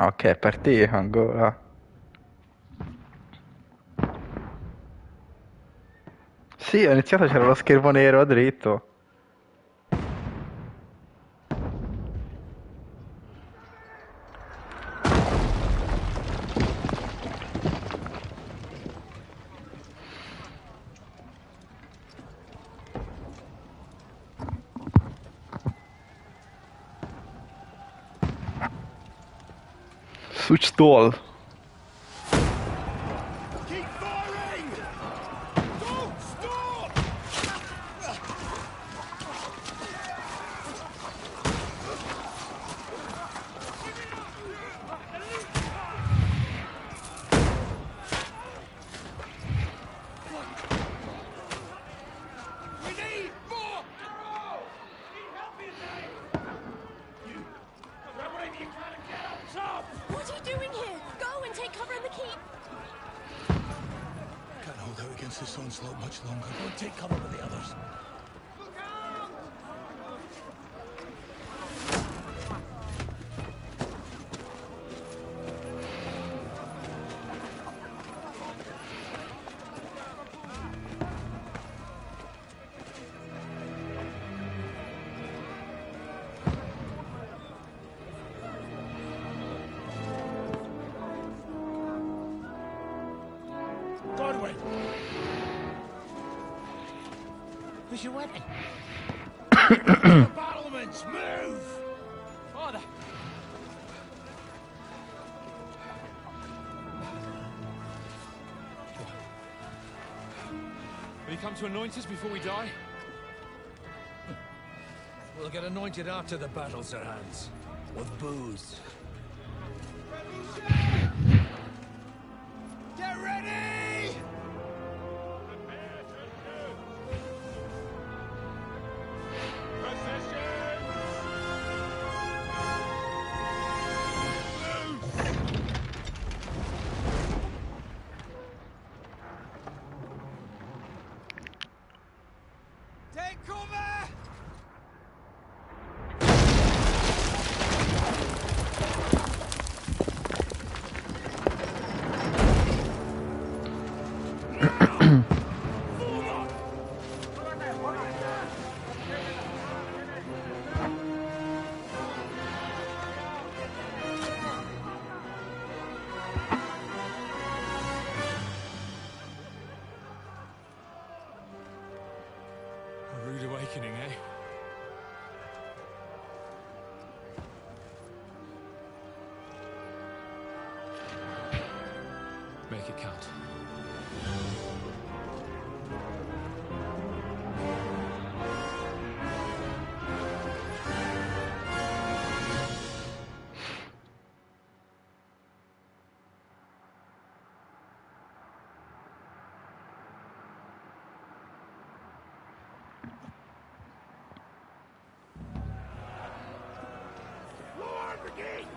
Ok, è partito ancora. Sì, ho iniziato, c'era lo schermo nero dritto. Switch stall. Keep firing! Don't stop! We need more arrows! Need help inside! You grab whatever you can and get up top! What are you doing here? Go and take cover in the keep. Can't hold out against this onslaught much longer. Go and take cover with the others. Look out! Godwin! Where's your weapon? The battlements, move! Father! Will you come to anoint us before we die? We'll get anointed after the battle, Sir Hans. With booze. Get ready! Take cover! A rude awakening, eh? Make it count. Lower brigades!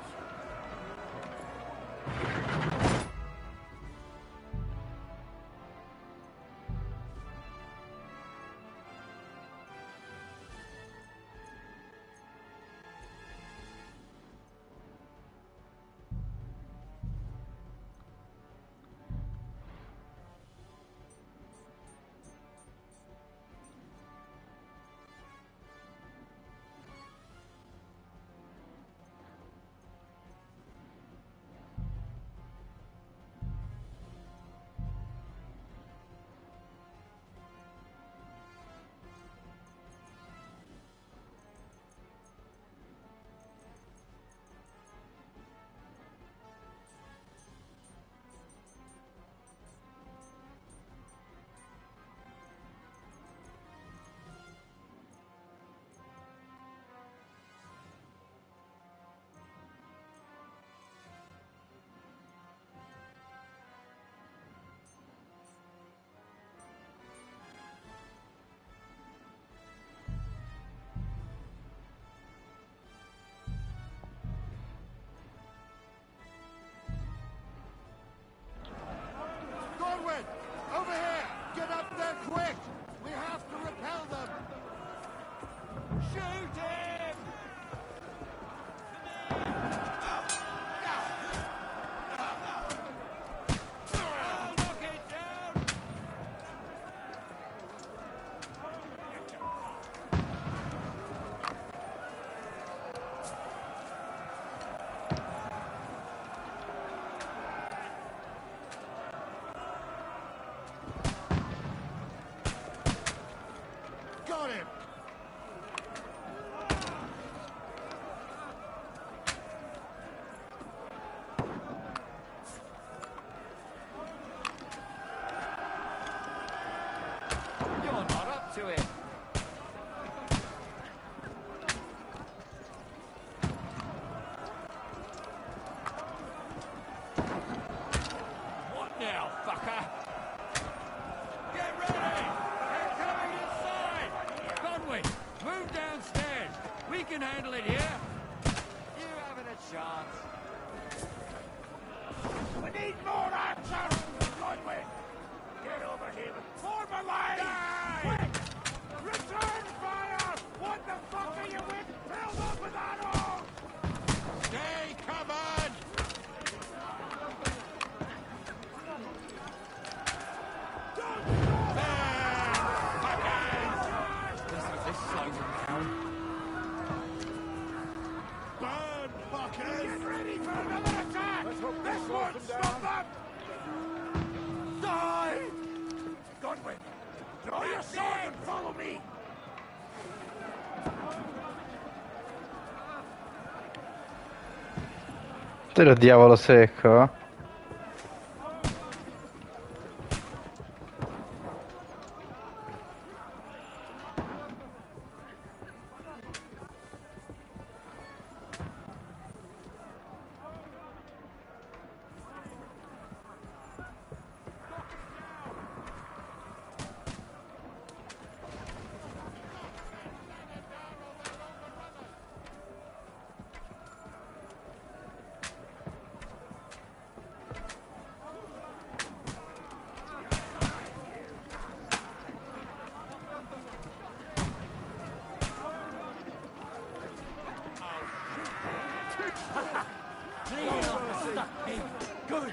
now, fucker! Get ready! They're coming inside! Conway, move downstairs! We can handle it here! You haven't a chance. We need more action! Conway! Get over here and form a line! Quick! Return fire! What the fuck are you with? Filled up with ammo! Stay covered! This slows them down. Burn, fuckers! Get ready for another attack! This won't stop them! Die! Godwin, draw your sword and follow me! Te lo diavolo secco? Good!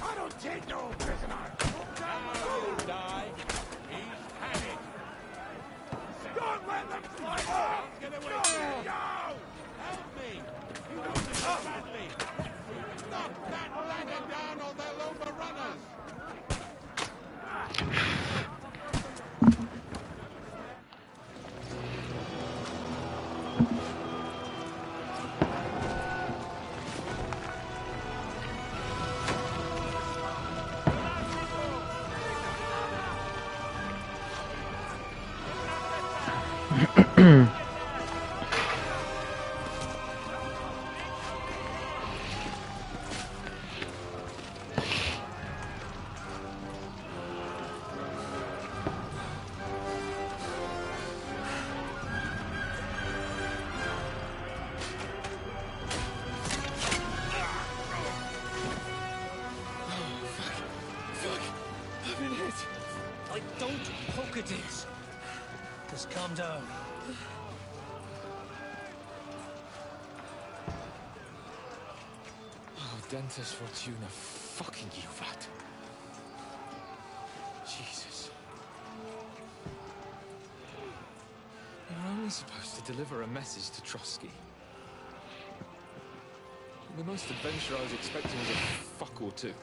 I don't take no prisoner! Die! He's had it! Don't let them fly off! Get away! Go! Help me! You want this badly! Knock that ladder down or they'll overrun us! Like, don't poke at it! Just calm down. Oh, Dentes Fortuna, fucking you, that. Jesus. You're only supposed to deliver a message to Trotsky. The most adventure I was expecting was a fuck or two.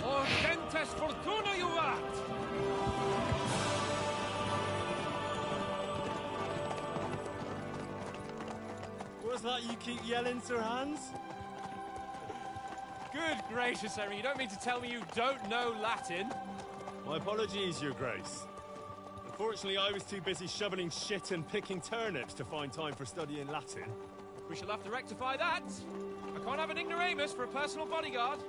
Oh, Dentes Fortuna, you rat! that you keep yelling, Sir Hans? Good gracious, Henry, you don't mean to tell me you don't know Latin? My apologies, Your Grace. Unfortunately, I was too busy shoveling shit and picking turnips to find time for studying Latin. We shall have to rectify that. I can't have an ignoramus for a personal bodyguard.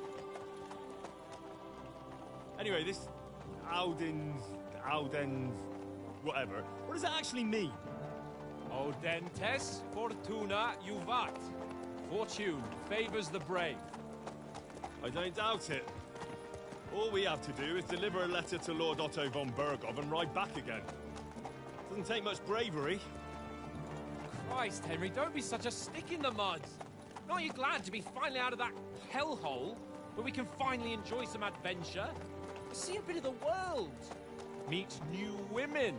Anyway, this Audens, whatever. What does that actually mean? Audentes fortuna juvat. Fortune favors the brave. I don't doubt it. All we have to do is deliver a letter to Lord Otto von Bergov and ride back again. Doesn't take much bravery. Christ, Henry, don't be such a stick in the mud. Aren't you glad to be finally out of that hellhole where we can finally enjoy some adventure? See a bit of the world. Meet new women.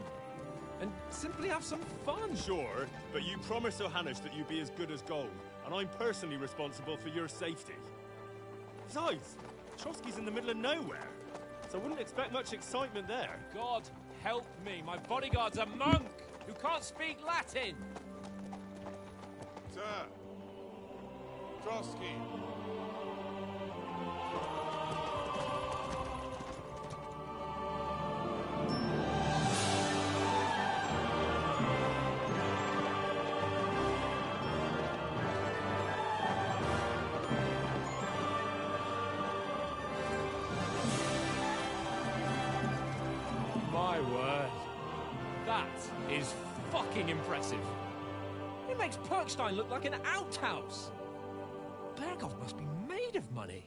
And simply have some fun. Sure, but you promised Johannes that you'd be as good as gold, and I'm personally responsible for your safety. Besides, Trotsky's in the middle of nowhere, so I wouldn't expect much excitement there. God help me, my bodyguard's a monk who can't speak Latin. Sir. Trotsky. My word. That is fucking impressive. It makes Perkstein look like an outhouse. Bergov must be made of money.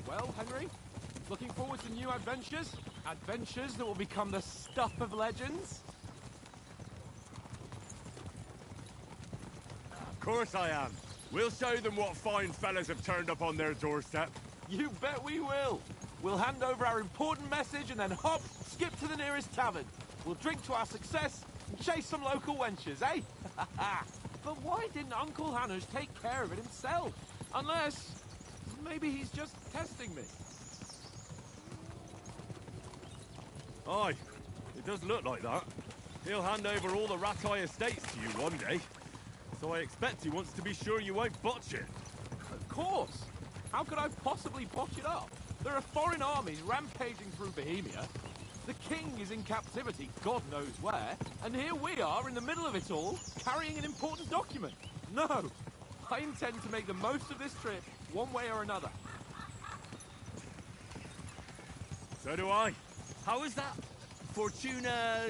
Well, Henry, looking forward to new adventures? Adventures that will become the stuff of legends? Of course I am. We'll show them what fine fellas have turned up on their doorstep. You bet we will. We'll hand over our important message and then hop, skip to the nearest tavern. We'll drink to our success and chase some local wenches, eh? But why didn't Uncle Hannes take care of it himself? Unless... maybe he's just testing me. Aye, it does look like that. He'll hand over all the Ratai estates to you one day. So I expect he wants to be sure you won't botch it. Of course. How could I possibly botch it up? There are foreign armies rampaging through Bohemia. The king is in captivity, God knows where. And here we are in the middle of it all, carrying an important document. No, I intend to make the most of this trip, one way or another. So do I. How is that? Fortuna...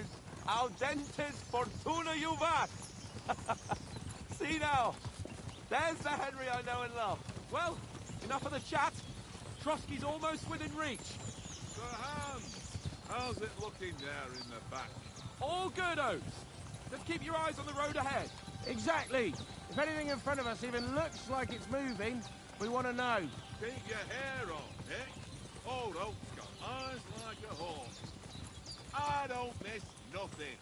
Audentes fortuna juvat! See now, there's the Henry I know and love. Well, enough of the chat. Trotsky's almost within reach. Sir Hans, how's it looking there in the back? All good, Oates. Just keep your eyes on the road ahead. Exactly. If anything in front of us even looks like it's moving, we want to know. Keep your hair on, Nick. Old Oak's got eyes like a hawk. I don't miss nothing.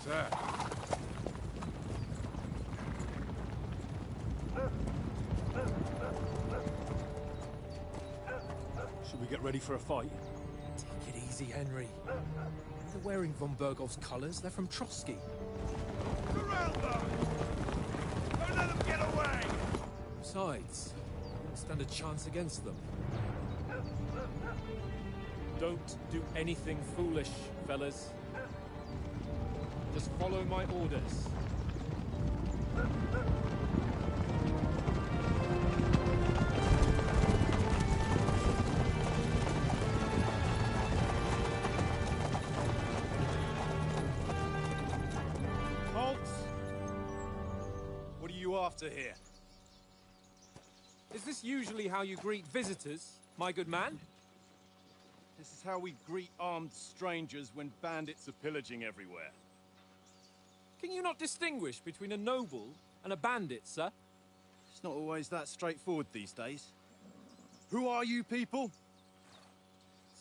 Sir. Should we get ready for a fight? Take it easy, Henry. They're wearing von Bergov's colours. They're from Trotsky. Surround them! Don't let them get away! Besides, I won't stand a chance against them. Don't do anything foolish, fellas. Just follow my orders. Halt! What are you after here? Is this usually how you greet visitors, my good man? This is how we greet armed strangers when bandits are pillaging everywhere. Can you not distinguish between a noble and a bandit, sir? It's not always that straightforward these days. Who are you people?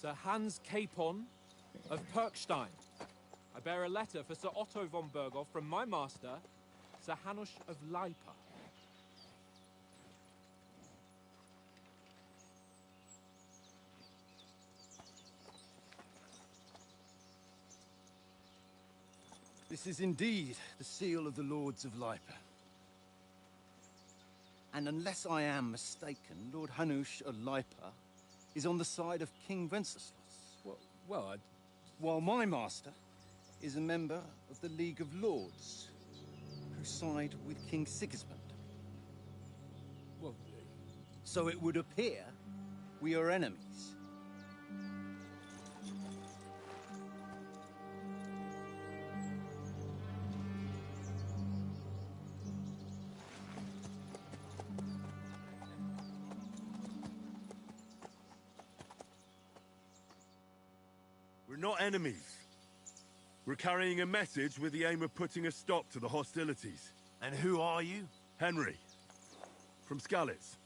Sir Hans Capon of Perkstein. I bear a letter for Sir Otto von Berghoff from my master, Sir Hanush of Lipa. This is indeed the seal of the Lords of Lipa. And unless I am mistaken, Lord Hanush of Lipa is on the side of King Wenceslas. Well, While my master is a member of the League of Lords, who side with King Sigismund. well, So it would appear we are enemies. We're not enemies. We're carrying a message with the aim of putting a stop to the hostilities. And who are you? Henry, from Skalitz.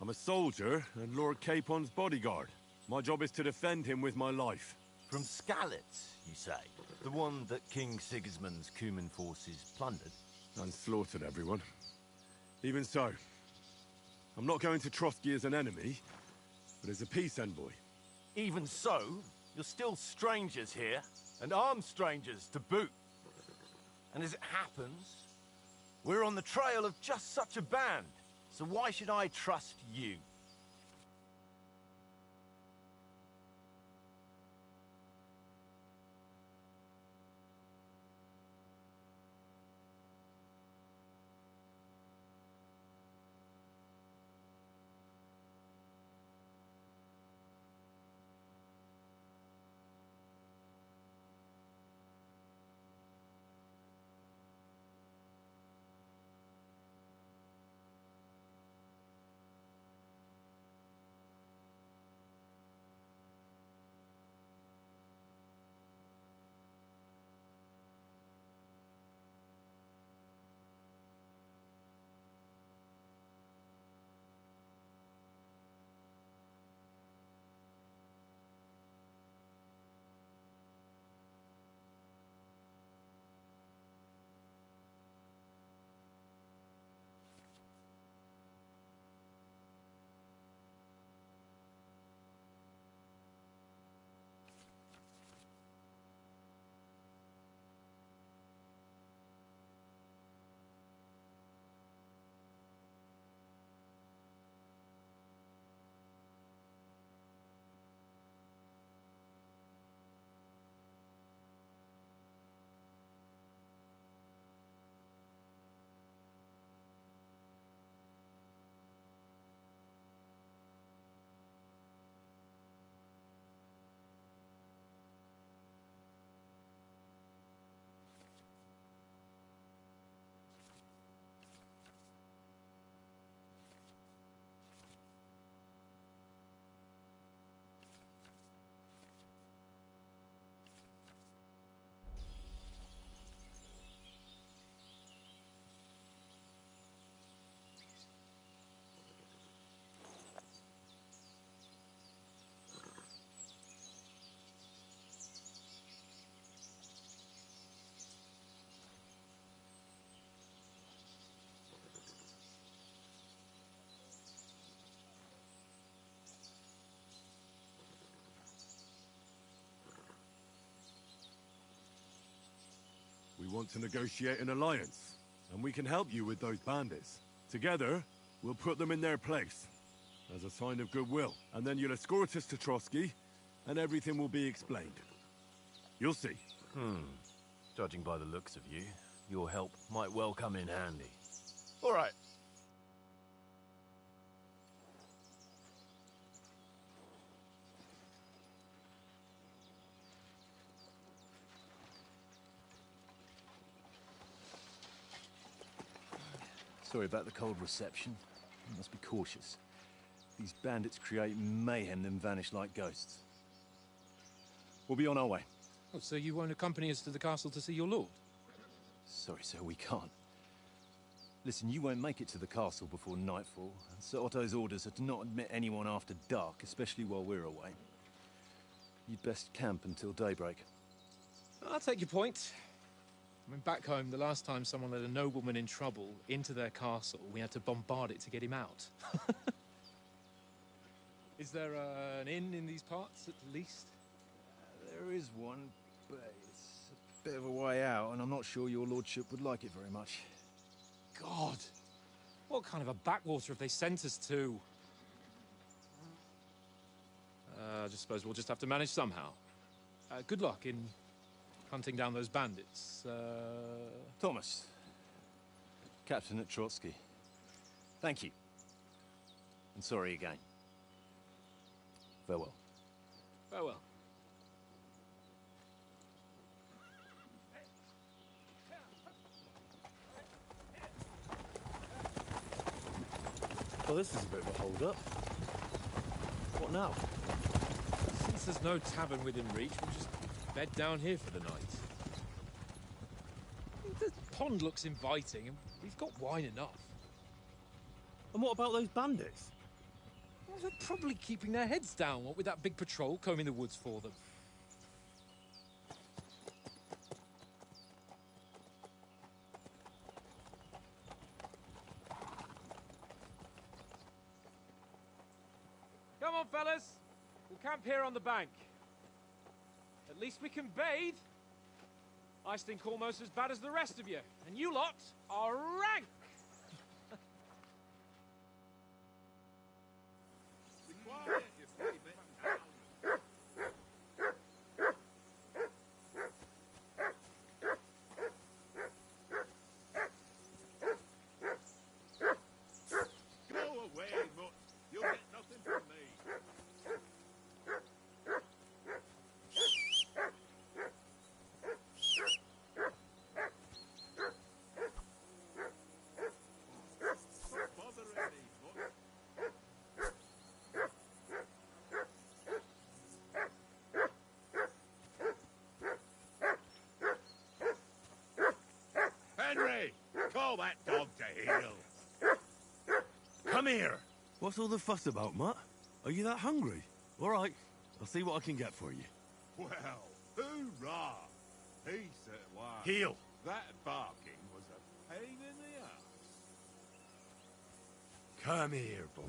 I'm a soldier and Lord Capon's bodyguard. My job is to defend him with my life. From Skalitz, you say? The one that King Sigismund's Cuman forces plundered? And slaughtered everyone. Even so, I'm not going to Trotsky as an enemy, but as a peace envoy. Even so, you're still strangers here, and armed strangers to boot. And as it happens, we're on the trail of just such a band, so why should I trust you? We want to negotiate an alliance, and we can help you with those bandits. Together, we'll put them in their place, as a sign of goodwill. And then you'll escort us to Trotsky, and everything will be explained. You'll see. Judging by the looks of you, your help might well come in handy. All right. Sorry about the cold reception. You must be cautious. These bandits create mayhem, then vanish like ghosts. We'll be on our way. Oh, so you won't accompany us to the castle to see your lord? Sorry, sir, we can't. Listen, you won't make it to the castle before nightfall, and Sir Otto's orders are to not admit anyone after dark, especially while we're away. You'd best camp until daybreak. I'll take your point. I mean, back home, the last time someone let a nobleman in trouble into their castle, we had to bombard it to get him out. Is there an inn in these parts, at least? There is one, but it's a bit of a way out, and I'm not sure your lordship would like it very much. God! What kind of a backwater have they sent us to? I just suppose we'll just have to manage somehow. Good luck in hunting down those bandits. Thomas, captain at Trotsky. Thank you. And sorry again. Farewell. Farewell. Well, this is a bit of a hold-up. What now? Since there's no tavern within reach, we'll just bed down here for the night. The pond looks inviting, and we've got wine enough. And what about those bandits? Well, they're probably keeping their heads down, what with that big patrol combing the woods for them. Come on, fellas. We'll camp here on the bank. At least we can bathe. I stink almost as bad as the rest of you, and you lot are rank! Be quiet, you flea bit. Go away, mutt. You'll get nothing from me. Stop bothering me, mutt. Henry, call that dog to heel. Come here! What's all the fuss about, Mutt? Are you that hungry? All right, I'll see what I can get for you. Well, hoorah! He said, why? Heel! That barking was a pain in the ass. Come here, boy.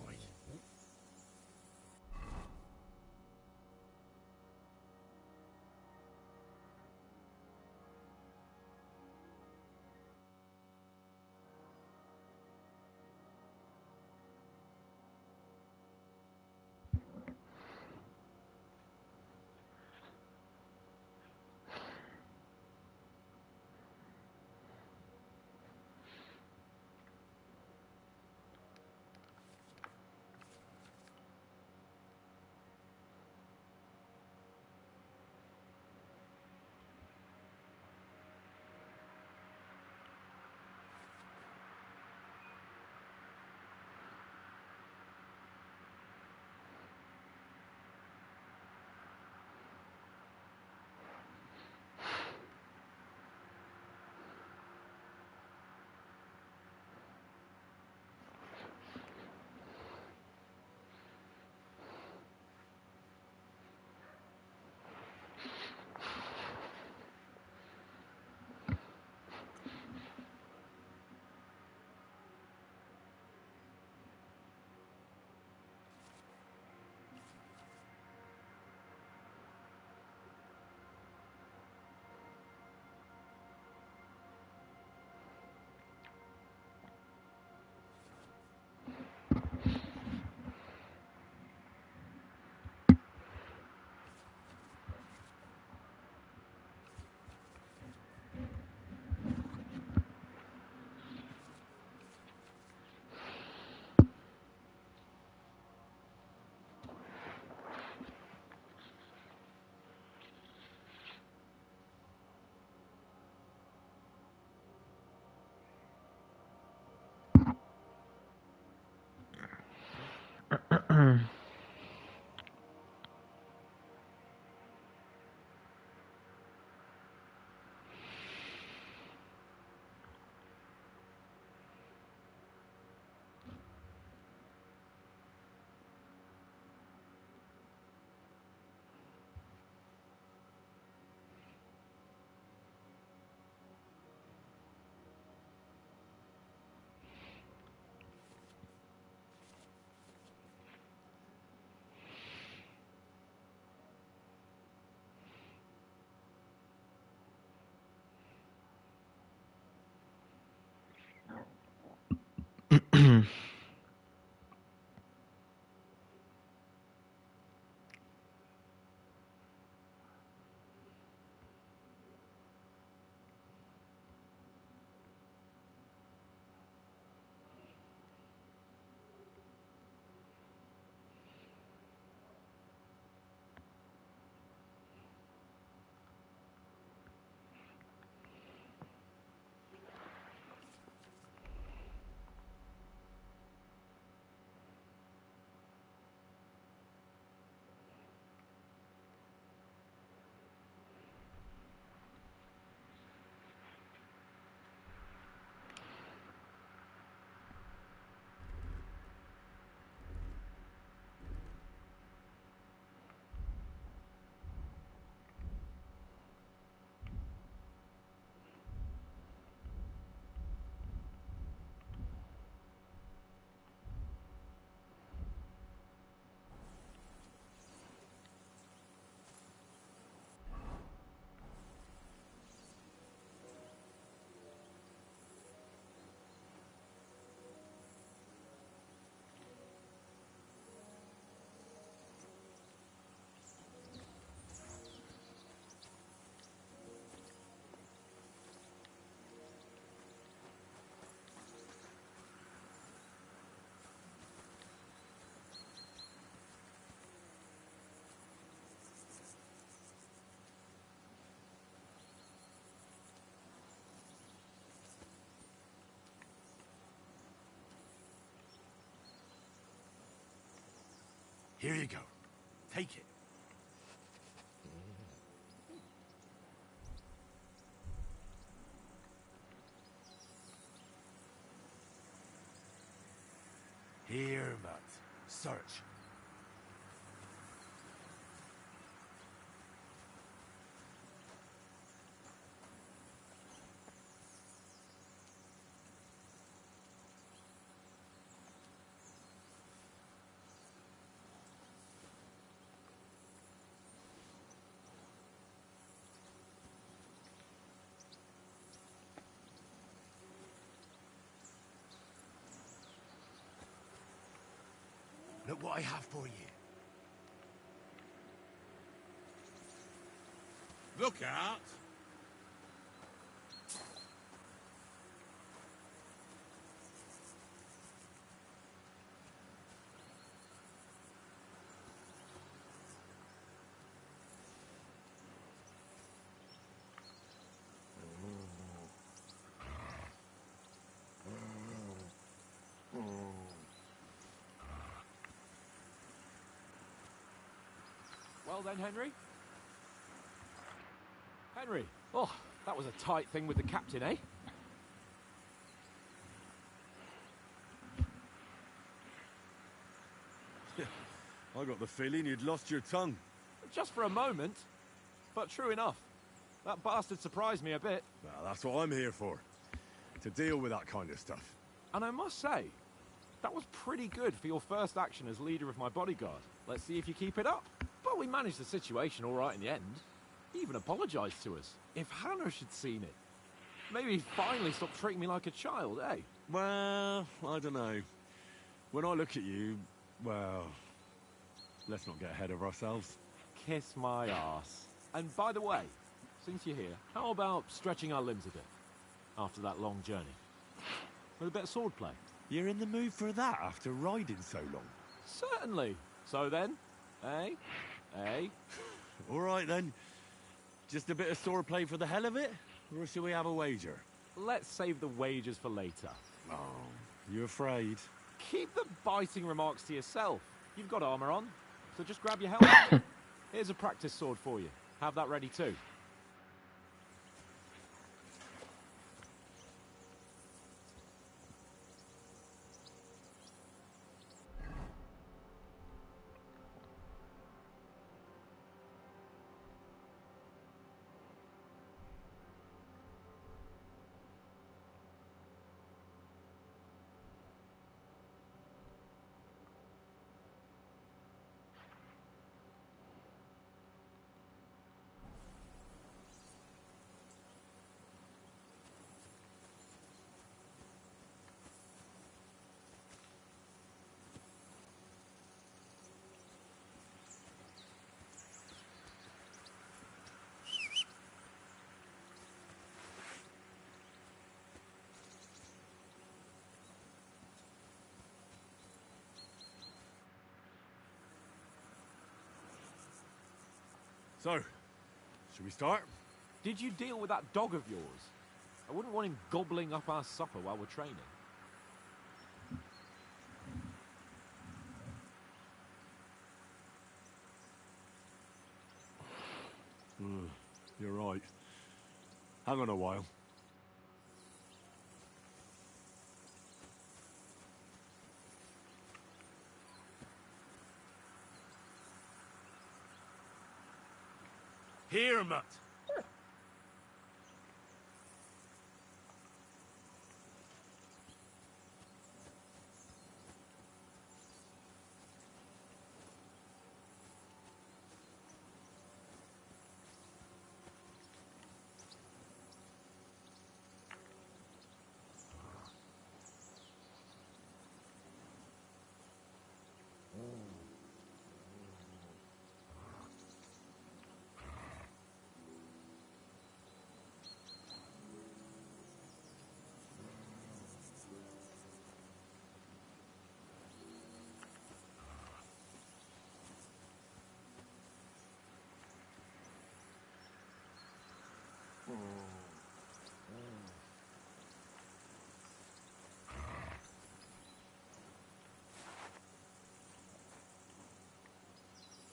Here you go. Take it. Here, Mutt. Search. Look what I have for you. Look out! Well then, Henry? Henry! Oh, that was a tight thing with the captain, eh? I got the feeling you'd lost your tongue. Just for a moment. But true enough. That bastard surprised me a bit. Well, that's what I'm here for. To deal with that kind of stuff. And I must say, that was pretty good for your first action as leader of my bodyguard. Let's see if you keep it up. But we managed the situation all right in the end. He even apologized to us. If Hannah had seen it. Maybe he'd finally stop treating me like a child, eh? Well, I don't know. When I look at you, well, let's not get ahead of ourselves. Kiss my arse. And by the way, since you're here, how about stretching our limbs a bit? After that long journey. With a bit of swordplay. You're in the mood for that after riding so long? Certainly. So then, eh? Eh? All right then. Just a bit of swordplay for the hell of it? Or shall we have a wager? Let's save the wagers for later. Oh, you afraid? Keep the biting remarks to yourself. You've got armor on, so just grab your helmet. Here's a practice sword for you. Have that ready too. So, should we start? Did you deal with that dog of yours? I wouldn't want him gobbling up our supper while we're training. You're right. Hang on a while. Here, Mutt.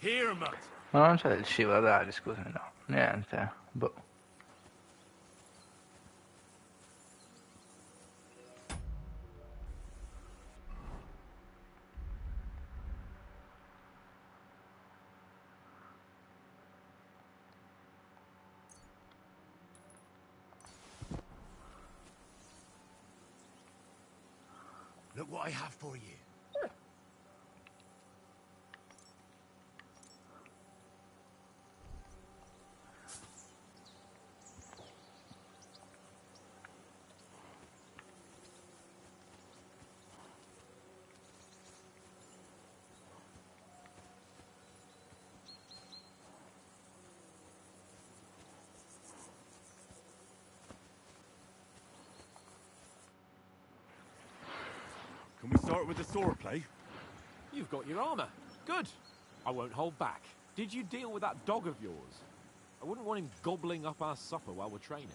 Here, Mutt. Ma non c'è del cibo da dare, scusami, no. Niente. Boh. Look what I have for you. Can we start with the sword play? You've got your armor. Good. I won't hold back. Did you deal with that dog of yours? I wouldn't want him gobbling up our supper while we're training.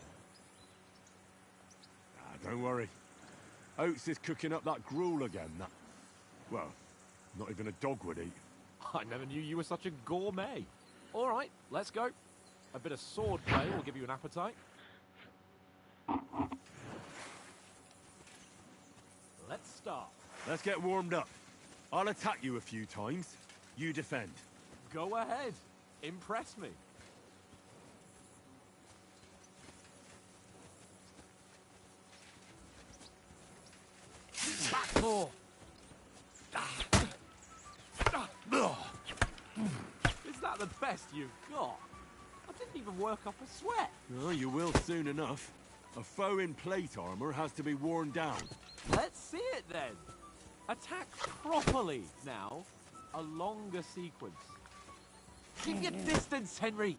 Don't worry. Oates is cooking up that gruel again. That, well, not even a dog would eat. I never knew you were such a gourmet. All right, let's go. A bit of sword play will give you an appetite. Let's start. Let's get warmed up. I'll attack you a few times. You defend. Go ahead. Impress me. Back more. Is that the best you've got? I didn't even work up a sweat. Oh, you will soon enough. A foe in plate armor has to be worn down. Let's see it then. Attack properly now. A longer sequence. Keep your distance, Henry.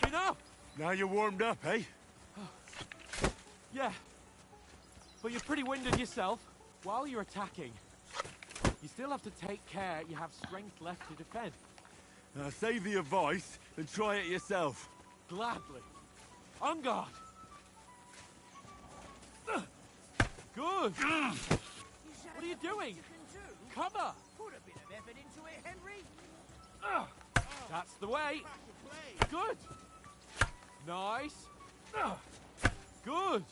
Enough! Now you're warmed up, eh? Yeah. But you're pretty winded yourself. While you're attacking, you still have to take care you have strength left to defend. Save the advice and try it yourself. Gladly. On guard. Good. What are you doing? Cover. Put a bit of effort into it, Henry. That's the way. Good. Nice. Good.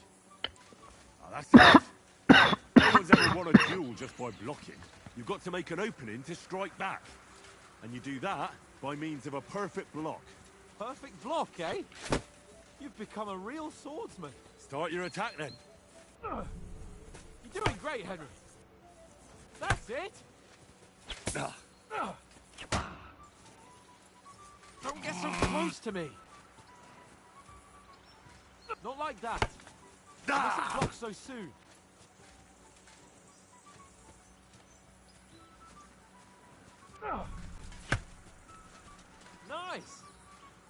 Oh, that's it. No one's ever won a duel just by blocking. You've got to make an opening to strike back. And you do that by means of a perfect block. Perfect block, eh? You've become a real swordsman. Start your attack then. You're doing great, Henry. That's it. Don't get so close to me. Not like that. You mustn't block so soon. Nice.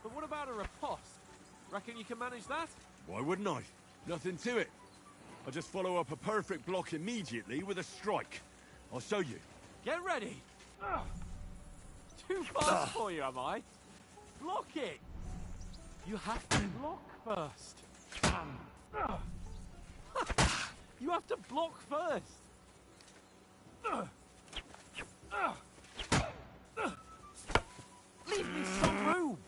But what about a riposte? Reckon you can manage that? Why wouldn't I? Nothing to it. I just follow up a perfect block immediately with a strike. I'll show you. Get ready. Too fast for you, am I? Block it. You have to block first. You have to block first. Leave me some room.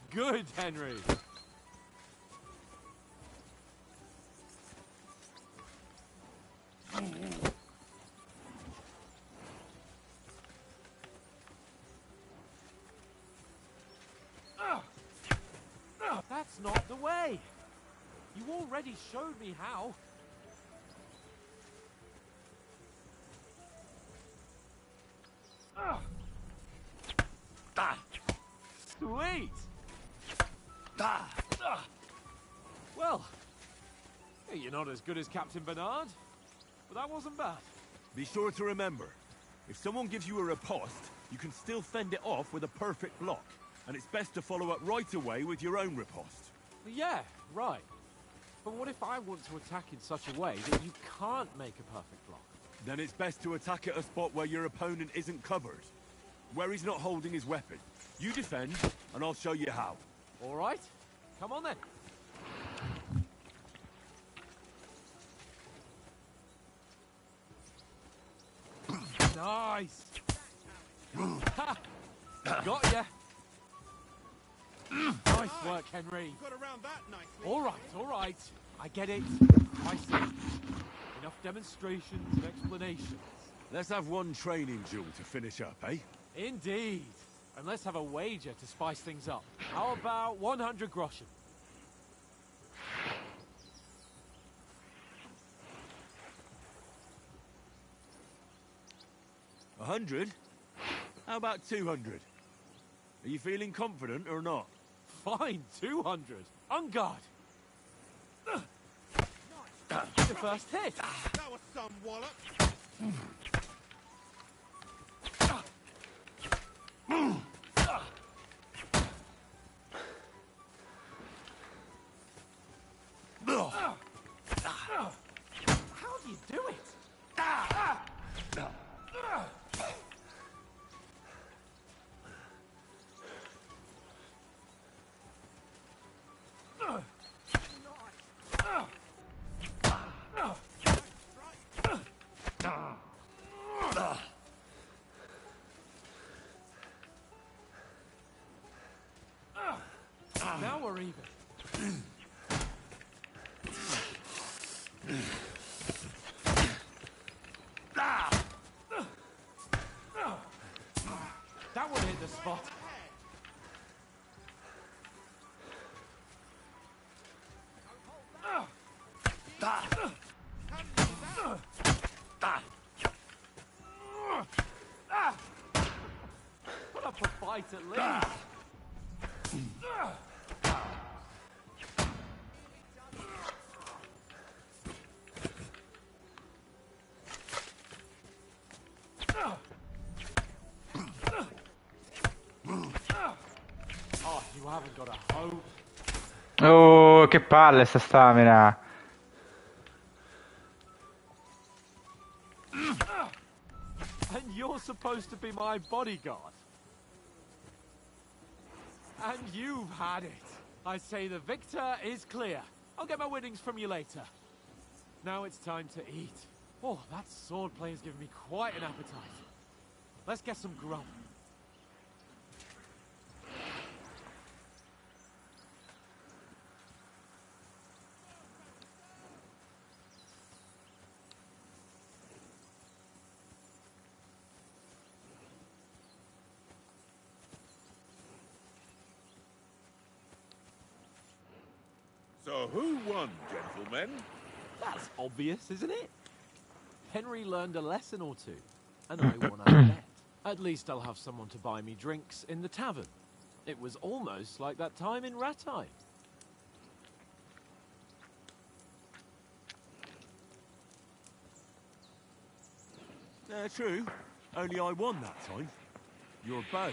Good, Henry. That's not the way. You already showed me how. Sweet. Well, hey, you're not as good as Captain Bernard, but that wasn't bad. Be sure to remember, if someone gives you a riposte, you can still fend it off with a perfect block. And it's best to follow up right away with your own riposte. Yeah, right. But what if I want to attack in such a way that you can't make a perfect block? Then it's best to attack at a spot where your opponent isn't covered. Where he's not holding his weapon. You defend, and I'll show you how. All right. Come on then. Nice. Ha! Got ya. Nice work, Henry. Got around that nicely. All right. I get it. I see. Enough demonstrations and explanations. Let's have one training duel to finish up, eh? Indeed. And let's have a wager to spice things up. How about 100 groschen? 100? How about 200? Are you feeling confident or not? Fine, 200. On guard. The first hit. That was some wallop. How do you do it? Now we're even. That one hit the spot. Put up a fight at least. Oh, you haven't got a hope. Oh, che palle sta stamina. And you're supposed to be my bodyguard. And you've had it. I say the victor is clear. I'll get my winnings from you later. Now it's time to eat. Oh, that swordplay has given me quite an appetite. Let's get some grub. So who won, gentlemen? That's obvious, isn't it? Henry learned a lesson or two, and I won a bet. At least I'll have someone to buy me drinks in the tavern. It was almost like that time in Rattay. True. Only I won that time. Your bow,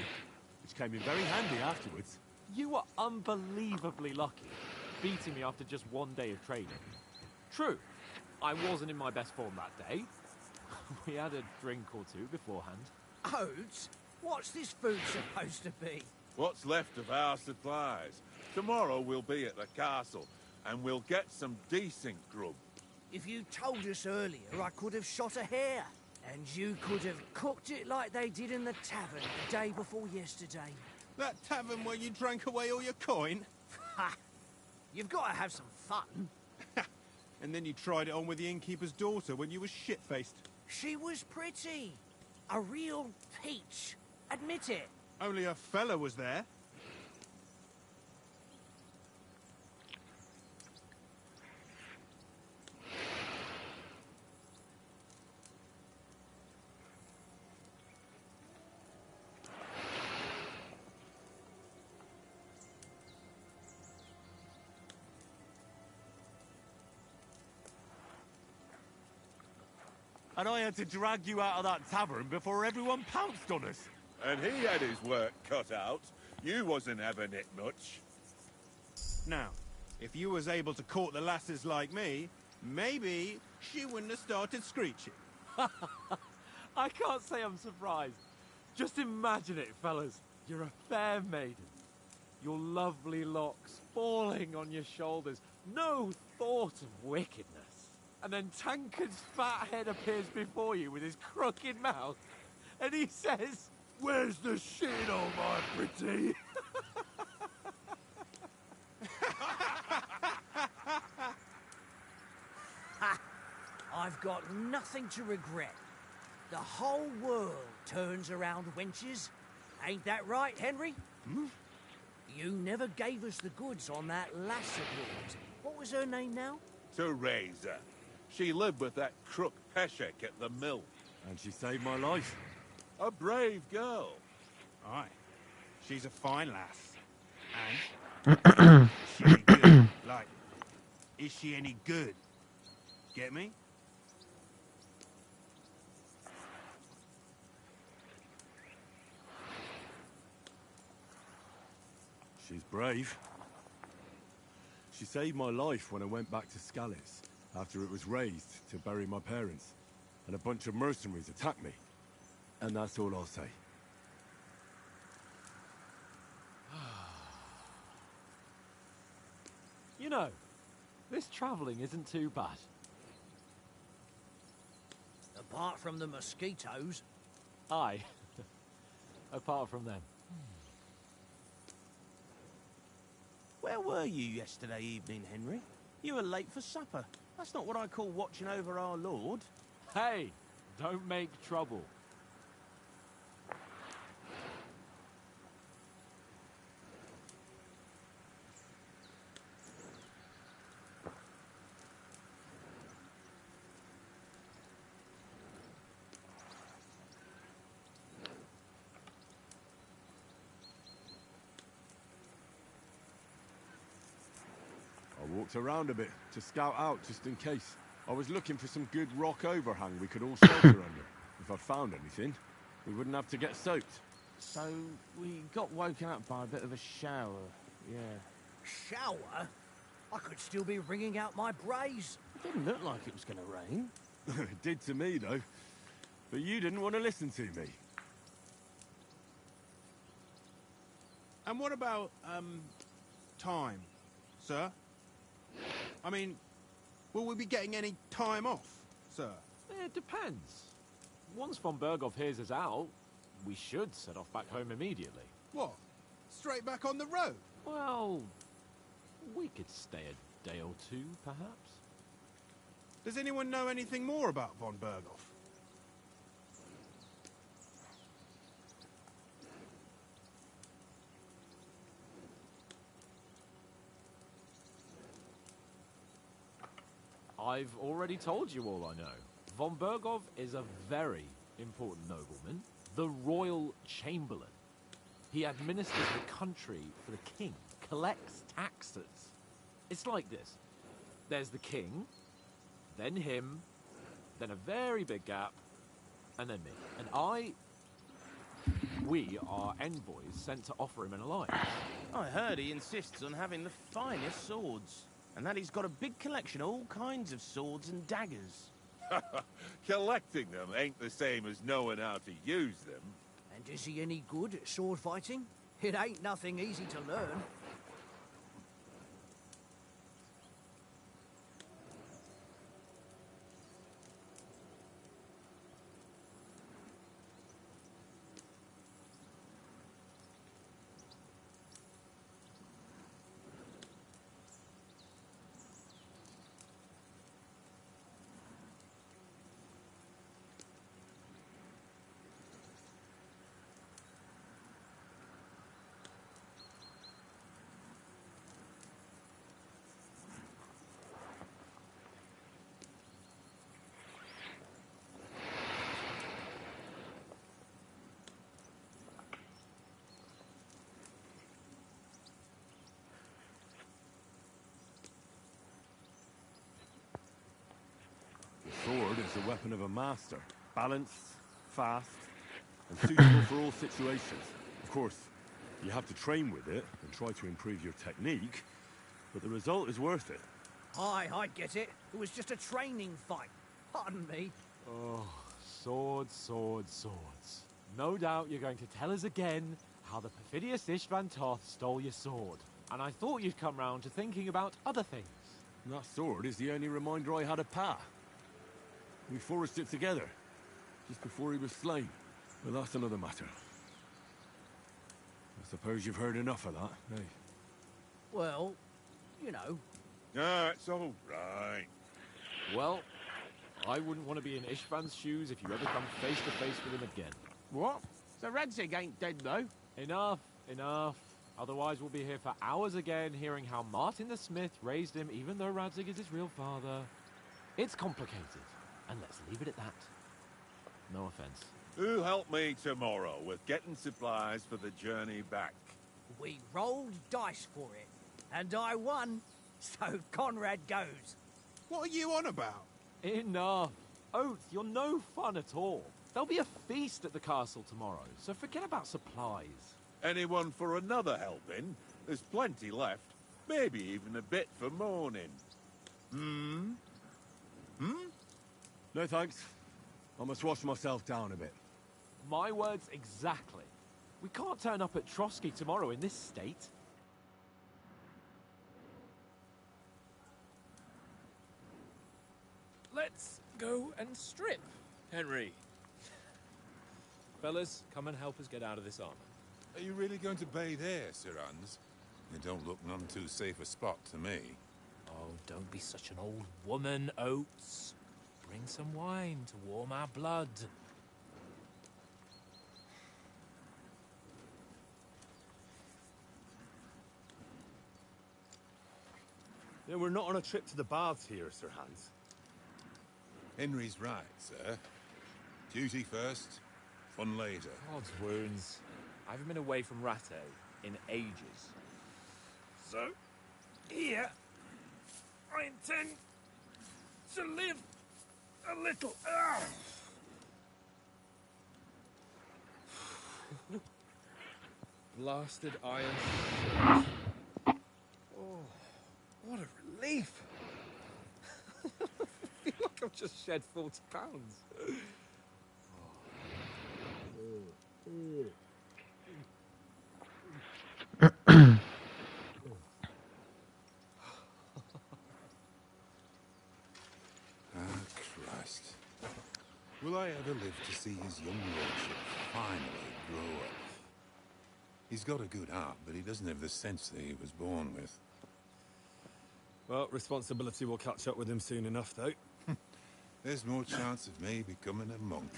which came in very handy afterwards. You were unbelievably lucky, beating me after just one day of training. True, I wasn't in my best form that day. We had a drink or two beforehand. Oats? What's this food supposed to be? What's left of our supplies. Tomorrow we'll be at the castle, and we'll get some decent grub. If you told us earlier, I could have shot a hare. And you could have cooked it like they did in the tavern the day before yesterday. That tavern where you drank away all your coin? Ha! You've got to have some fun. And then you tried it on with the innkeeper's daughter when you were shit-faced. She was pretty. A real peach. Admit it. Only a fella was there. And I had to drag you out of that tavern before everyone pounced on us. And he had his work cut out. You wasn't having it much. Now, If you was able to court the lasses like me, maybe she wouldn't have started screeching. I can't say I'm surprised. Just imagine it, fellas. You're a fair maiden. Your lovely locks falling on your shoulders. No thought of wickedness. And then Tankard's fat head appears before you with his crooked mouth. And he says, "Where's the shit, oh my pretty?" I've got nothing to regret. The whole world turns around wenches. Ain't that right, Henry? Hmm? You never gave us the goods on that lass of yours. What was her name now? Teresa. She lived with that crook Peshek at the mill. And she saved my life. A brave girl. Aye. She's a fine lass. And is she any good? Like, is she any good? Get me? She's brave. She saved my life when I went back to Scallis after it was razed to bury my parents, and a bunch of mercenaries attacked me. And that's all I'll say. you know, this travelling isn't too bad. Apart from the mosquitoes. Aye. Apart from them. Where were you yesterday evening, Henry? You were late for supper. That's not what I call watching over our Lord. Hey, don't make trouble. I walked around a bit to scout out just in case. I was looking for some good rock overhang we could all shelter under. If I found anything, we wouldn't have to get soaked. So, we got woken up by a bit of a shower, yeah. Shower? I could still be wringing out my brace. It didn't look like it was going to rain. It did to me, though. But you didn't want to listen to me. And what about, time, sir? I mean, will we be getting any time off, sir? It depends. Once von Berghoff hears us out, we should set off back home immediately. What? Straight back on the road? Well, we could stay a day or two, perhaps. Does anyone know anything more about von Berghoff? I've already told you all I know. Von Berghoff is a very important nobleman, the Royal Chamberlain. He administers the country for the king, collects taxes. It's like this. There's the king, then him, then a very big gap, and then me. And we are envoys sent to offer him an alliance. I heard he insists on having the finest swords, and that he's got a big collection of all kinds of swords and daggers. Collecting them ain't the same as knowing how to use them. And is he any good at sword fighting? It ain't nothing easy to learn. The sword is the weapon of a master. Balanced, fast, and suitable for all situations. Of course, you have to train with it and try to improve your technique, but the result is worth it. Aye, I get it. It was just a training fight. Pardon me. Oh, swords, swords, swords. No doubt you're going to tell us again how the perfidious Istvan Toth stole your sword. And I thought you'd come round to thinking about other things. And that sword is the only reminder I had of Pa. We forged it together, just before he was slain. But that's another matter. I suppose you've heard enough of that, eh? Well, you know. No, it's all right. Well, I wouldn't want to be in Istvan's shoes if you ever come face to face with him again. What? So Radzig ain't dead, though? Enough, enough. Otherwise we'll be here for hours again hearing how Martin the Smith raised him even though Radzig is his real father. It's complicated, and let's leave it at that. No offense. Who'll help me tomorrow with getting supplies for the journey back? We rolled dice for it, and I won, so Conrad goes. What are you on about? Enough. Oath, you're no fun at all. There'll be a feast at the castle tomorrow, so forget about supplies. Anyone for another helping? There's plenty left. Maybe even a bit for morning. Hmm? No thanks. I must wash myself down a bit. My words exactly. We can't turn up at Trotsky tomorrow in this state. Let's go and strip, Henry. Fellas, come and help us get out of this armor. Are you really going to bathe here, Sir Hans? It don't look none too safe a spot to me. Oh, don't be such an old woman, Oates. Bring some wine to warm our blood. Yeah, we're not on a trip to the baths here, Sir Hans. Henry's right, sir. Duty first, fun later. God's wounds. I haven't been away from Ratte in ages. So, here, I intend to live a little. Blasted iron. Oh, what a relief. I feel like I've just shed 40 pounds. Christ. Will I ever live to see his young lordship finally grow up? He's got a good heart, but he doesn't have the sense that he was born with. Well, responsibility will catch up with him soon enough, though. There's more chance of me becoming a monk.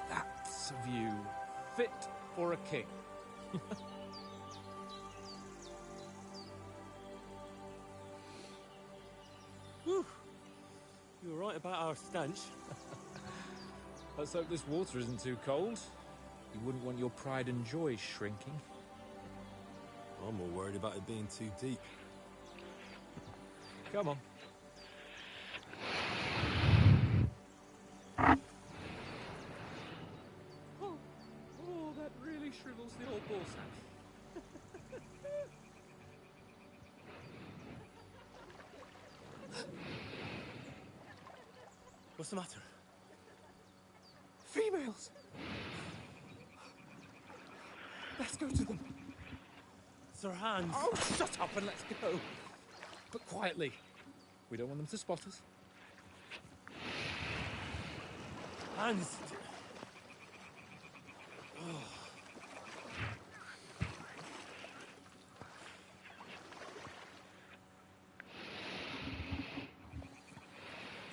That's a view fit for a king. Whew. You were right about our stench. Let's hope this water isn't too cold. You wouldn't want your pride and joy shrinking. I'm more worried about it being too deep. Come on. Oh, that really shrivels the old ball sack. What's the matter? Females! Let's go to them. Sir Hans. Oh, shut up and let's go. But quietly. We don't want them to spot us. Hans.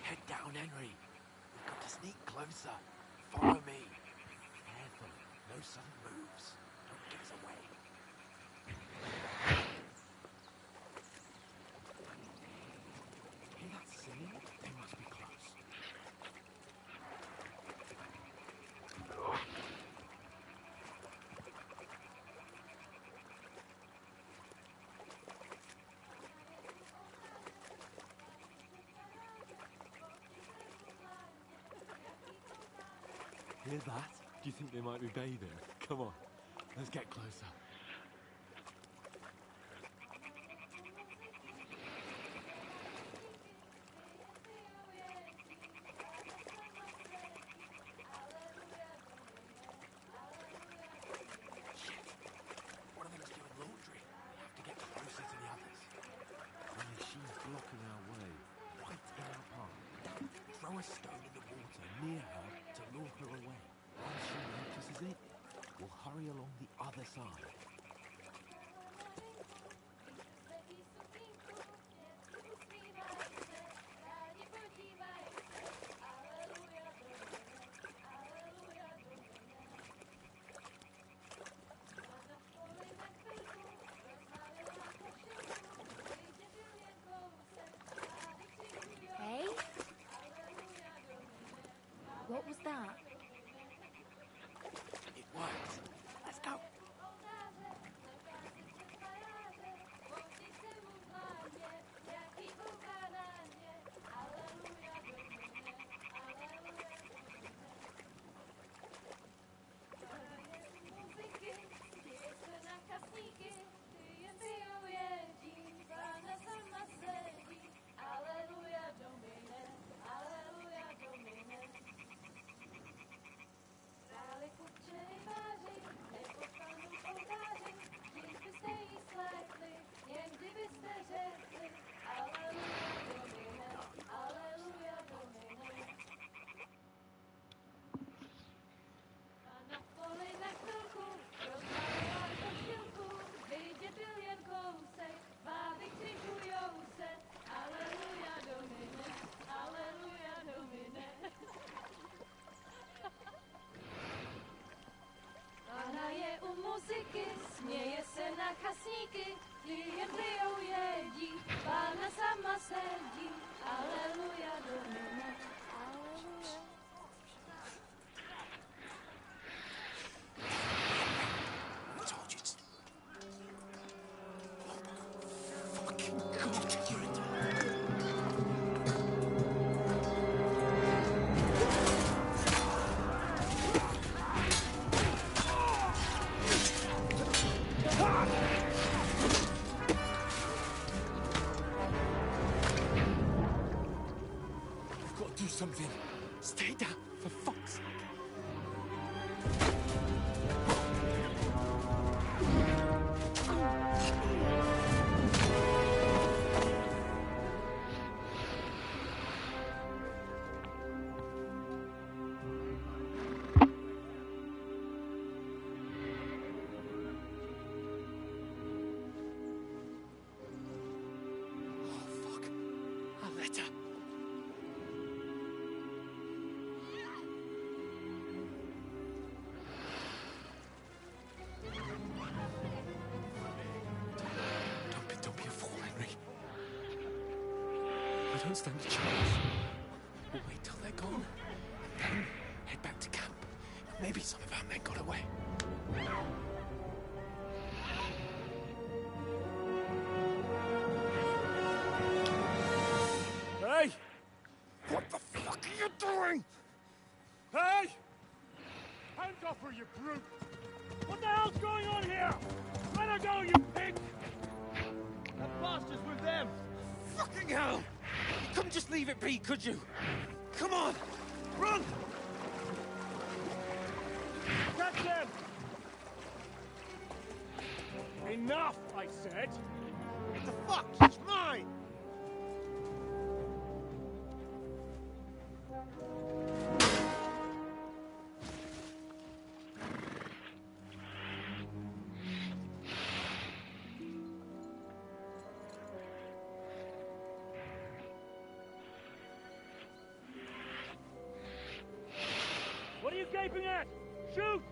Head down, Henry. We've got to sneak closer. Follow me. Careful. No sudden moves. Don't give us away. Hear that singing? They must be close. Hear that? Do you think they might be bathing? Come on, let's get closer. One of them's doing laundry. We have to get closer to the others. Only she's blocking our way, right in our path. Throw a stone in the water near her to lure her away. Once she notices it, we'll hurry along the other side. Hey? What was that? It worked. Let's go. Směje se na kasníky, jen pijou jedí, Pána sama sedí, aleluja, domine, aleluja. Fucking God, you're in We've got to do something. Stay down, for fuck's sake. Don't be a fool, Henry. We don't stand a chance. We'll wait till they're gone, and then head back to camp. Maybe some of our men got away. Hey! What the fuck are you doing? Hey! Hands off her, you brute! What the hell's going on here? Let her go, you pig! That bastard's with them! Fucking hell! You couldn't just leave it be, could you? Come on! Run! Catch them! Enough, I said! What the fuck? It's mine! What are you gaping at? Shoot!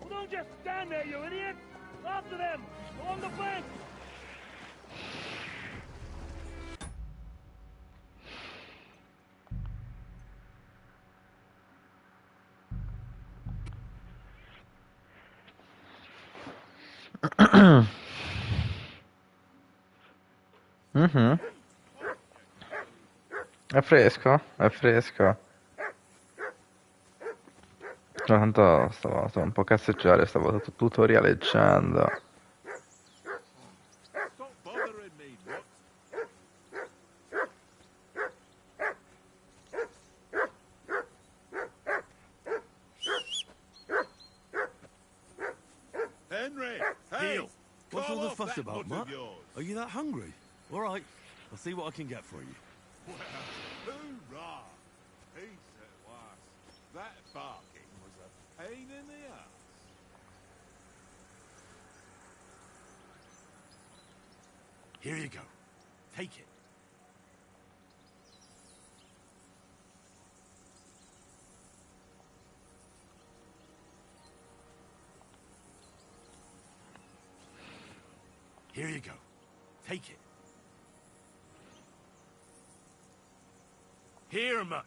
Well, don't just stand there, you idiot! After them! Along the bank! Mhm. È fresco? È fresco. No, tanto stavo un po' cazzeggiare, stavo tutorialeggiando. Stop bothering me, Nut. Henry! Hey! Heel! What's Call all the off fuss that about, mutt Mutt? of yours. Are you that hungry? All right, I'll see what I can get for you. Well, hoorah! Peace at last. That barking was a pain in the ass. Here you go. Take it. Here you go. Take it. Here, Mutt.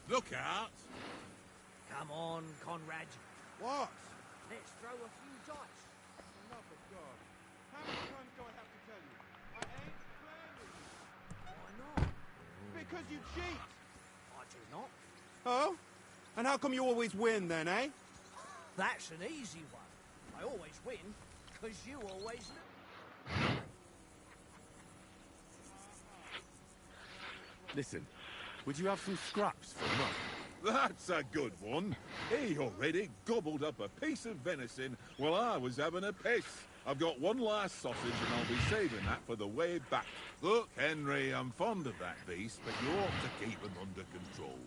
Look out! Come on, Conrad. What? Let's throw a few dice. Enough of God. How many times do I have to tell you? I ain't playing with you. Why not? Because you cheat. I do not. Oh? And how come you always win then, eh? That's an easy one. I always win, because you always lose. Listen, would you have some scraps for Mutt? That's a good one. He already gobbled up a piece of venison while I was having a piss. I've got one last sausage and I'll be saving that for the way back. Look, Henry, I'm fond of that beast, but you ought to keep him under control.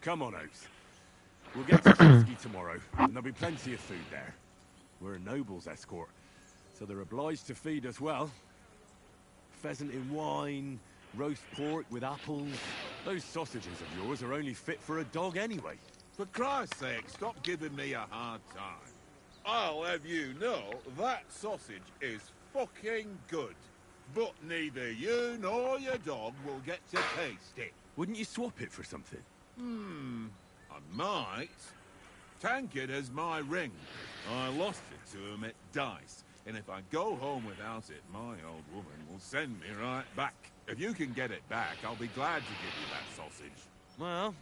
Come on, Oaks. We'll get to Trotsky tomorrow, and there'll be plenty of food there. We're a noble's escort, so they're obliged to feed us well. Pheasant in wine, roast pork with apples. Those sausages of yours are only fit for a dog anyway. For Christ's sake, stop giving me a hard time. I'll have you know that sausage is fucking good. But neither you nor your dog will get to taste it. Wouldn't you swap it for something? I might. Tankard has my ring. I lost it to him at dice. And if I go home without it, my old woman will send me right back. If you can get it back, I'll be glad to give you that sausage. Well,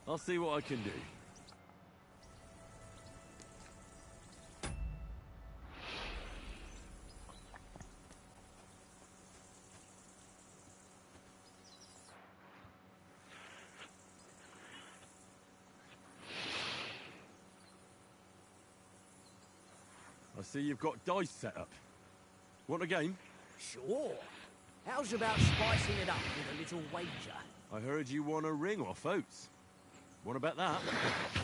I'll see what I can do. I see you've got dice set up. Want a game? Sure. How's about spicing it up with a little wager? I heard you won a ring off Oates. What about that?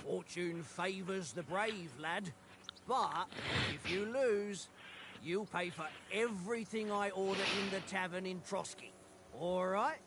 Fortune favours the brave, lad. But if you lose, you'll pay for everything I order in the tavern in Trotsky. All right?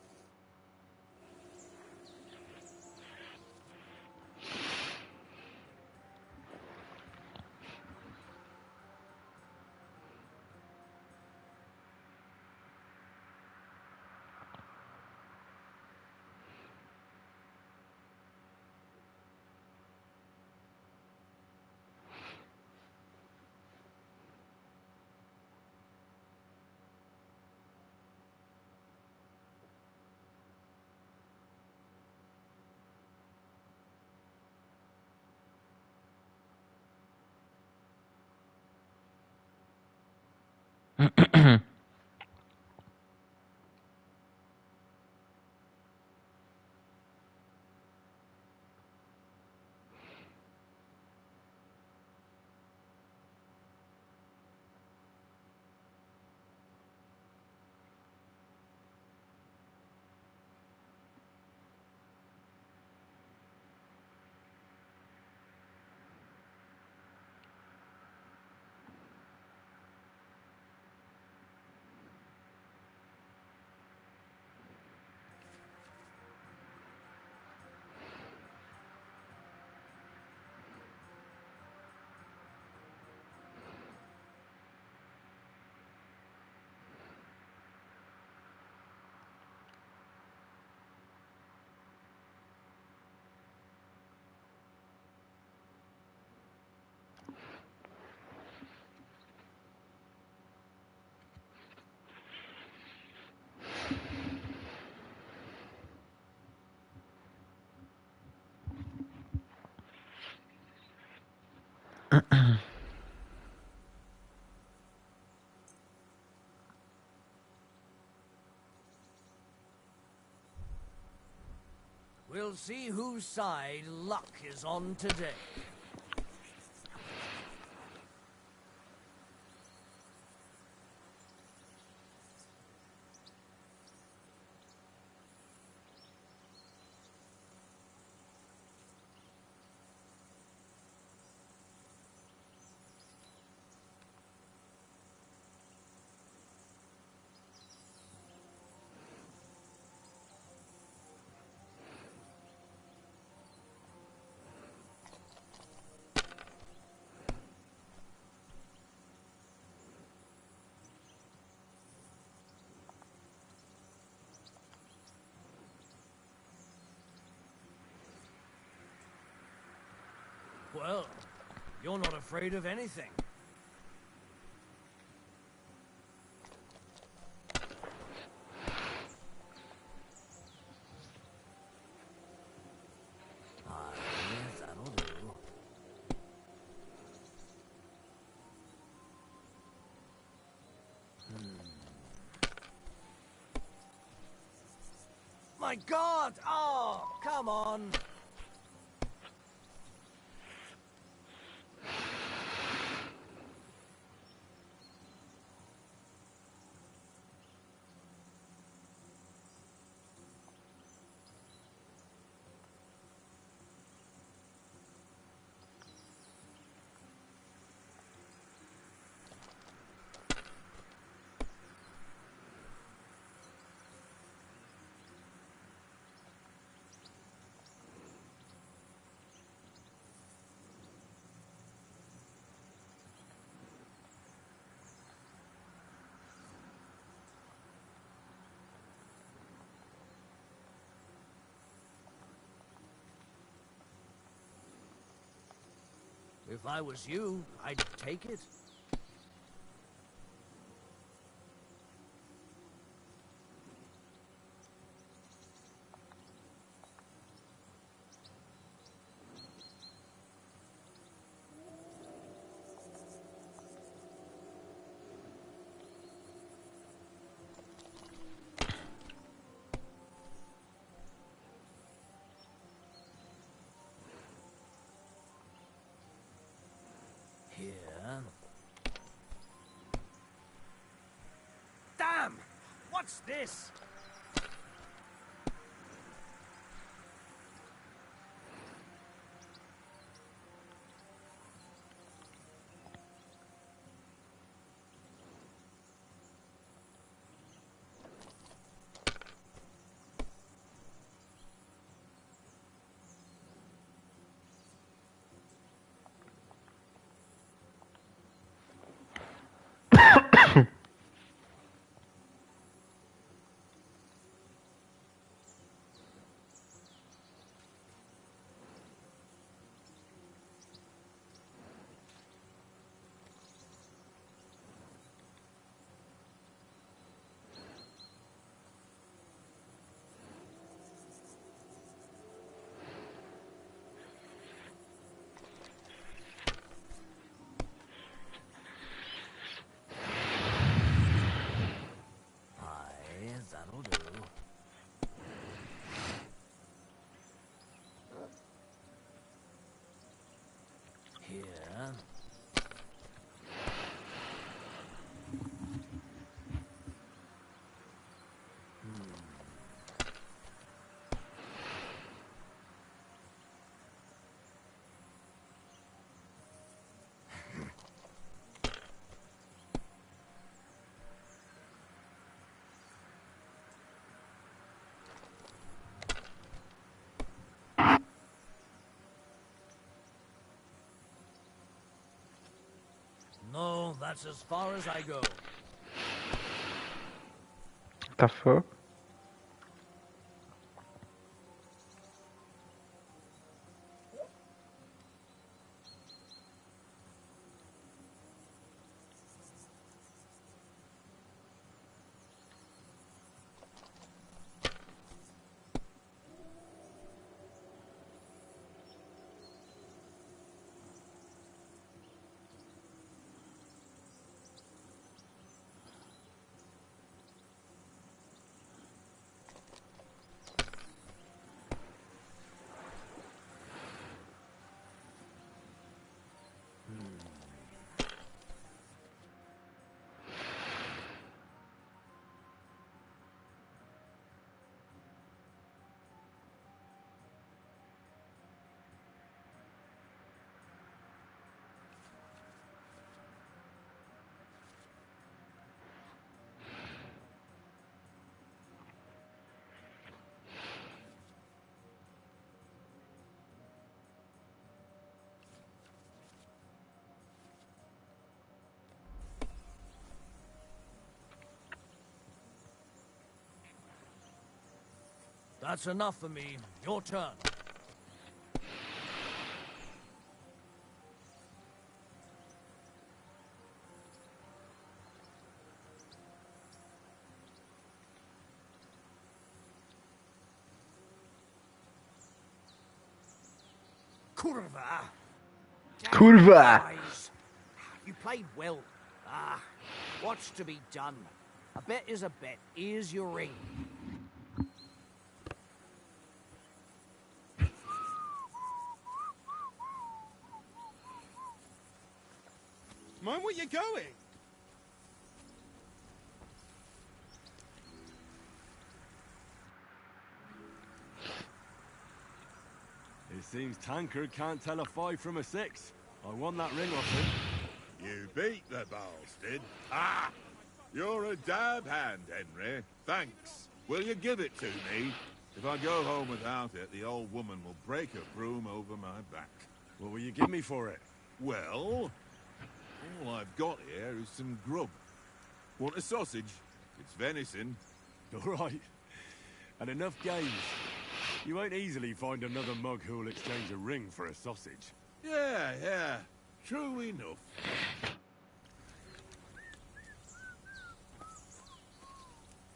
We'll see whose side luck is on today. Well, you're not afraid of anything. Ah, yes, that'll do. My God! Oh, come on! If I was you, I'd take it. Here. Damn! What's this? Aye, that'll do. Here. No, that's as far as I go. The fuck? That's enough for me. Your turn. Kurva. Kurva! Guys, you played well. What's to be done? A bet is a bet. Here's your ring. Mind where you're going? It seems Tankard can't tell a 5 from a 6. I won that ring off him. You beat the bastard. Ah! You're a dab hand, Henry. Thanks. Will you give it to me? If I go home without it, the old woman will break a broom over my back. What will you give me for it? Well, all I've got here is some grub. Want a sausage? It's venison. All right. And enough games. You won't easily find another mug who'll exchange a ring for a sausage. Yeah. True enough.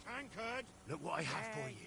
Tankard! Look what I have for you.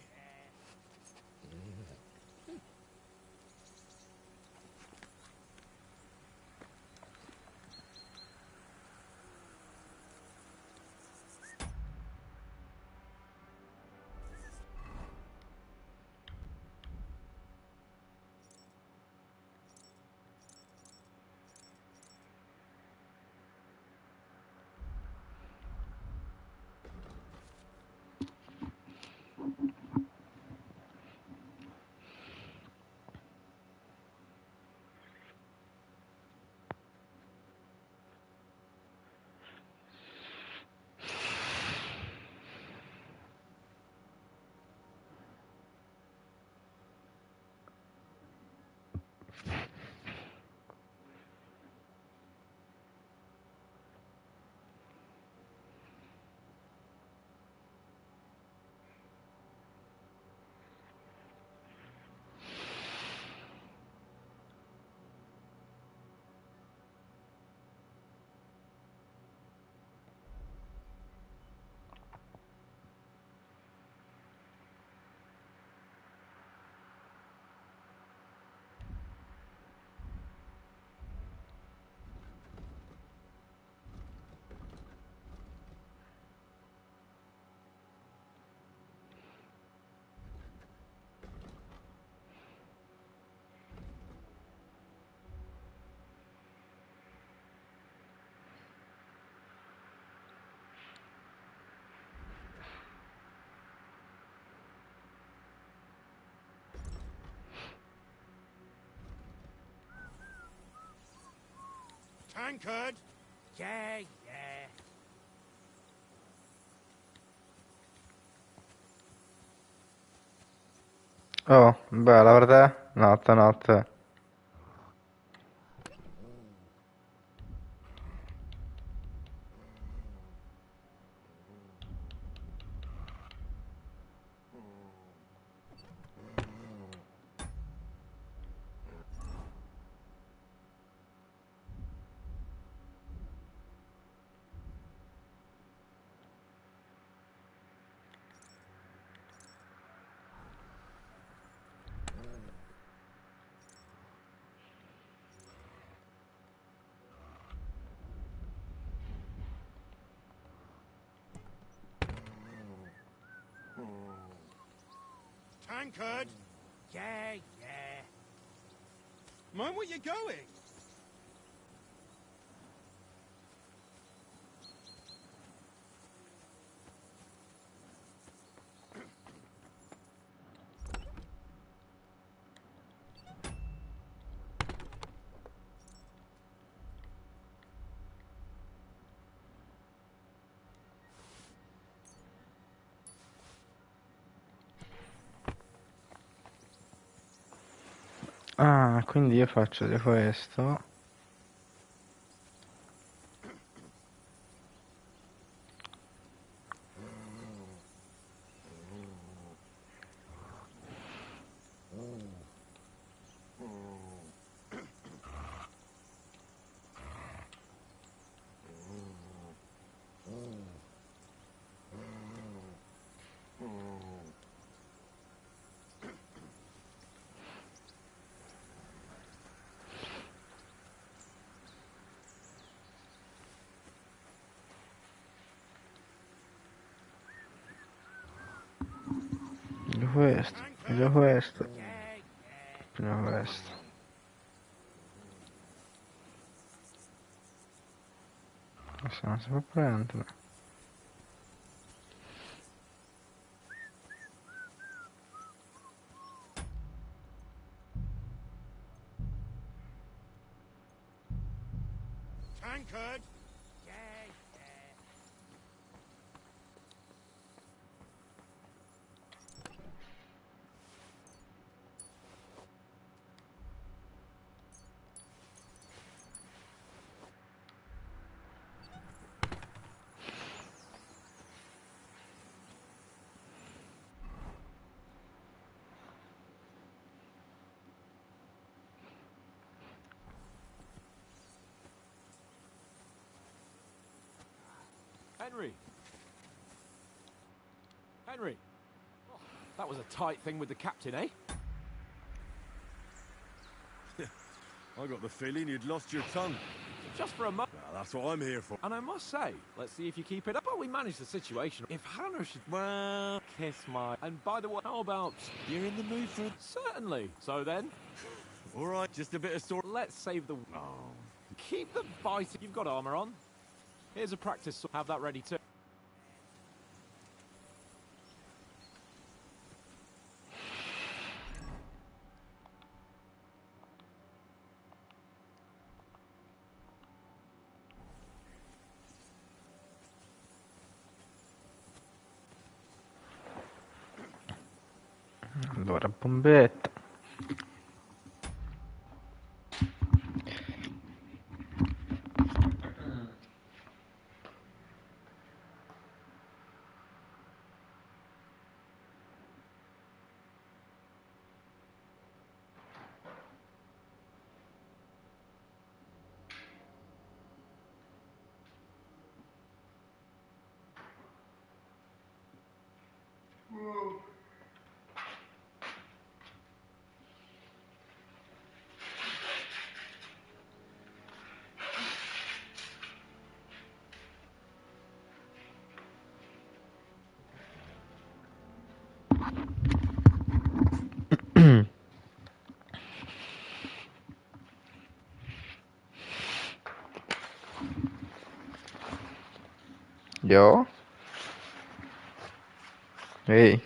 Tankard! Yeah. Oh, bella per te? Notte. Tankard! Yeah. Mind where you're going? Ah, quindi io faccio di questo. questo, meglio questo, prima questo. Questo non si può prendere. Tankard! Henry! Henry! Oh, that was a tight thing with the captain, eh? I got the feeling you'd lost your tongue. Just for a moment. Well, that's what I'm here for. And I must say, let's see if you keep it up. But we managed the situation. If Hannah should, well, kiss my... And by the way, how about... You're in the mood for... Certainly. So then... All right, just a bit of story. Let's save the... Oh. Keep the biting. You've got armor on. Here's a practice. So have that ready too. Allora, bombetta. Yo? Ehi.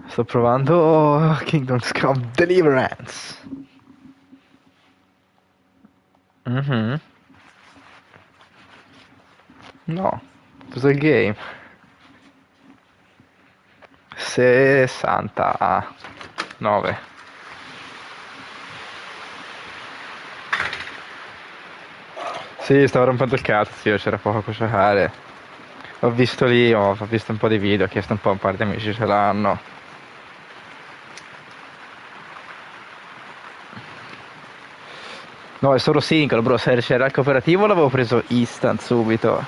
Sto provando Kingdoms Come Deliverance. Mhm. No, cos'è il game? 69. Sì, stavo rompendo il cazzo, sì, c'era poco a giocare. Ho visto lì, ho visto un po' di video, ho chiesto un po' a un par di amici ce l'hanno. No, è solo singolo, bro, se c'era il cooperativo l'avevo preso instant subito.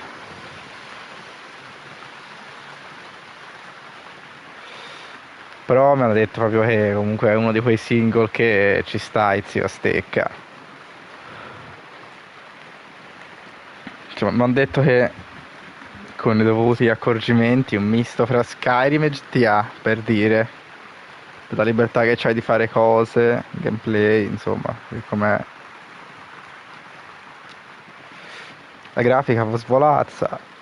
Però mi hanno detto proprio che comunque è uno di quei single che ci stai, zio, stecca. Cioè, mi hanno detto che con i dovuti accorgimenti, un misto fra Skyrim e GTA, per dire, la libertà che c'hai di fare cose, gameplay, insomma, com'è. La grafica fu svolazza.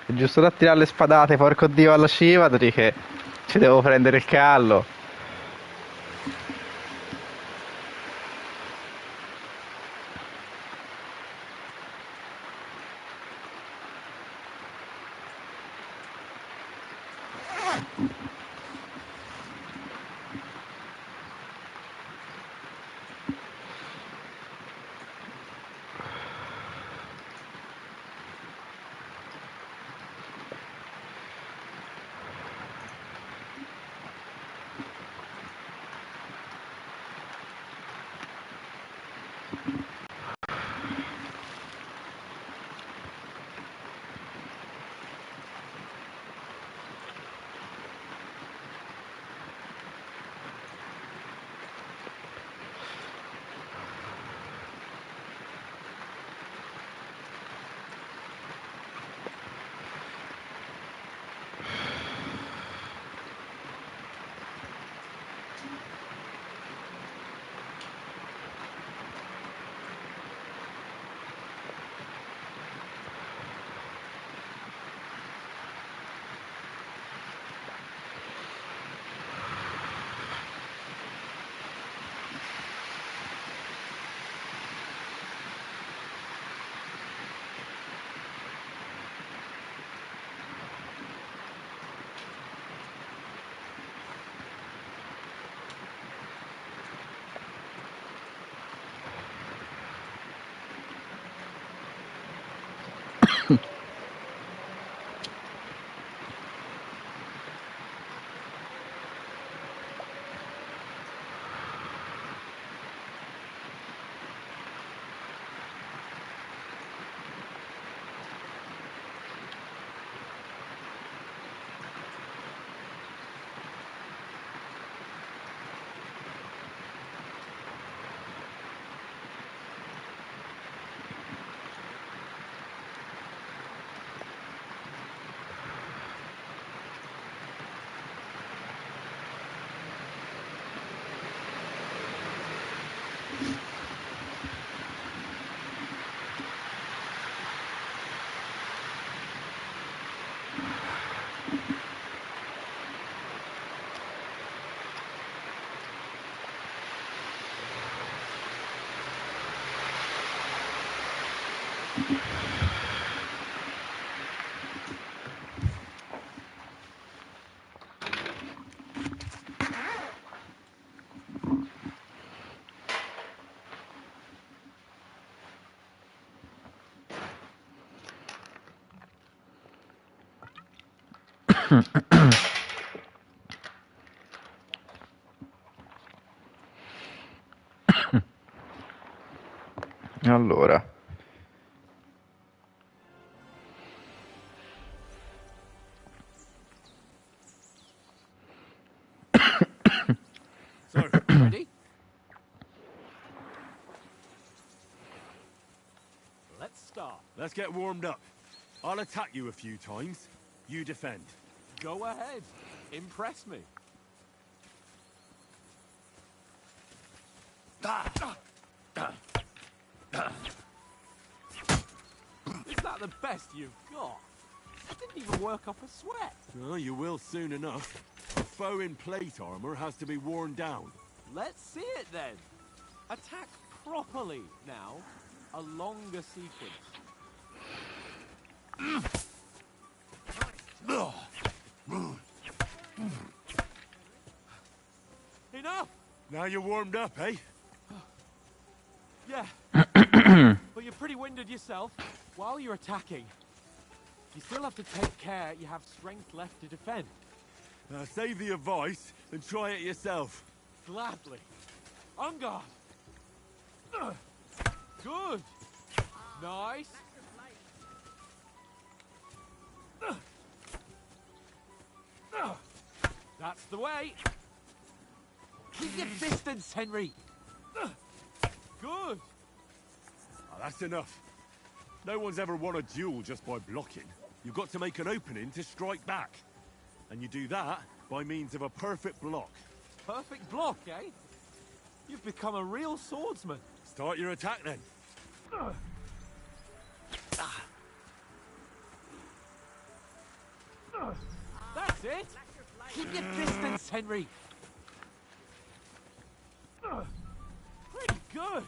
È giusto da tirare le spadate, porco dio, alla Civadri che ci devo prendere il callo. Allora. So, Ready? Let's start. Let's get warmed up. I'll attack you a few times. You defend. Go ahead. Impress me. Is that the best you've got? I didn't even work up a sweat. Oh, you will soon enough. A foe in plate armor has to be worn down. Let's see it then. Attack properly now. A longer sequence. Enough! Now you're warmed up, eh? Yeah. But you're pretty winded yourself. While you're attacking, you still have to take care you have strength left to defend. Save the advice and try it yourself. Gladly. On guard. Good. Nice. That's the way. Keep your distance, Henry. Good. Oh, that's enough. No one's ever won a duel just by blocking. You've got to make an opening to strike back. And you do that by means of a perfect block. Perfect block, eh? You've become a real swordsman. Start your attack then. That's it. Keep your distance, Henry. Pretty good.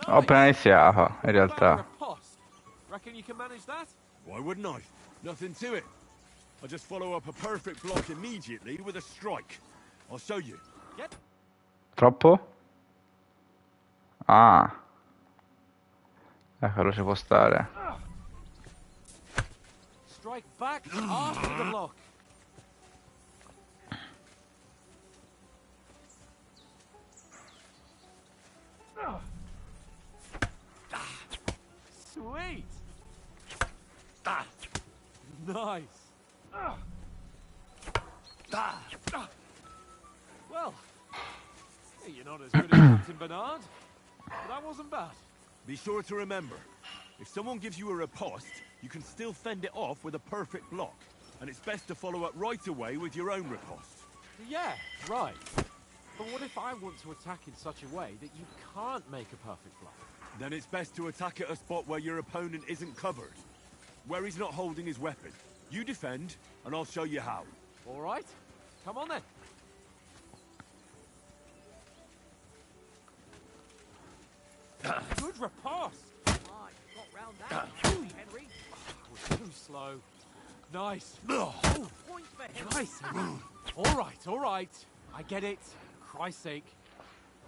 Ho appena iniziato, in realtà. Reckon you can manage that? Why wouldn't I? Nothing to it. I'll just follow up a perfect block immediately with a strike. I'll show you. Get. Troppo? Ah. Eccolo, ci può stare. Strike back after the block. Sweet. Nice. Well, you're not as good as Captain Bernard, but that wasn't bad. Be sure to remember, if someone gives you a riposte, you can still fend it off with a perfect block. And it's best to follow up right away with your own riposte. Yeah, right. But what if I want to attack in such a way that you can't make a perfect block? Then it's best to attack at a spot where your opponent isn't covered. Where he's not holding his weapon. You defend, and I'll show you how. All right. Come on then. Good riposte. Got round that. Henry. Too slow. Nice. Point for Henry. Nice. All right. I get it. Christ's sake.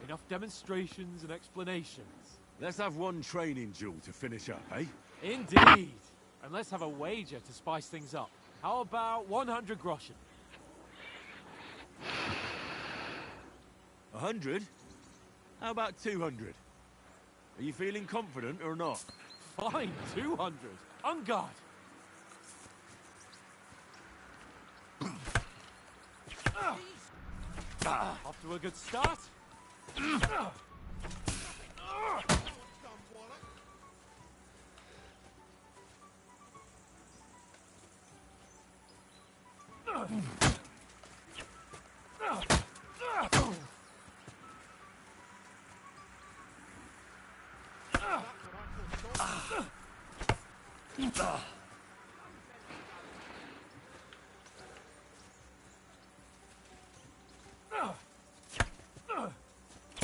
Enough demonstrations and explanations. Let's have one training duel to finish up, eh? Indeed. And let's have a wager to spice things up. How about 100 groschen? 100? How about 200? Are you feeling confident or not? Fine, 200. On guard. Off to a good start.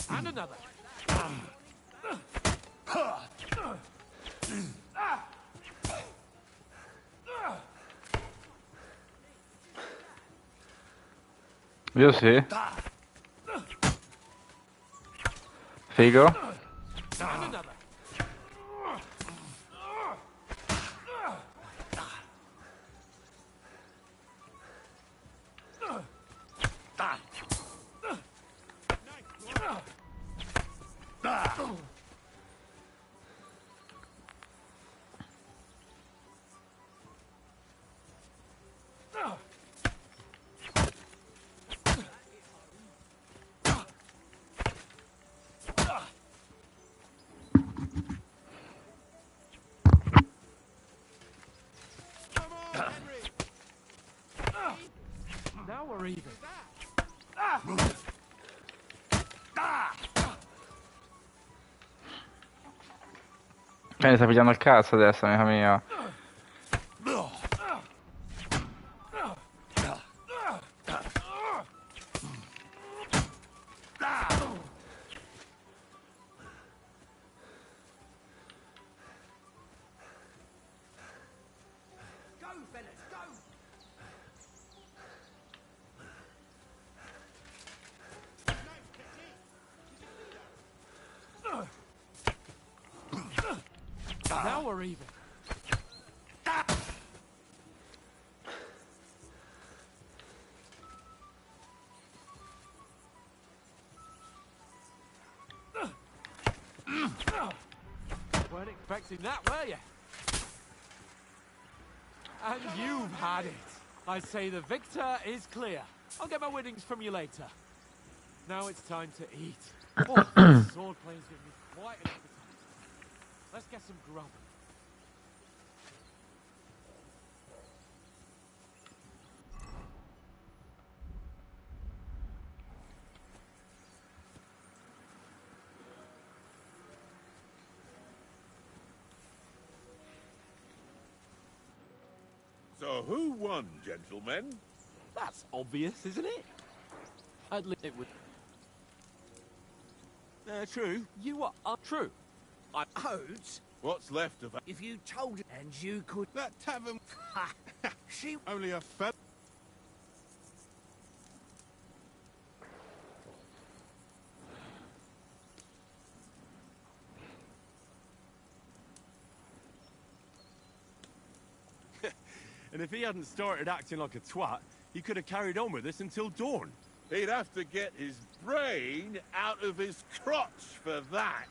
And another. Io sì. Figo. Now we're even. Mi sta pigliando il cazzo adesso, amica mia. Now we're even. Weren't expecting that, were you? And you've had it. I say the victor is clear. I'll get my winnings from you later. Now it's time to eat. Oh, this sword play's given me quite an appetite. Let's get some grub. So who won, gentlemen? That's obvious, isn't it? At least it would. True. You are true. I Oates. What's left of it? If you told it, and you could. That tavern. She Only a fell. And if he hadn't started acting like a twat, he could have carried on with us until dawn. He'd have to get his brain out of his crotch for that.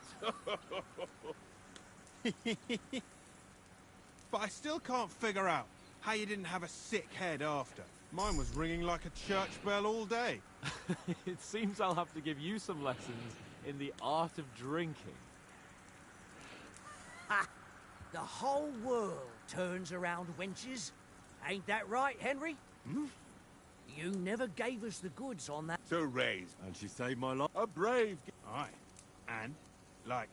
But I still can't figure out how you didn't have a sick head after. Mine was ringing like a church bell all day. It seems I'll have to give you some lessons in the art of drinking. Ha! The whole world turns around wenches. Ain't that right, Henry? Hmm? You never gave us the goods on that. To raise. And she saved my life. A brave... Aye. And, like...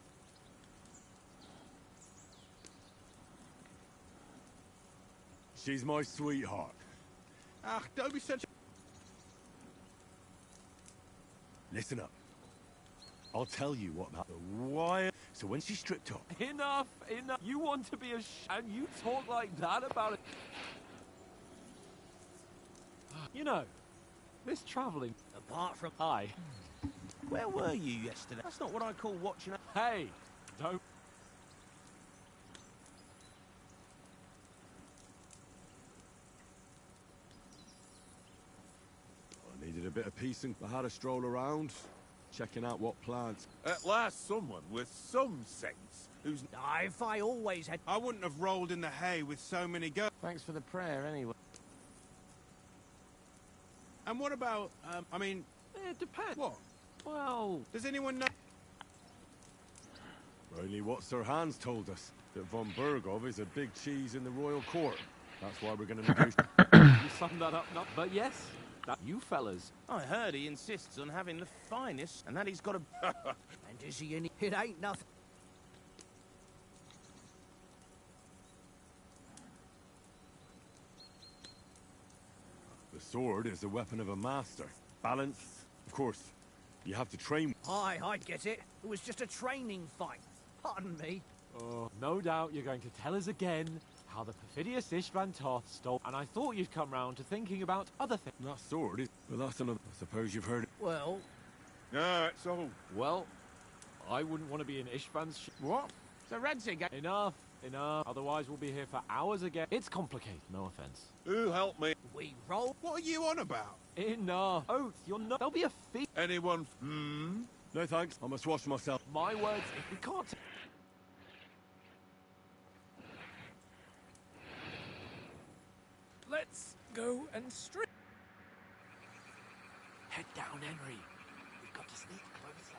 She's my sweetheart. Ah, don't be such a... Listen up. I'll tell you what about the wire. So when she stripped up... Enough, enough. You want to be a and you talk like that about it. You know, this travelling... Apart from... Hi. Where were you yesterday? That's not what I call watching... Hey, don't... I needed a bit of peace and I had a stroll around, checking out what plants... At last someone with some sense who's... If I always had... I wouldn't have rolled in the hay with so many girls. Thanks for the prayer, anyway. And what about, I mean... It depends. What? Well... Does anyone know... Only what Sir Hans told us, that von Burgov is a big cheese in the royal court. That's why we're going to negotiate. You summed that up, not... But yes, that you fellas. I heard he insists on having the finest, and that he's got a... And is he any... It ain't nothing. The sword is the weapon of a master. Balanced, of course. You have to train... Aye, I get it. It was just a training fight. Pardon me? Oh, no doubt you're going to tell us again how the perfidious Ishvan Toth stole... And I thought you'd come round to thinking about other things. That sword is... Well, that's another... I suppose you've heard it. Well... No, it's all... Well, I wouldn't want to be in Ishvan's... What? It's a red cigar. Enough, enough. Otherwise we'll be here for hours again. It's complicated, no offence. Who help me? We roll... What are you on about? Enough. Oath, you're not... There'll be a fee... Anyone? No thanks, I must wash myself. My words, if we can't... Let's go and strip. Head down, Henry. We've got to sneak closer.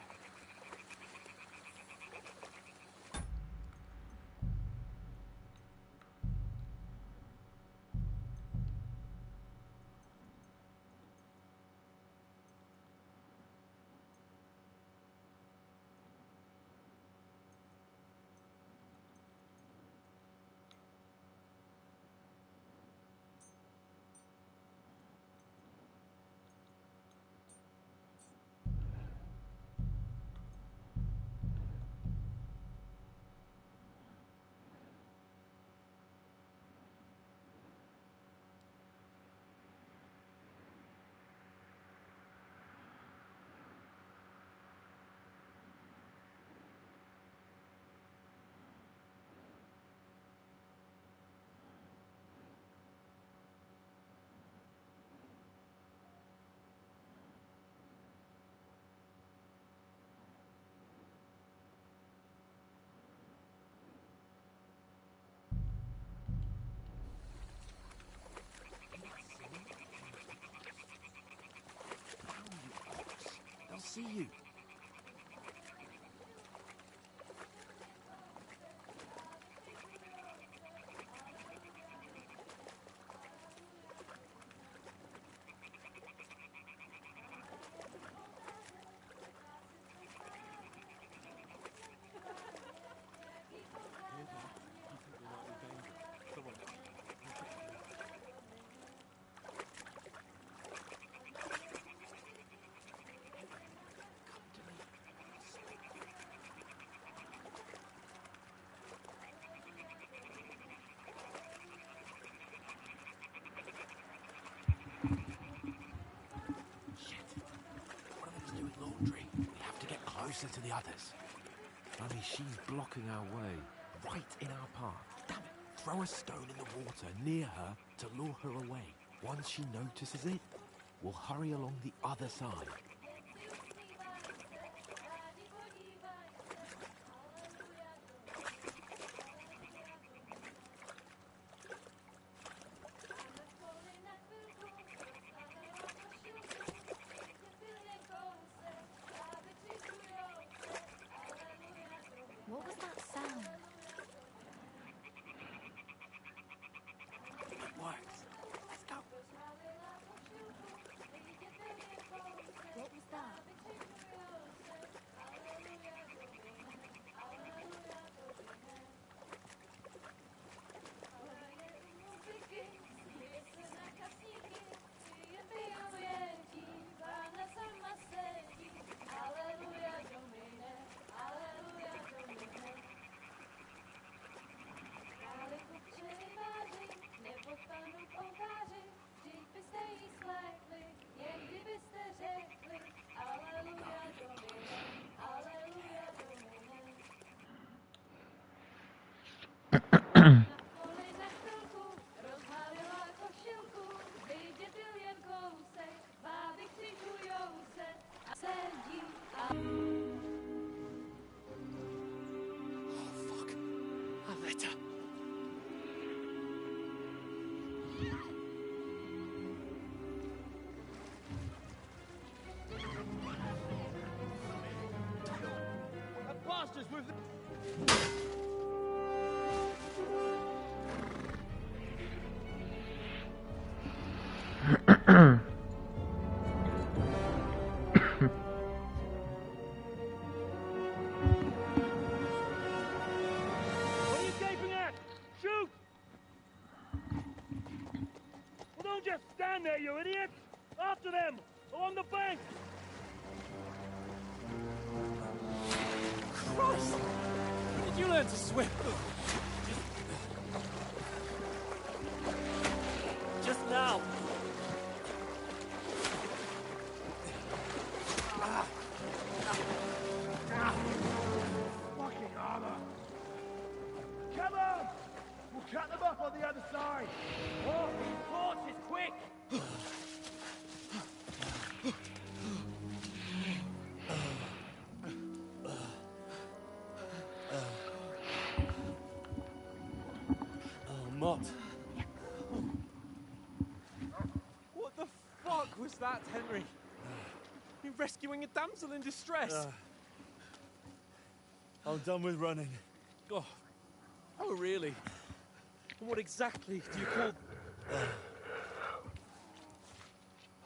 They'll see you. Closer to the others. Only she's blocking our way, right in our path. Damn it! Throw a stone in the water near her to lure her away. Once she notices it, we'll hurry along the other side. What was that sound? It works. Let's go. What was that? What are you gaping at? Shoot! Well, don't just stand there, you idiot! After them! Along the bank! Christ! learn to swim. Just now. Fucking armor! Come on! We'll cut them off on the other side! Oh, reinforces, quick! Oh, Mott. What the fuck was that, Henry? You're rescuing a damsel in distress. I'm done with running. Oh, really? And what exactly do you call...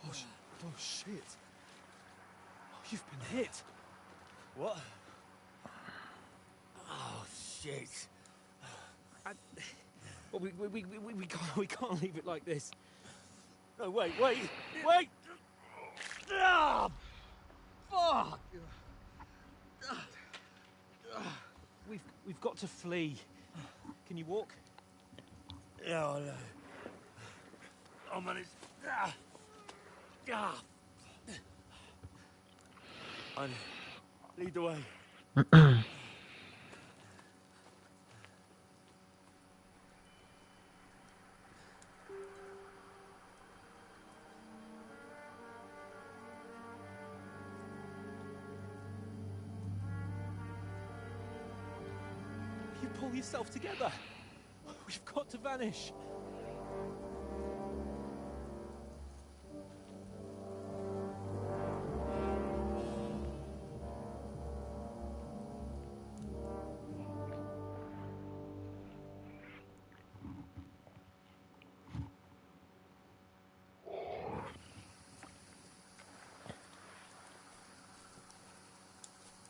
Oh, shit. Oh, you've been hit. What? Oh, shit. Well, we can't leave it like this. No, wait! Ah, fuck! We've got to flee. Can you walk? Yeah, I know. I'll manage. Lead the way. You pull yourself together. We've got to vanish.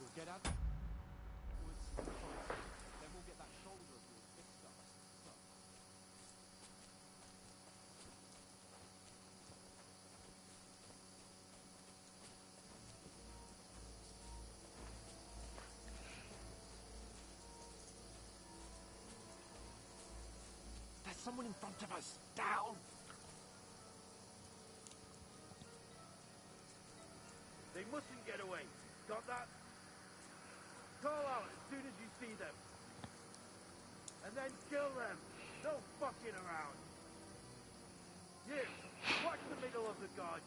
We'll get out. Then we'll get that shoulder of yours fixed up. There's someone in front of us. Down. They mustn't get away. Got that? Call out as soon as you see them. And then kill them. No fucking around. You, watch the middle of the guard.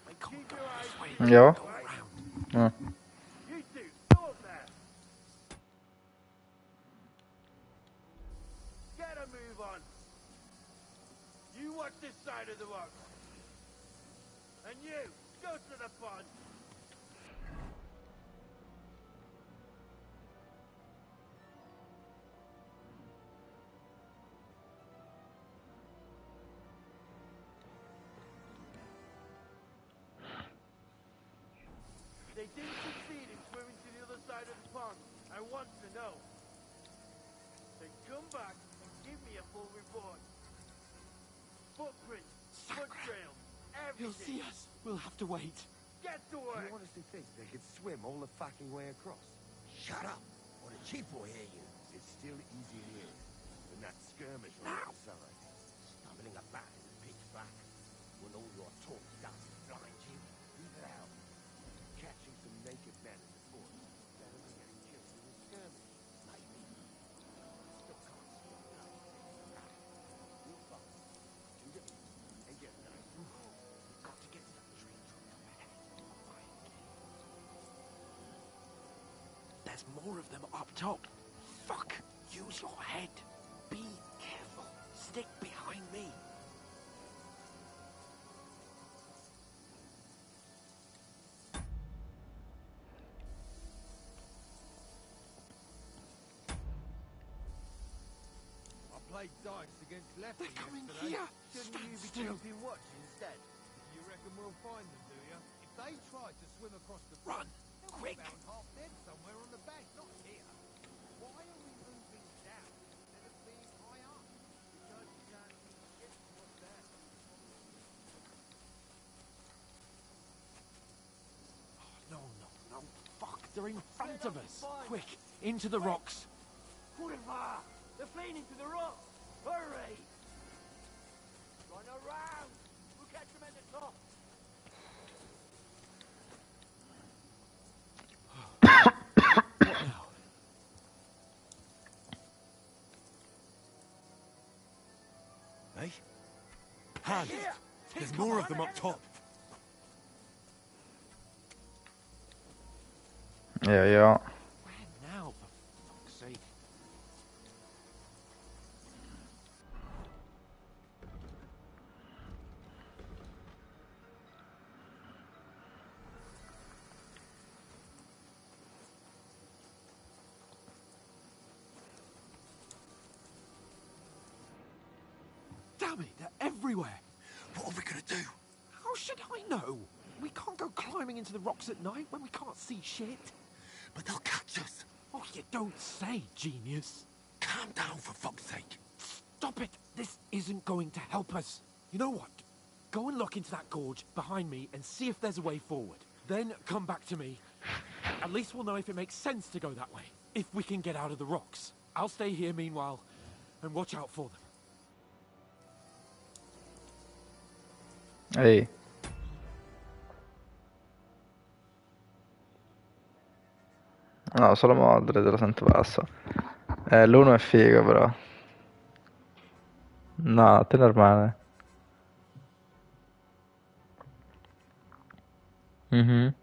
And keep your eyes peeled, Ja. right? Ja. You two, go up there. Get a move on. You watch this side of the rock. And you, go to the pond. They didn't succeed in swimming to the other side of the pond. I want to know. Then come back and give me a full report. Footprints, foot trails, everything. He'll see us. We'll have to wait. Get to work. You honestly think they could swim all the fucking way across? Shut up, or the chief will hear you. It's still easy here than that skirmish on the side. Stumbling about in the pitch black. When all your talk dust blind you, leave it out. Catching some naked men in the forest, better than getting killed in a skirmish. Maybe. Still can't see your nose. We'll follow. Do the east and get nice and cold. Got to get to that tree trunk up ahead. There's more of them up top. Fuck. Use your head. Be careful. Stick behind me. I played dice against lefties. They're coming yesterday. here. Shouldn't you be Still. keeping watch instead? You reckon we'll find them, do you? If they try to swim across the Run, they'll quick. be found half dead somewhere on the bank, not here. Why are we moving down instead of being high up? Because you can't see shit from up there. No. Fuck. They're in front of us. Quick. into the rocks. Kurva! They're fleeing into the rocks! Hurry! Run around! We'll catch them at the top! What now? Hey? Hans, there's more of them up top. Ja. Where now, for fuck's sake? Damn it, they're everywhere. What are we gonna do? How should I know? We can't go climbing into the rocks at night when we can't see shit. But they'll catch us. Oh, you don't say, genius. Calm down, for fuck's sake. Stop it. This isn't going to help us. You know what? Go and look into that gorge behind me and see if there's a way forward. Then come back to me. At least we'll know if it makes sense to go that way. If we can get out of the rocks. I'll stay here meanwhile and watch out for them. Ehi. No, solo Modre, te lo sento basso. L'uno è figo, però. No, te è normale. Mhm.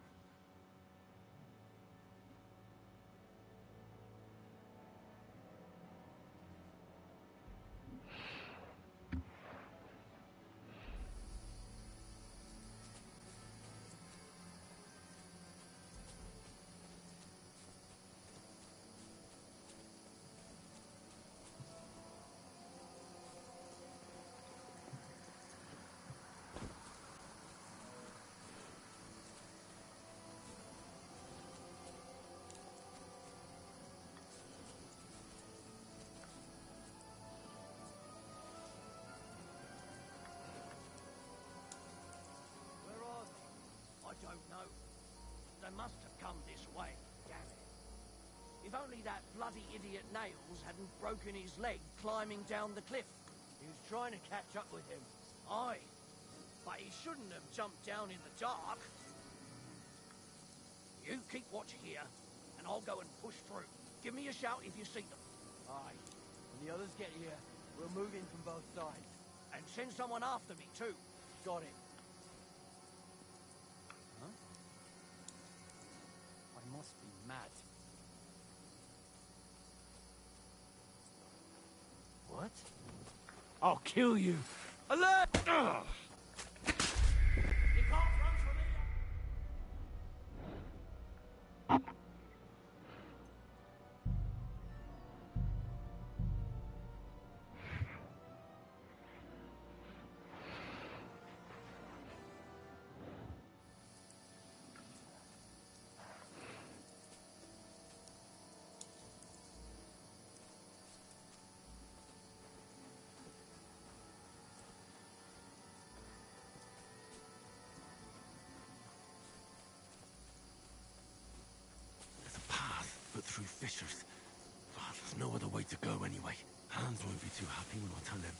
Where are they? I don't know. They must have come this way, damn it. If only that bloody idiot Nails hadn't broken his leg climbing down the cliff. He was trying to catch up with him. Aye. But he shouldn't have jumped down in the dark. You keep watch here, and I'll go and push through. Give me a shout if you see them. Aye. When the others get here, we'll move in from both sides. And send someone after me, too. Got it. Huh? I must be mad. What? I'll kill you. Alert! Ugh. But through fissures. Oh, there's no other way to go anyway. Hans won't be too happy when I tell him.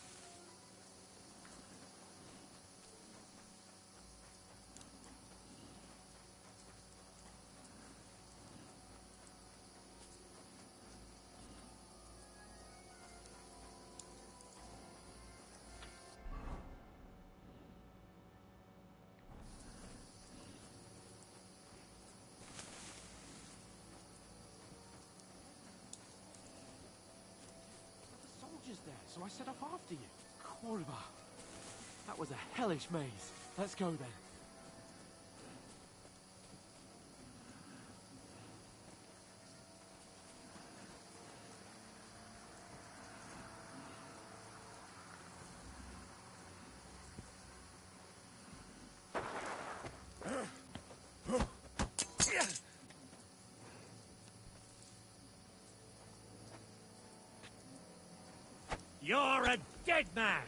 There, so I set off after you. Kurva. That was a hellish maze. Let's go then. You're a dead man!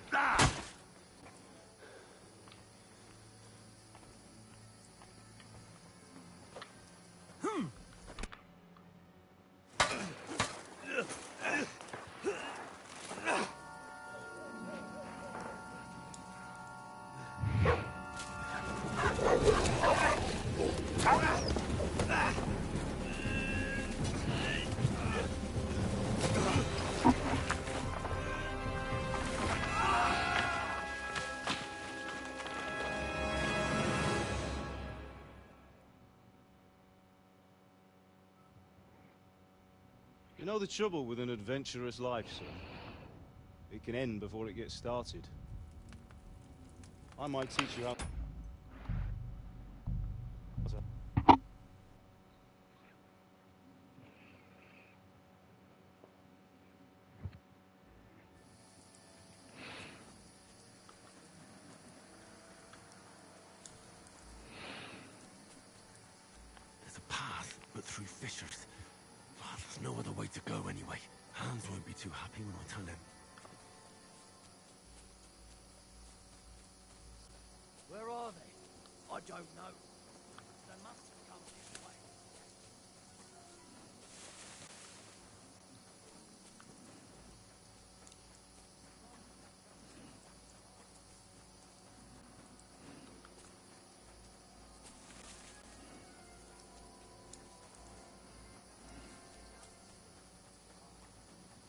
You know the trouble with an adventurous life, son? It can end before it gets started. I might teach you how... There's a path, but through fissures. Oh, there's no other way to go anyway. Hans won't be too happy when I tell him. Where are they? I don't know. They must have come this way.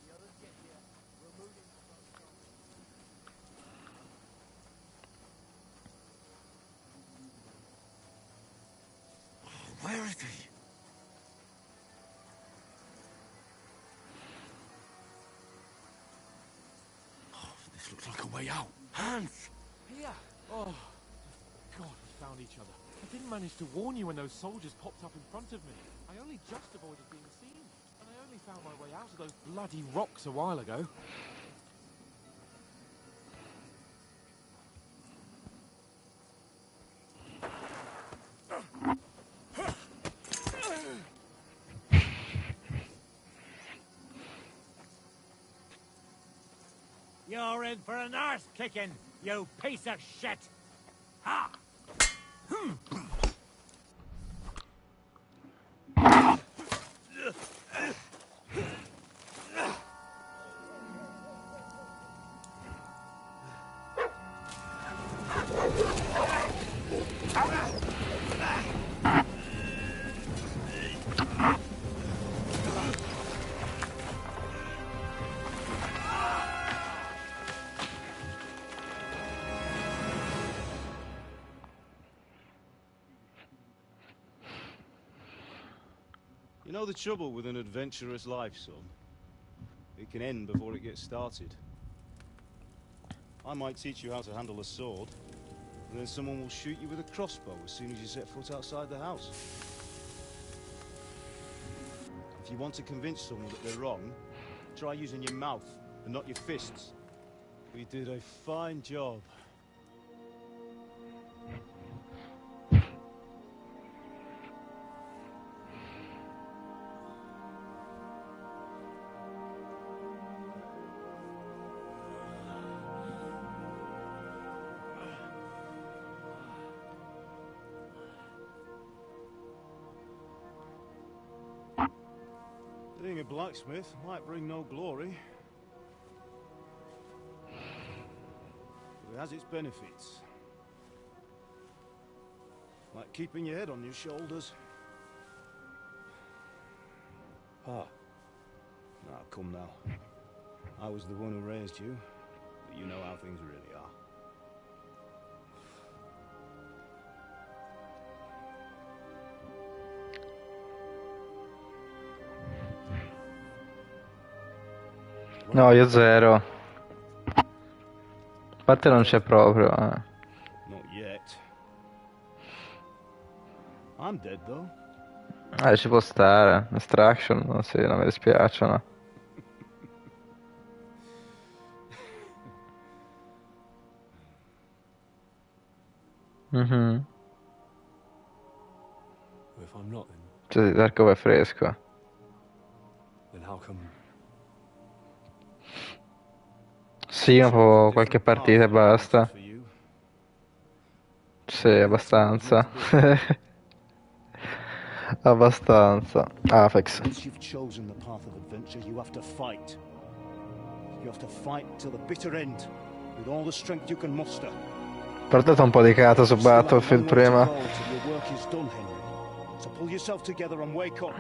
The others get here. We're moving. Where is he? Oh, this looks like a way out. Hans! Here! Oh, God, we found each other. I didn't manage to warn you when those soldiers popped up in front of me. I only just avoided being seen. And I only found my way out of those bloody rocks a while ago. You're in for an arse kicking, you piece of shit! Ha! You know the trouble with an adventurous life, son? It can end before it gets started. I might teach you how to handle a sword, and then someone will shoot you with a crossbow as soon as you set foot outside the house. If you want to convince someone that they're wrong, try using your mouth and not your fists. We did a fine job. Being a blacksmith might bring no glory, but it has its benefits. Like keeping your head on your shoulders. Pa. Now, come now. I was the one who raised you, but you know how things really are. No, io zero. Infatti non c'è proprio. Not yet. I'm dead though. Ci può stare. Extraction, no, sì, non mi dispiacciono. Mhm. If I'm not, then, Cioè, l'arco è fresco. then how come? Sì, un po' qualche partita e basta. Sì, abbastanza. Abbastanza. Apex. Once you've chosen the path of adventure, you have to fight. You have to fight till the bitter end, with all the strength you can muster. Portate un po' di cazzo su Battlefield prima. Your work is done, Henry. So pull yourself together and wake up.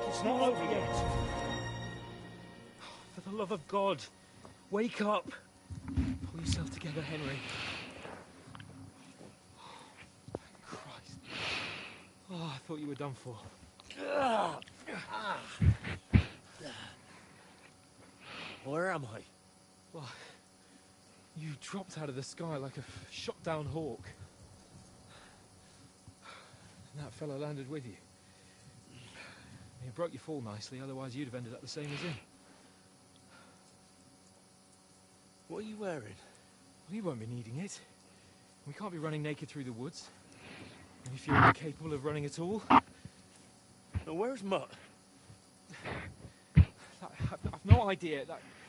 It's not over yet. For the love of God, wake up. Pull yourself together, Henry. Christ. Oh, I thought you were done for. Where am I? Well, you dropped out of the sky like a shot-down hawk. And that fella landed with you. You broke your fall nicely, otherwise you'd have ended up the same as him. What are you wearing? Well, you won't be needing it. We can't be running naked through the woods. And if you're incapable of running at all... Now, where's Mutt? I've no idea.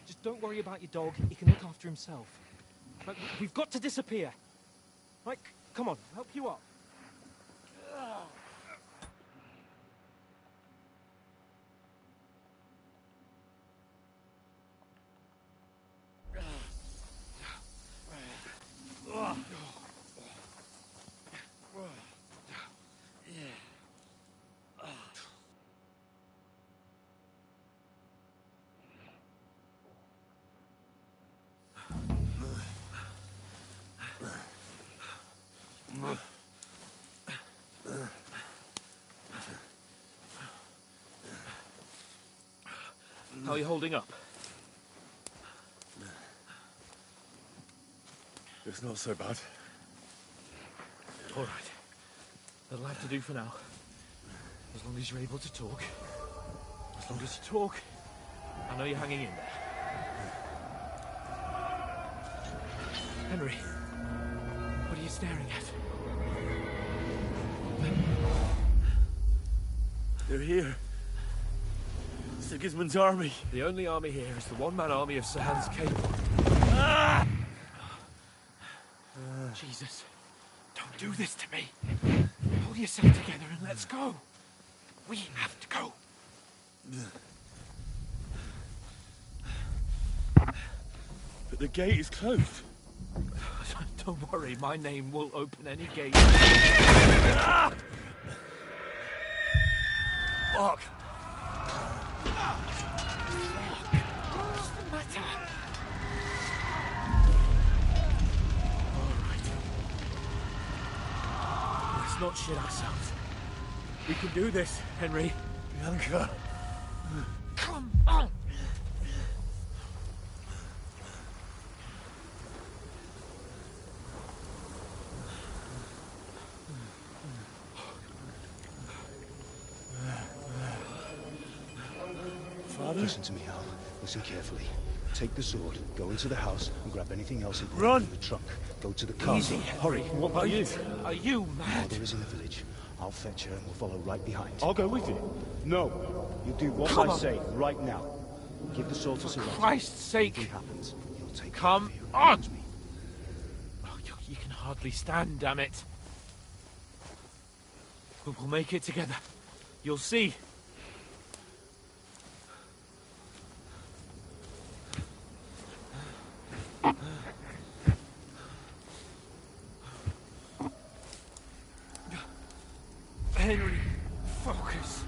Just don't worry about your dog. He can look after himself. We've got to disappear. Right, come on, I'll help you up. How are you holding up? It's not so bad. All right. That'll have to do for now. As long as you're able to talk. As long as you talk, I know you're hanging in there. Henry, what are you staring at? They're here. Sigismund's army. The only army here is the one-man army of Sir Hans Cable. Jesus, don't do this to me. Pull yourself together and let's go. We have to go. But the gate is closed. Don't worry, my name will open any gate. Fuck! What's the matter? Let's not shit ourselves. We can do this, Henry. Bianca. Come on! Father? Listen to me, Al. Listen carefully. Take the sword, go into the house, and grab anything else important Run! in the trunk. Go to the car. Easy, Hurry. What about you? Are you mad? Mother is in the village. I'll fetch her and we'll follow right behind. I'll go with you. No. You do what Come I on. say right now. Give the sword to For Sir Christ's sake. Anything happens, you'll take Come care of on! me. Oh, you can hardly stand, damn it. But we'll make it together. You'll see. Henry, focus.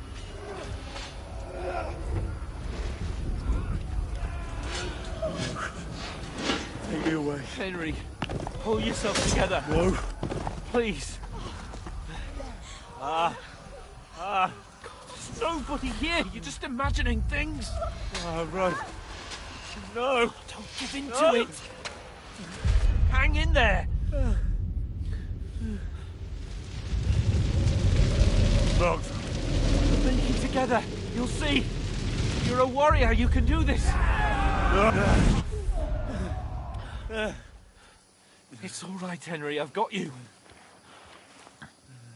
Take me away. Henry, pull yourself together. No. Please. There's nobody here. You're just imagining things. Run. No. Don't give in to it. Hang in there. Locked. We'll make it together. You'll see. You're a warrior. You can do this. It's all right, Henry. I've got you.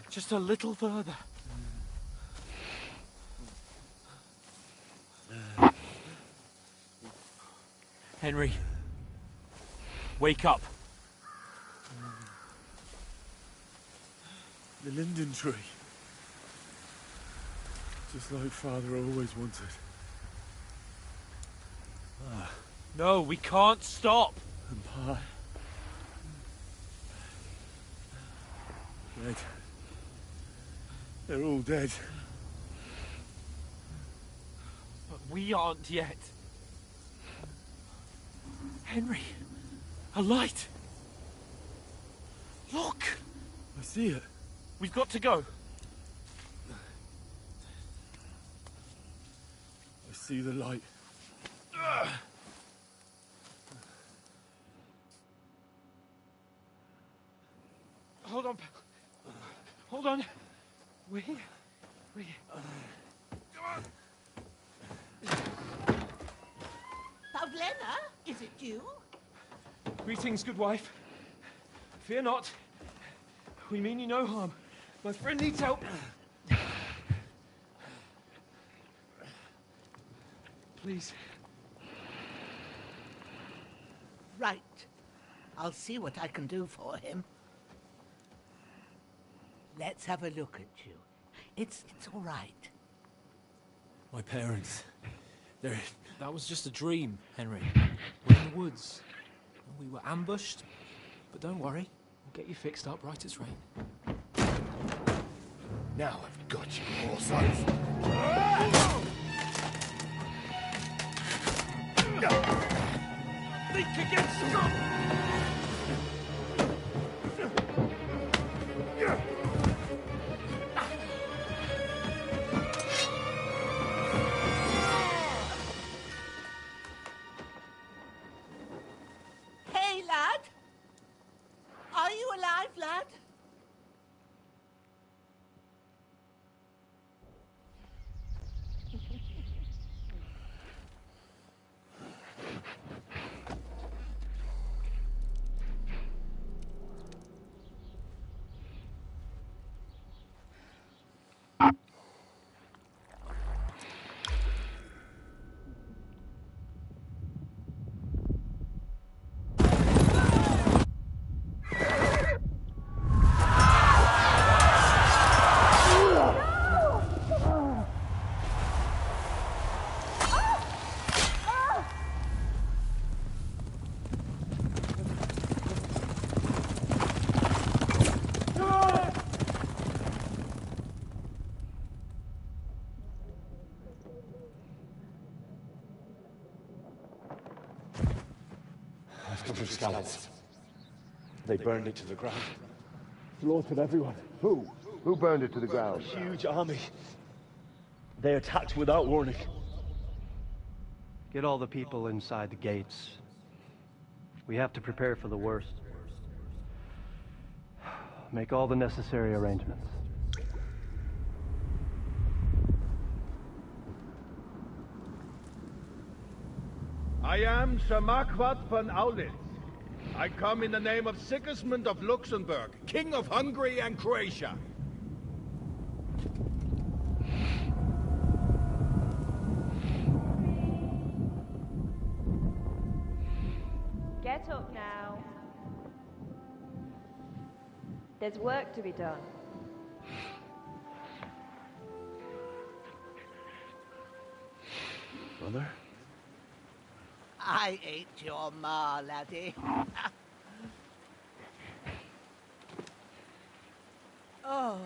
Just a little further. Henry, wake up. The linden tree. Just like Father always wanted. No, we can't stop. And Pa. Red. They're all dead. But we aren't yet. Henry, a light. Look! I see it. We've got to go. I see the light. Hold on. Hold on. We're here. We're here. Come on. Pavlena, is it you? Greetings, good wife. Fear not. We mean you no harm. My friend needs help. Please. Right. I'll see what I can do for him. Let's have a look at you. It's all right. My parents. They're... That was just a dream, Henry. We're in the woods. We were ambushed. But don't worry. We'll get you fixed up right as rain. Now I've got you, all sons. Think again, Scott! Hey, lad! Are you alive, lad? I've come from Scallops. They burned it to the ground. Slaughtered everyone. Who? Who burned it to the ground? A huge army. They attacked without warning. Get all the people inside the gates. We have to prepare for the worst. Make all the necessary arrangements. I am Sir Marquardt von Aulitz. I come in the name of Sigismund of Luxembourg, King of Hungary and Croatia. Get up now. There's work to be done. Mother? I ain't your ma, laddie. Oh,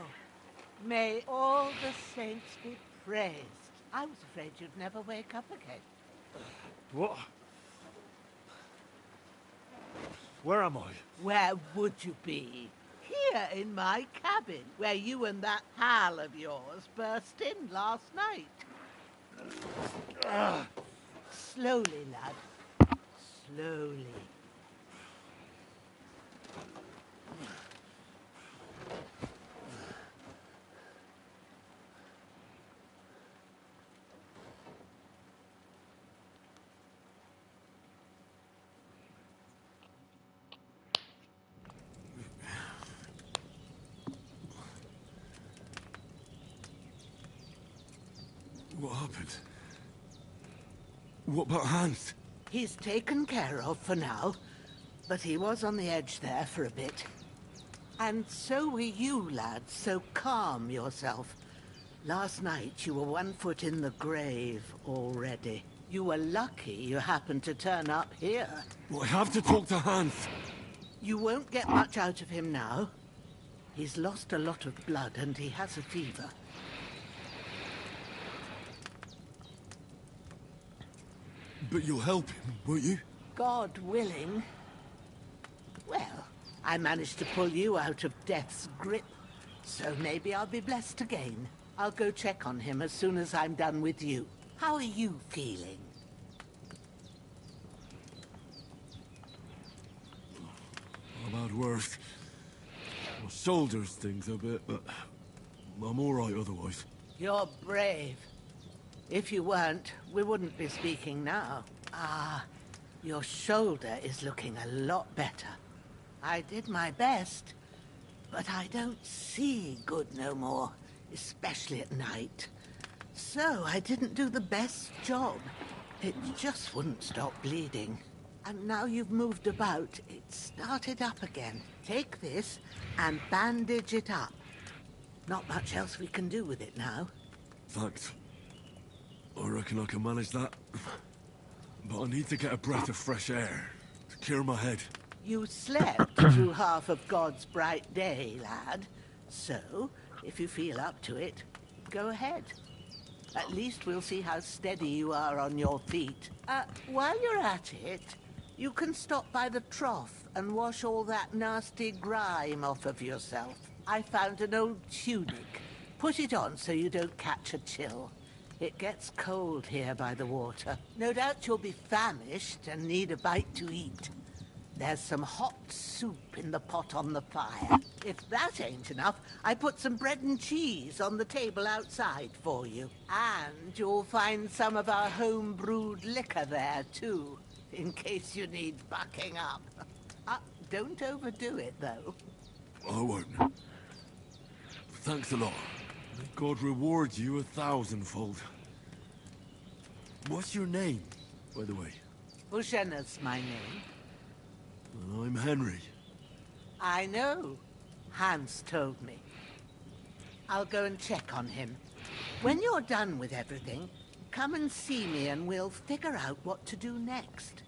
may all the saints be praised. I was afraid you'd never wake up again. What? Where am I? Where would you be? Here in my cabin, where you and that pal of yours burst in last night. Slowly, lad. Slowly. What happened? What about Hans? He's taken care of for now, but he was on the edge there for a bit. And so were you, lad, so calm yourself. Last night you were 1 foot in the grave already. You were lucky you happened to turn up here. Well, I have to talk to Hans. You won't get much out of him now. He's lost a lot of blood and he has a fever. But you'll help him, won't you? God willing. Well, I managed to pull you out of death's grip, so maybe I'll be blessed again. I'll go check on him as soon as I'm done with you. How are you feeling? I've had worse. My shoulders stings a bit, but I'm all right otherwise. You're brave. If you weren't, we wouldn't be speaking now. Ah, your shoulder is looking a lot better. I did my best, but I don't see good no more, especially at night. So I didn't do the best job. It just wouldn't stop bleeding. And now you've moved about, it started up again. Take this and bandage it up. Not much else we can do with it now. Thanks. I reckon I can manage that. But I need to get a breath of fresh air to clear my head. You slept through half of God's bright day, lad. So, if you feel up to it, go ahead. At least we'll see how steady you are on your feet. While you're at it, you can stop by the trough and wash all that nasty grime off of yourself. I found an old tunic. Put it on so you don't catch a chill. It gets cold here by the water. No doubt you'll be famished and need a bite to eat. There's some hot soup in the pot on the fire. If that ain't enough, I put some bread and cheese on the table outside for you. And you'll find some of our home-brewed liquor there, too, in case you need bucking up. Don't overdo it, though. I won't. Thanks a lot. May God reward you 1,000-fold. What's your name, by the way? Ushena's my name. And I'm Henry. I know. Hans told me. I'll go and check on him. When you're done with everything, come and see me and we'll figure out what to do next.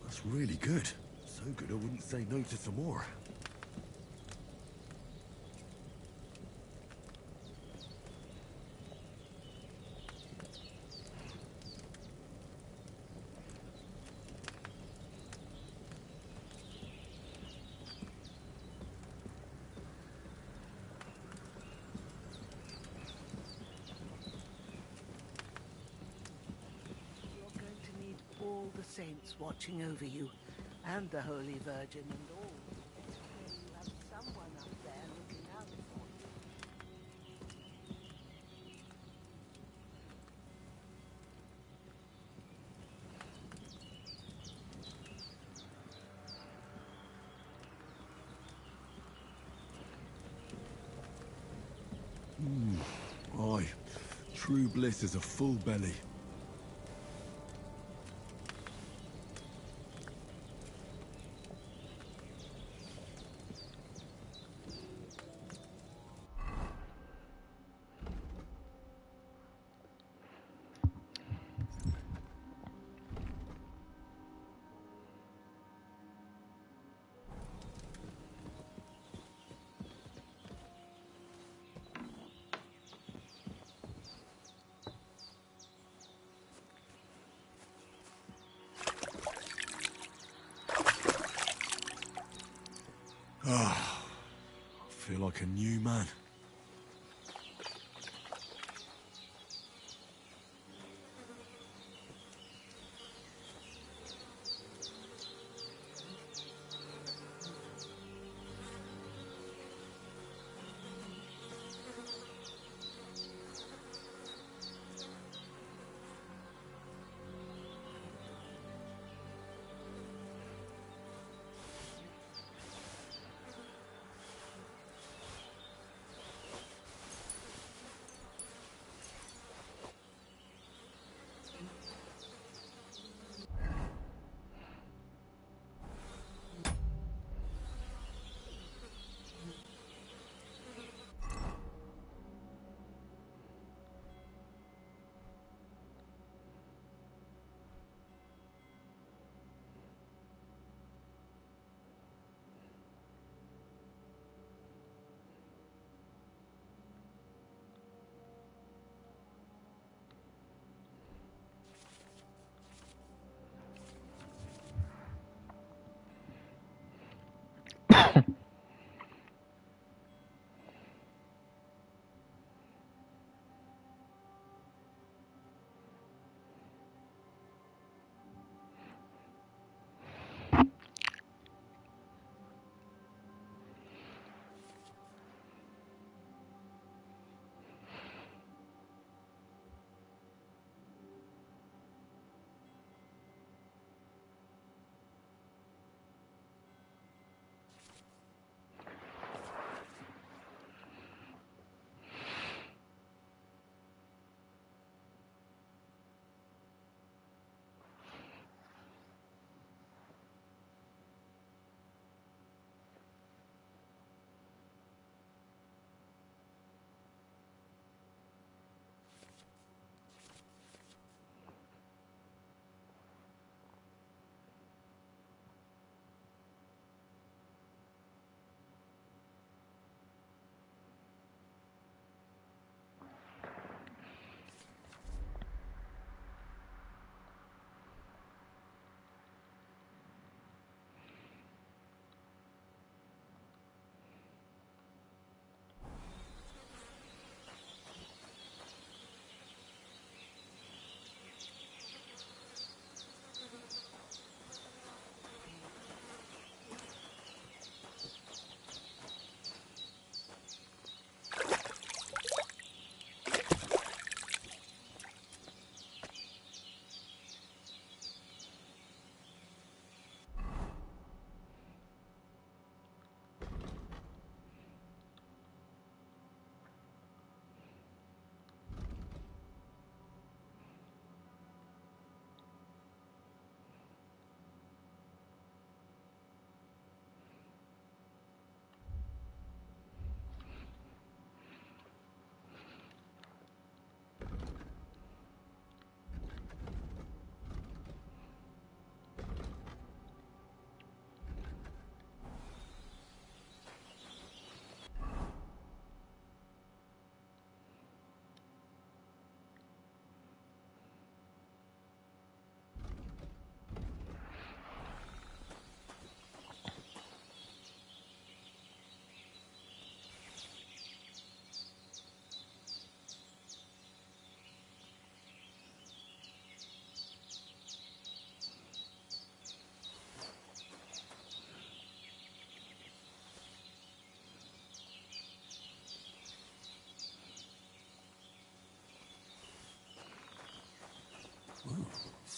That's really good. So good I wouldn't say no to some more. the saints watching over you, and the Holy Virgin and all. May you have someone up there looking out for you. Aye. True bliss is a full belly. Ah, I feel like a new man.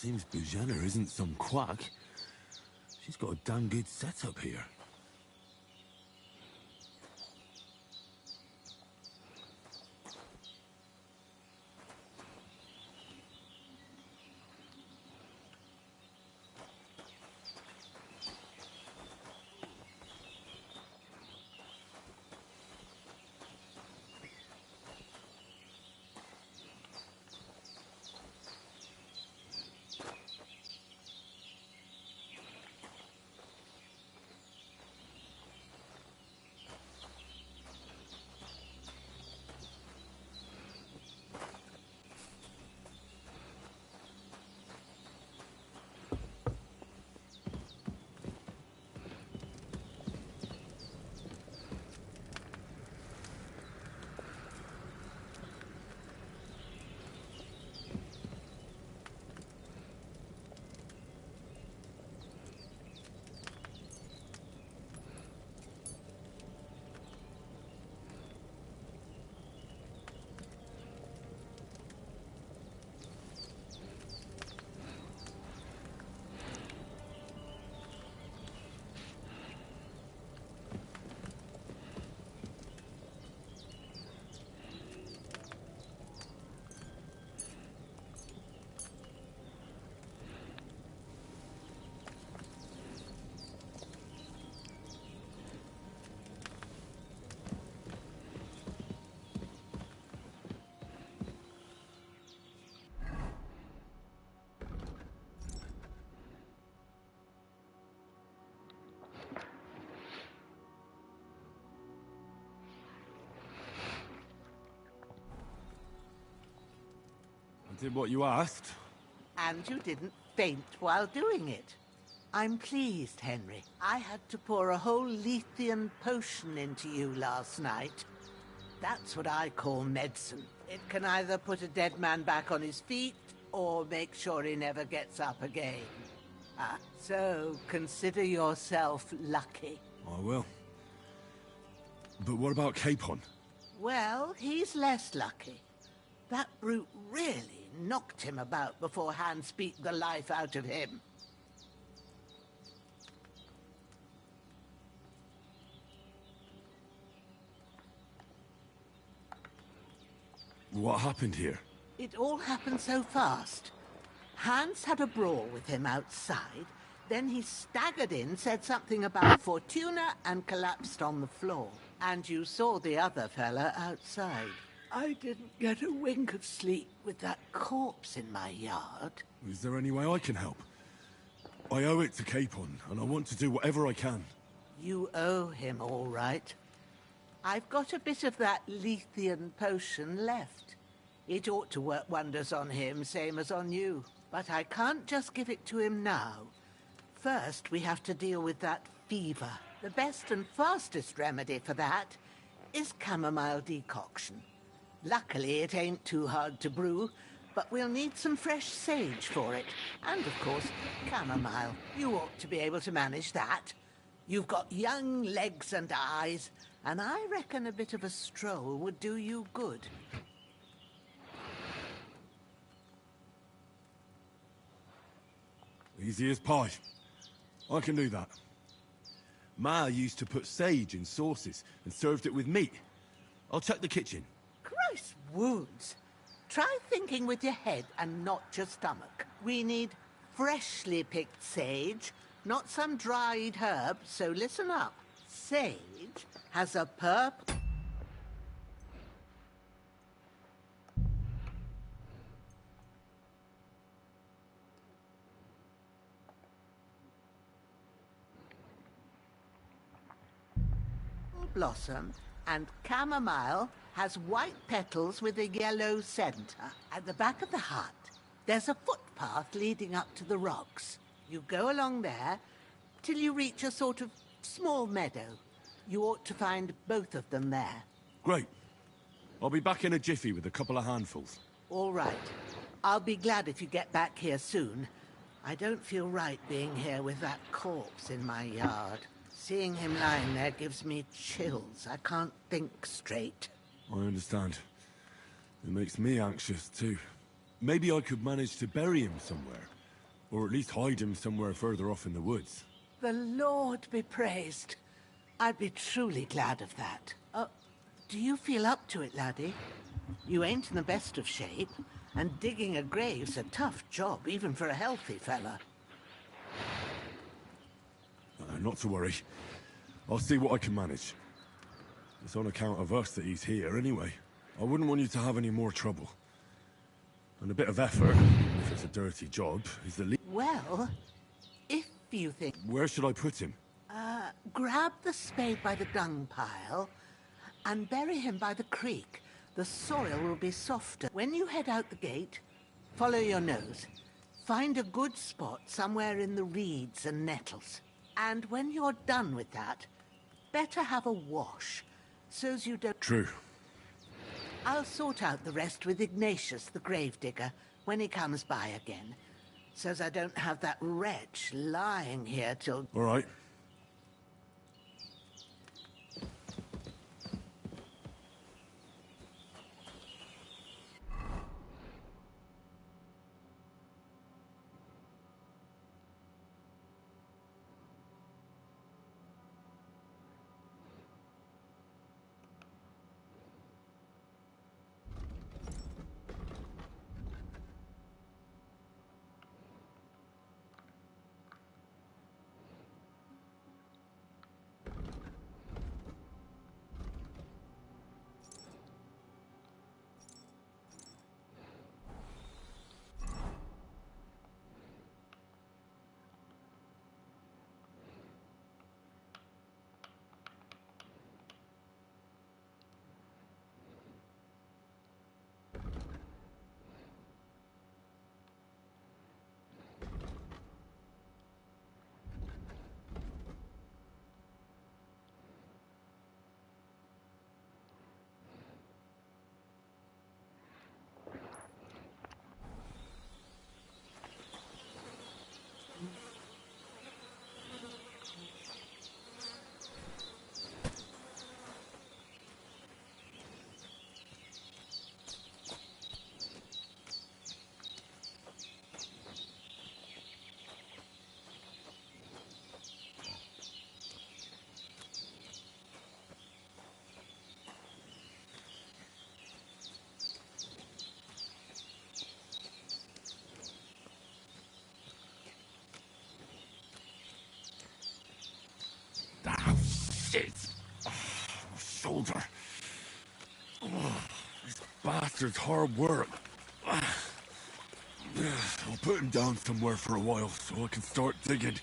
Seems Bujana isn't some quack. She's got a damn good setup here. I did what you asked. And you didn't faint while doing it. I'm pleased, Henry. I had to pour a whole Lethean potion into you last night. That's what I call medicine. It can either put a dead man back on his feet, or make sure he never gets up again. So consider yourself lucky. I will. But what about Capon? Well, he's less lucky. That brute really knocked him about before Hans beat the life out of him. What happened here? It all happened so fast. Hans had a brawl with him outside, then he staggered in, said something about Fortuna, and collapsed on the floor. And you saw the other fella outside. I didn't get a wink of sleep with that corpse in my yard. Is there any way I can help? I owe it to Capon, and I want to do whatever I can. You owe him, all right. I've got a bit of that Lethean potion left. It ought to work wonders on him, same as on you. But I can't just give it to him now. First, we have to deal with that fever. The best and fastest remedy for that is chamomile decoction. Luckily, it ain't too hard to brew, but we'll need some fresh sage for it. And, of course, chamomile. You ought to be able to manage that. You've got young legs and eyes, and I reckon a bit of a stroll would do you good. Easy as pie. I can do that. Ma used to put sage in sauces and served it with meat. I'll check the kitchen. Christ wounds. Try thinking with your head and not your stomach. We need freshly picked sage, not some dried herb, so listen up. Sage has a purple... blossom, and chamomile has white petals with a yellow center. At the back of the hut, there's a footpath leading up to the rocks. You go along there till you reach a sort of small meadow. You ought to find both of them there. Great. I'll be back in a jiffy with a couple of handfuls. All right. I'll be glad if you get back here soon. I don't feel right being here with that corpse in my yard. Seeing him lying there gives me chills. I can't think straight. I understand. It makes me anxious, too. Maybe I could manage to bury him somewhere. Or at least hide him somewhere further off in the woods. The Lord be praised. I'd be truly glad of that. Do you feel up to it, laddie? You ain't in the best of shape, and digging a grave's a tough job, even for a healthy fella. Not to worry. I'll see what I can manage. It's on account of us that he's here, anyway. I wouldn't want you to have any more trouble. And a bit of effort, even if it's a dirty job, is the least. Well, if you think... Where should I put him? Grab the spade by the dung pile and bury him by the creek. The soil will be softer. When you head out the gate, follow your nose. Find a good spot somewhere in the reeds and nettles. And when you're done with that, better have a wash, so's you don't... True. I'll sort out the rest with Ignatius, the gravedigger, when he comes by again, so's I don't have that wretch lying here till... All right. Shit! My shoulder. This bastard's hard work. I'll put him down somewhere for a while so I can start digging.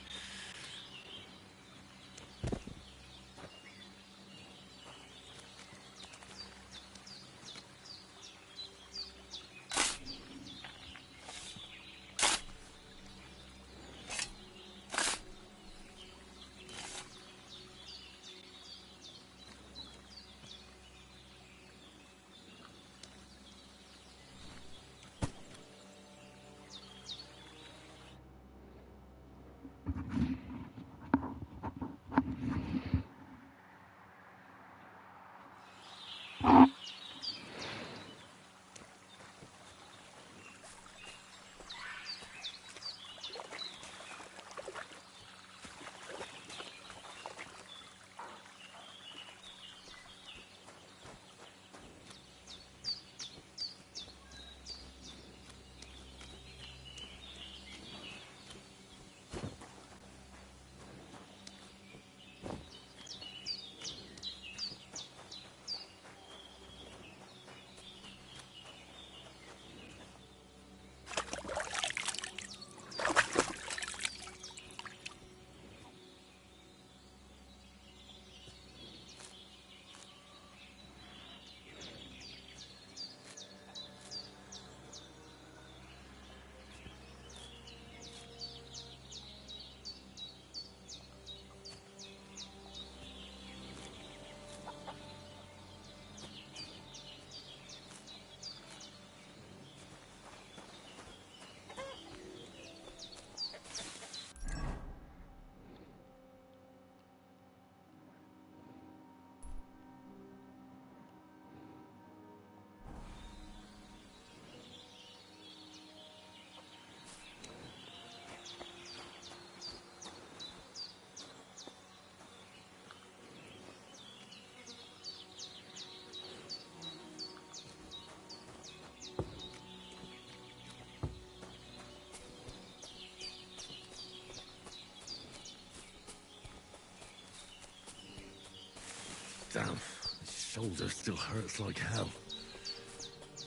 shoulder still hurts like hell.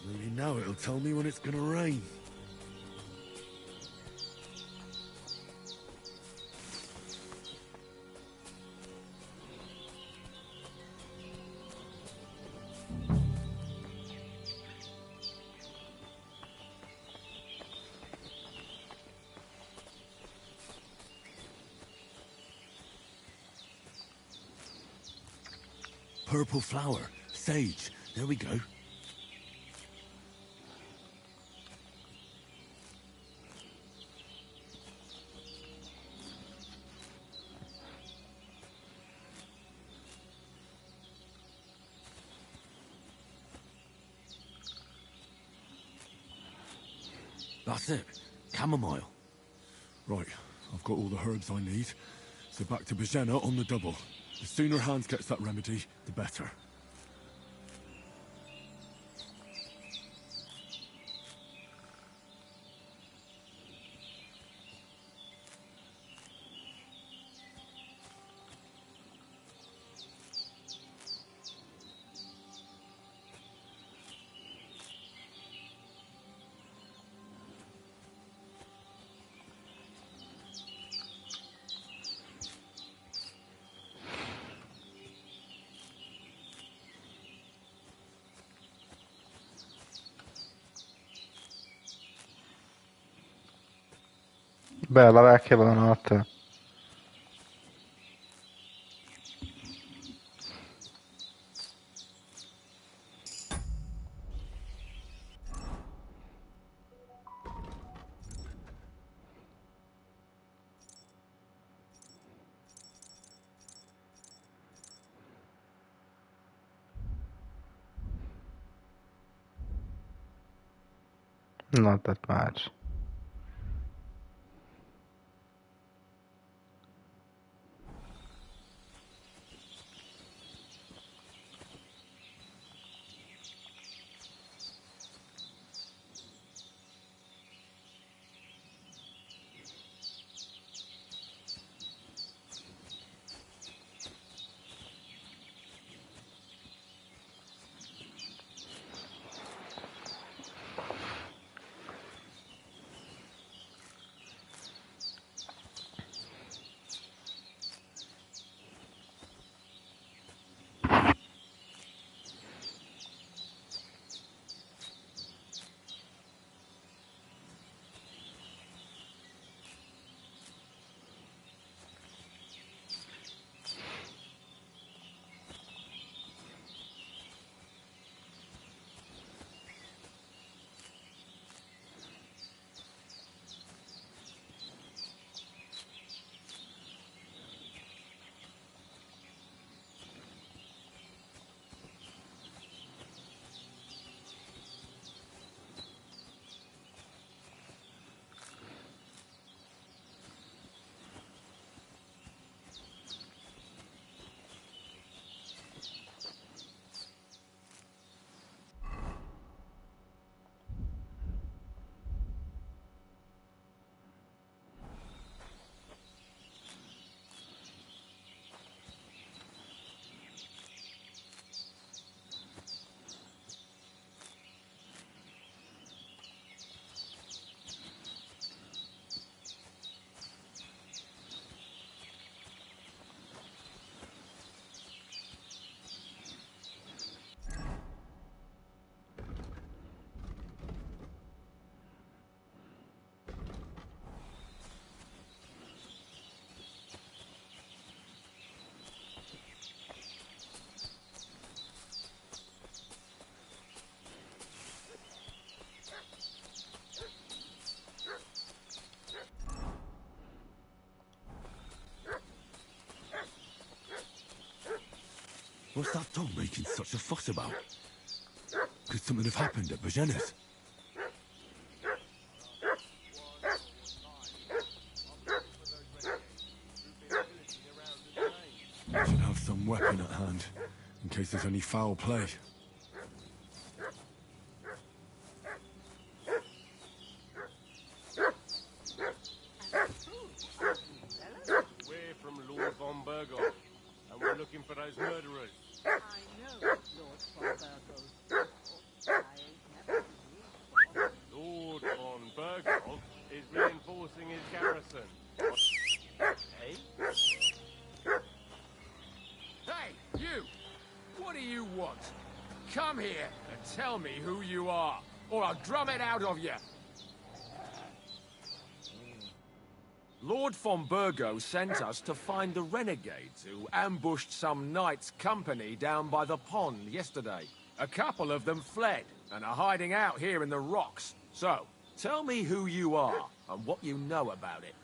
Maybe now it'll tell me when it's gonna rain. Purple flower. Sage. There we go. That's it. Chamomile. Right. I've got all the herbs I need. So back to Bajena on the double. The sooner Hans gets that remedy, the better. Bella vecchia buonanotte. Not that much. What's that dog making such a fuss about? Could something have happened at Bajena's? Should have some weapon at hand, in case there's any foul play. We're from Lord von Burgov, and we're looking for those murderers. I know, Lord reinforcing his garrison. Hey? Hey, you! What do you want? Come here and tell me who you are, or I'll drum it out of you. Lord von Burgo sent us to find the renegades who ambushed some knight's company down by the pond yesterday. A couple of them fled and are hiding out here in the rocks. So, tell me who you are and what you know about it.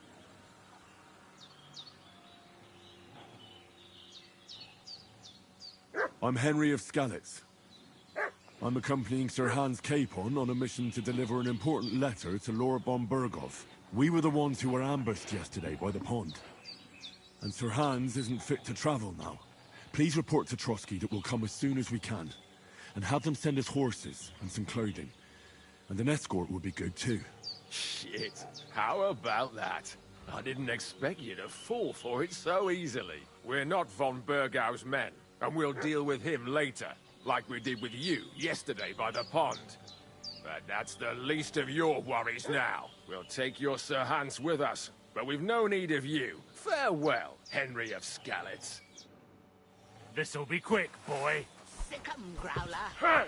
I'm Henry of Skalitz. I'm accompanying Sir Hans Capon on a mission to deliver an important letter to Lord von Burgov. We were the ones who were ambushed yesterday by the pond. And Sir Hans isn't fit to travel now. Please report to Trotsky that we'll come as soon as we can. And have them send us horses and some clothing. And an escort would be good too. Shit, how about that? I didn't expect you to fall for it so easily. We're not von Burgau's men, and we'll deal with him later, like we did with you yesterday by the pond. But that's the least of your worries now. We'll take your Sir Hans with us, but we've no need of you. Farewell, Henry of Skalitz. This'll be quick, boy. Sick 'em, Growler.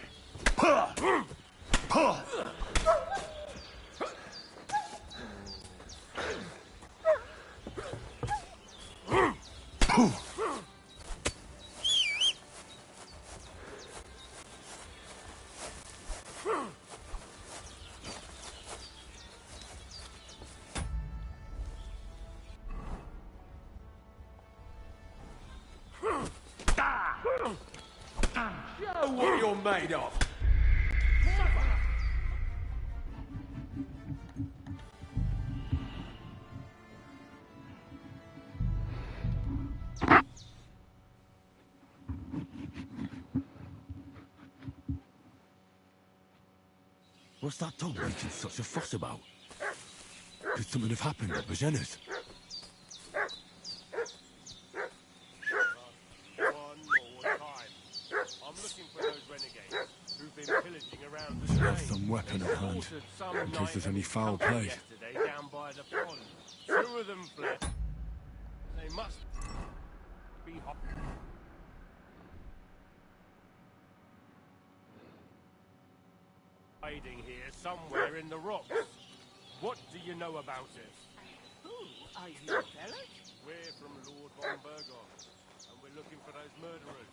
Show what you're made of. What's that dog making such a fuss about? Could something have happened at Bajena's? I'm looking for those renegades who've been pillaging around the Should have train. some weapon at hand, Some in case there's night any foul play. yesterday down by the pond. Two of them fled. They must be hiding here somewhere in the rocks. What do you know about it? Who are you, fellas? We're from Lord von Burgov, and we're looking for those murderers.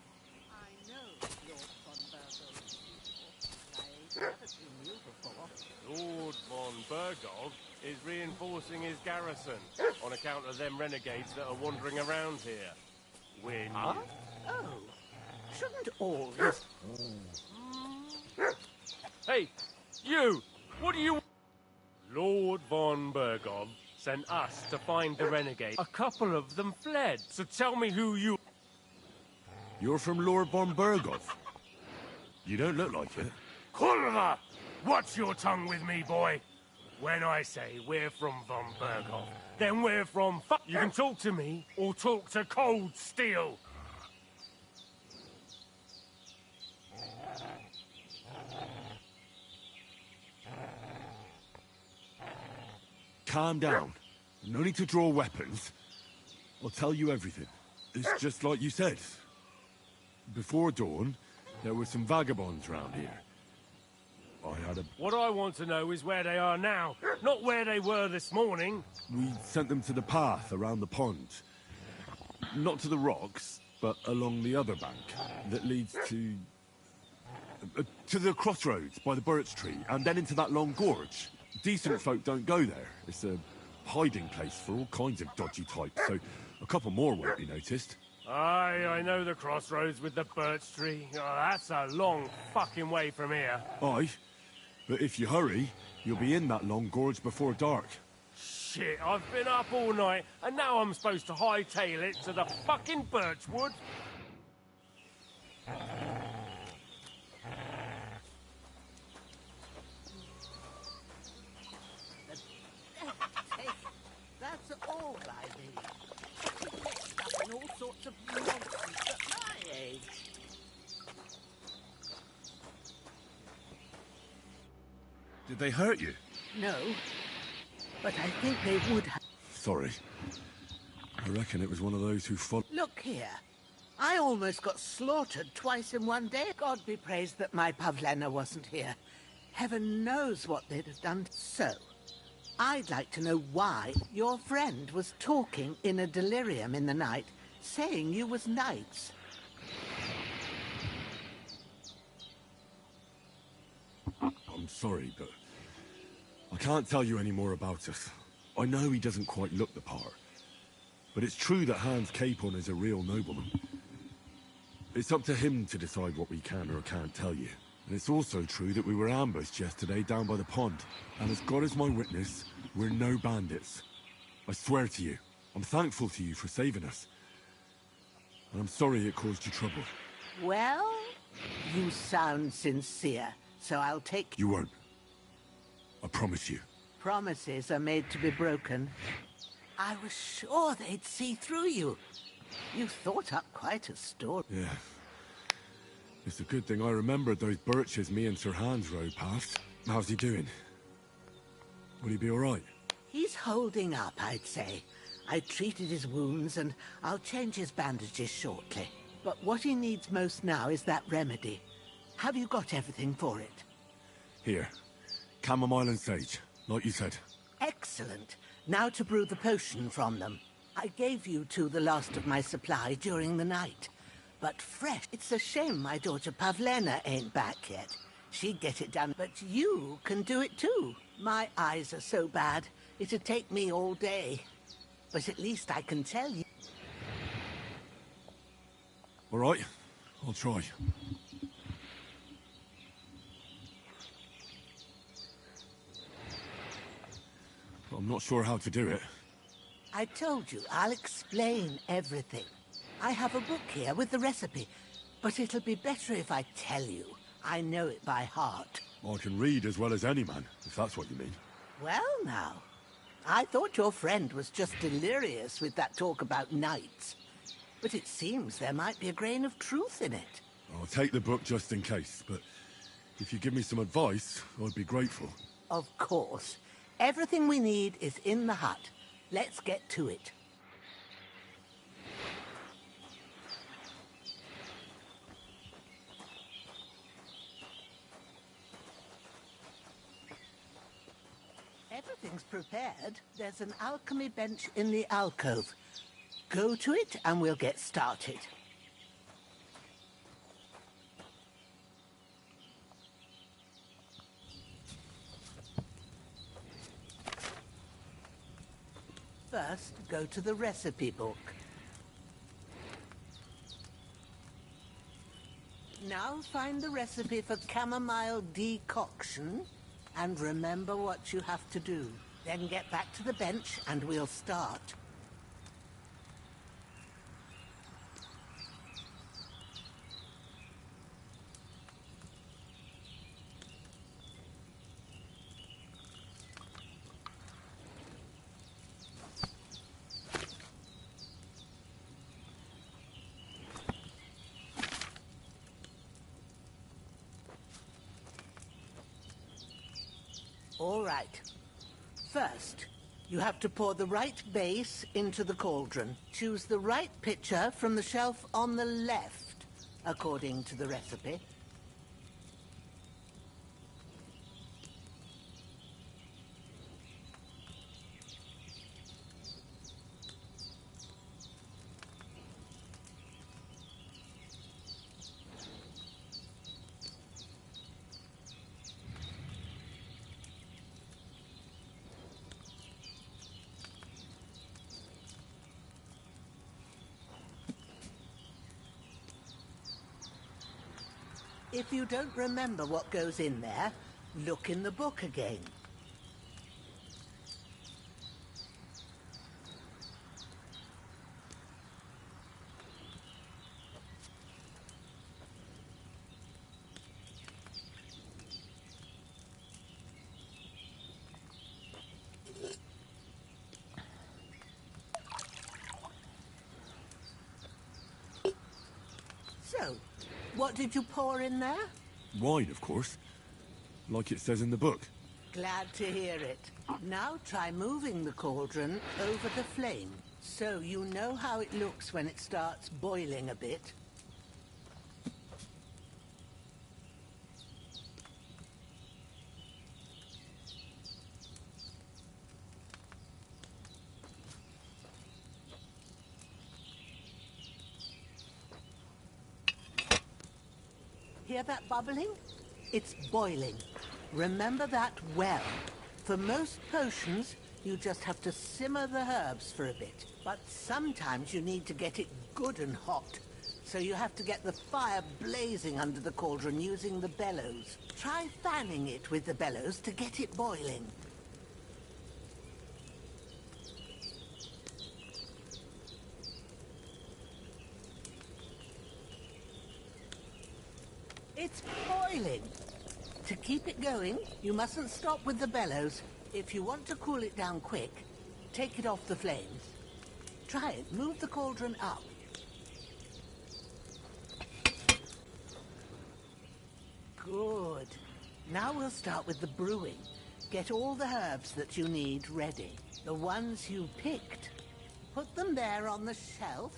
I know Lord von Burgo's people. I've never seen you before. Lord von Burgov is reinforcing his garrison on account of them renegades that are wandering around here. We're Huh? new. Oh, shouldn't all this... Hey, you! What do you... Lord von Burgov sent us to find the renegade. A couple of them fled, so tell me who you... You're from Lord von Burgov? You don't look like it. Kulva! Watch your tongue with me, boy! When I say we're from von Burgov, then we're from You can talk to me, or talk to cold steel! Calm down. No need to draw weapons. I'll tell you everything. It's just like you said. Before dawn, there were some vagabonds round here. I had a... What I want to know is where they are now, not where they were this morning. We sent them to the path around the pond. Not to the rocks, but along the other bank that leads to the crossroads by the birch tree, and then into that long gorge. Decent folk don't go there. It's a hiding place for all kinds of dodgy types, so a couple more won't be noticed. Aye, I know the crossroads with the birch tree. Oh, that's a long fucking way from here. Aye, but if you hurry, you'll be in that long gorge before dark. Shit, I've been up all night, and now I'm supposed to hightail it to the fucking birchwood? That's all I need. Getting mixed up in all sorts of nonsense at my age. Did they hurt you? No. but I think they would have. Sorry. I reckon it was one of those who followed. Look here. I almost got slaughtered twice in one day. God be praised that my Pavlena wasn't here. Heaven knows what they'd have done. So, I'd like to know why your friend was talking in a delirium in the night, saying you was knights. I'm sorry, but I can't tell you any more about us. I know he doesn't quite look the part, but it's true that Hans Capon is a real nobleman. It's up to him to decide what we can or can't tell you. And it's also true that we were ambushed yesterday down by the pond. And as God is my witness, we're no bandits. I swear to you, I'm thankful to you for saving us. And I'm sorry it caused you trouble. Well, you sound sincere, so I'll take... You won't. I promise you. Promises are made to be broken. I was sure they'd see through you. You thought up quite a story. Yeah. It's a good thing I remembered those birches me and Sir Hans rode past. How's he doing? Will he be all right? He's holding up, I'd say. I treated his wounds and I'll change his bandages shortly. But what he needs most now is that remedy. Have you got everything for it? Here. Chamomile and sage, like you said. Excellent. Now to brew the potion from them. I gave you two the last of my supply during the night. But fresh. It's a shame my daughter Pavlena ain't back yet. She'd get it done, but you can do it too. My eyes are so bad, it'd take me all day. But at least I can tell you. All right, I'll try. But I'm not sure how to do it. I told you, I'll explain everything. I have a book here with the recipe, but it'll be better if I tell you. I know it by heart. I can read as well as any man, if that's what you mean. Well now, I thought your friend was just delirious with that talk about knights. But it seems there might be a grain of truth in it. I'll take the book just in case, but if you give me some advice, I'd be grateful. Of course. Everything we need is in the hut. Let's get to it. Everything's prepared. There's an alchemy bench in the alcove. Go to it and we'll get started. First, go to the recipe book. Now find the recipe for chamomile decoction and remember what you have to do. Then get back to the bench and we'll start. All right. First, you have to pour the right base into the cauldron. Choose the right pitcher from the shelf on the left, according to the recipe. If you don't remember what goes in there, look in the book again. So, what did you pour in there? Wine, of course. Like it says in the book. Glad to hear it. Now try moving the cauldron over the flame, so you know how it looks when it starts boiling a bit. Hear that bubbling? It's boiling. Remember that well. For most potions, you just have to simmer the herbs for a bit. But sometimes you need to get it good and hot. So you have to get the fire blazing under the cauldron using the bellows. Try fanning it with the bellows to get it boiling. It's boiling. To keep it going, you mustn't stop with the bellows. If you want to cool it down quick, take it off the flames. Try it. Move the cauldron up. Good. Now we'll start with the brewing. Get all the herbs that you need ready. The ones you picked. Put them there on the shelf,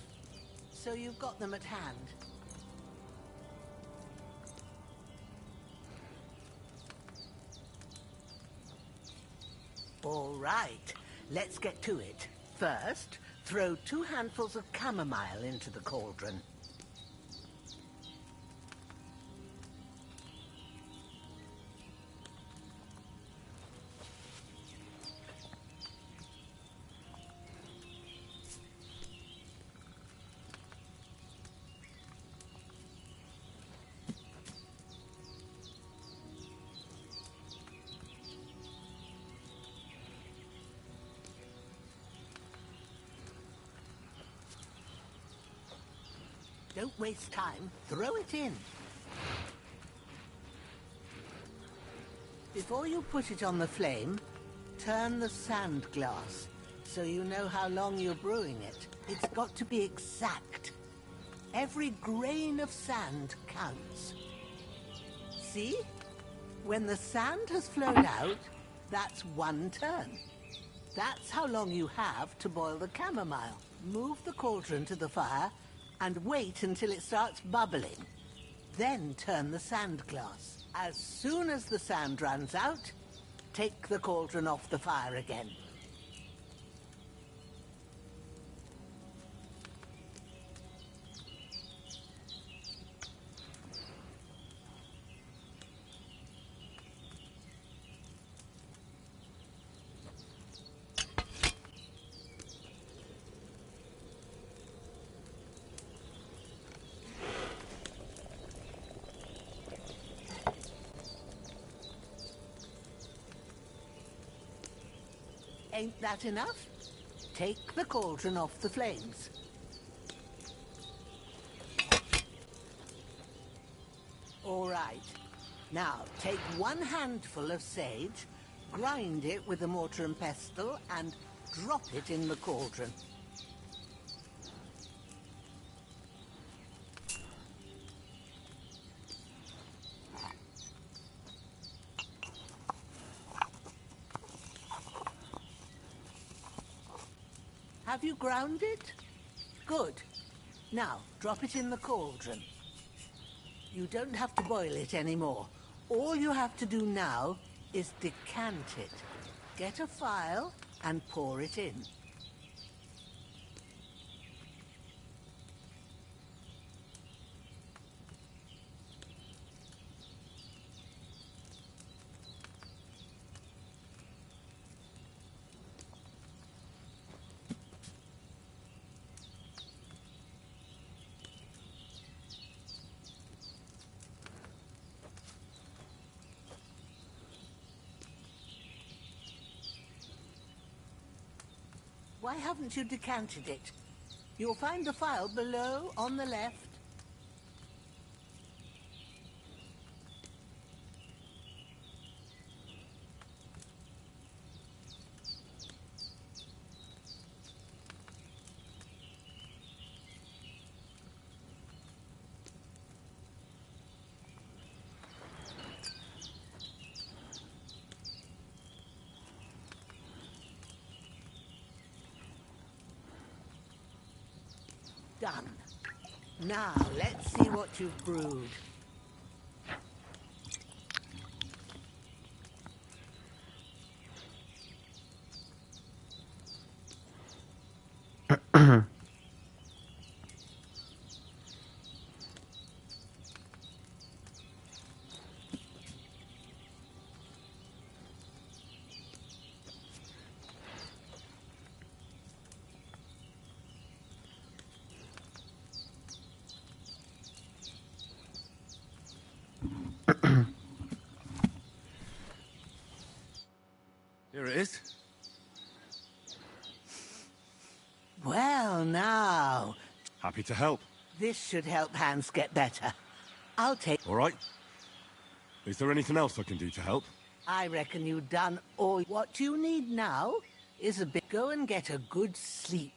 so you've got them at hand. All right, let's get to it. First, throw 2 handfuls of chamomile into the cauldron. Don't waste time. Throw it in. Before you put it on the flame, turn the sand glass so you know how long you're brewing it. It's got to be exact. Every grain of sand counts. See? When the sand has flowed out, that's 1 turn. That's how long you have to boil the chamomile. Move the cauldron to the fire and wait until it starts bubbling. Then turn the sand glass. As soon as the sand runs out, take the cauldron off the fire again. Ain't that enough? Take the cauldron off the flames. All right. Now, take 1 handful of sage, grind it with a mortar and pestle, and drop it in the cauldron. Have you ground it? Good. Now, drop it in the cauldron. You don't have to boil it anymore. All you have to do now is decant it. Get a phial and pour it in. Why haven't you decanted it? You'll find the phial below on the left. Done. Now, let's see what you've brewed. Here it is. Well, now. Happy to help. This should help Hans get better. I'll take... All right. Is there anything else I can do to help? I reckon you've done all... What you need now is a bit... Go and get a good sleep.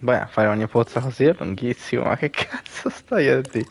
Beh, a fare ogni pozza così è lunghissimo, ma che cazzo stai a dire?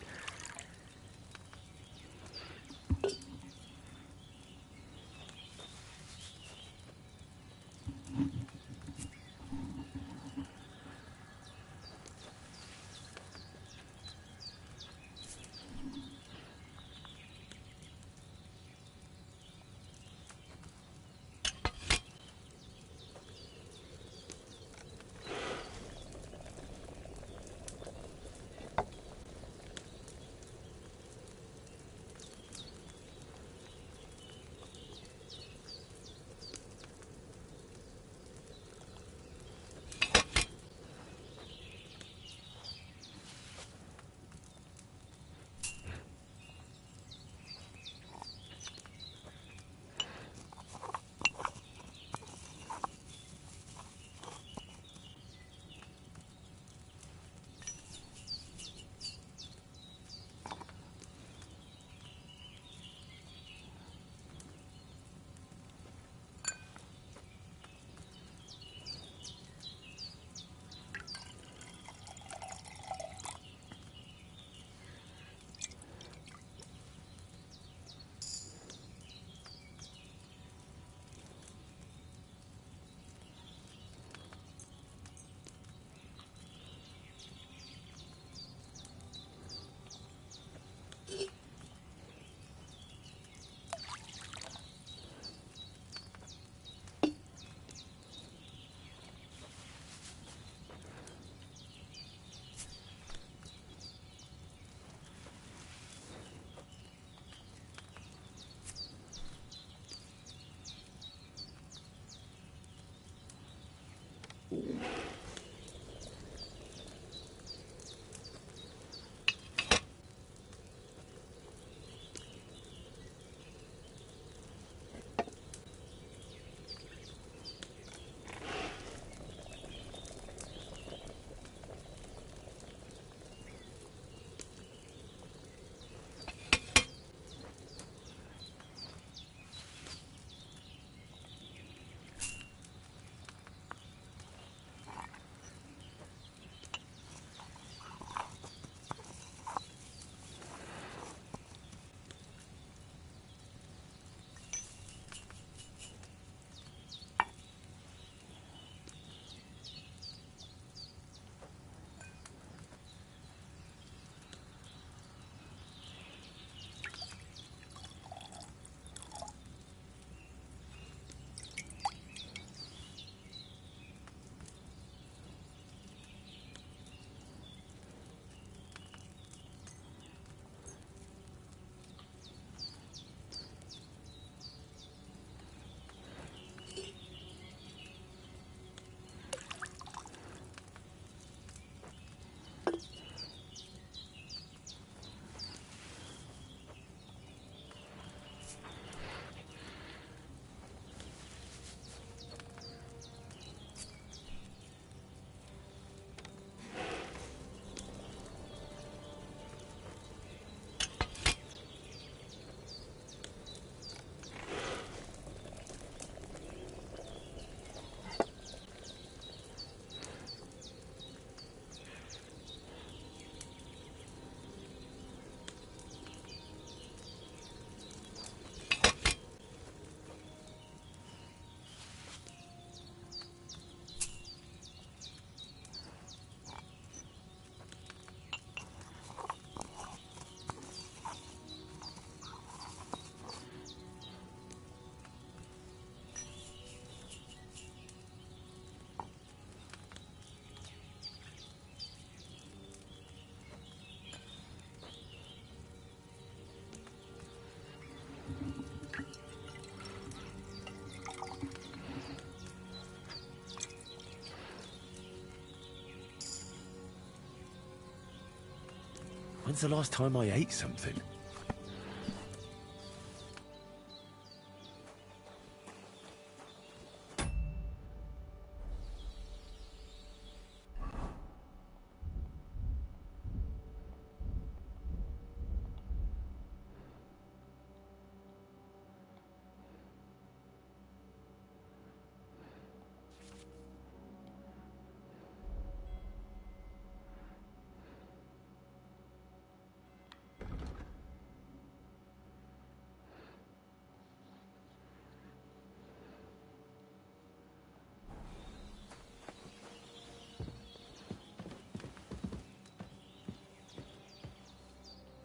When's the last time I ate something?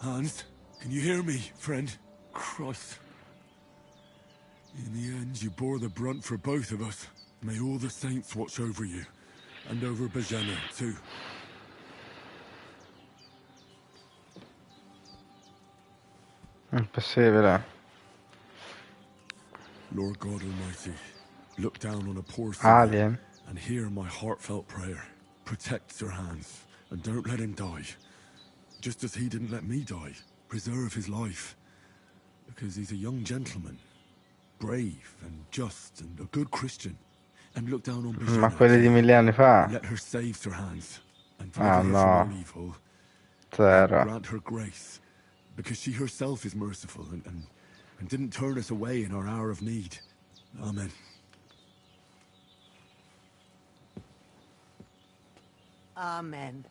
Hans, can you hear me, friend? Christ. In the end, you bore the brunt for both of us. May all the saints watch over you. And over Bajana, too. Impossibile. Lord God Almighty, look down on a poor sinner Alien. and hear my heartfelt prayer. Protect Sir Hans, and don't let him die. Just as he didn't let me die. Preserve his life. Because he's a young gentleman. Brave and just and a good Christian. And look down on Ma Bajana, quelli di 1000 anni fa? and let her save Sir Hans. And Ah, deliver her from all no. evil. Zero. Grant her grace. Because she herself is merciful and didn't turn us away in our hour of need. Amen. Amen.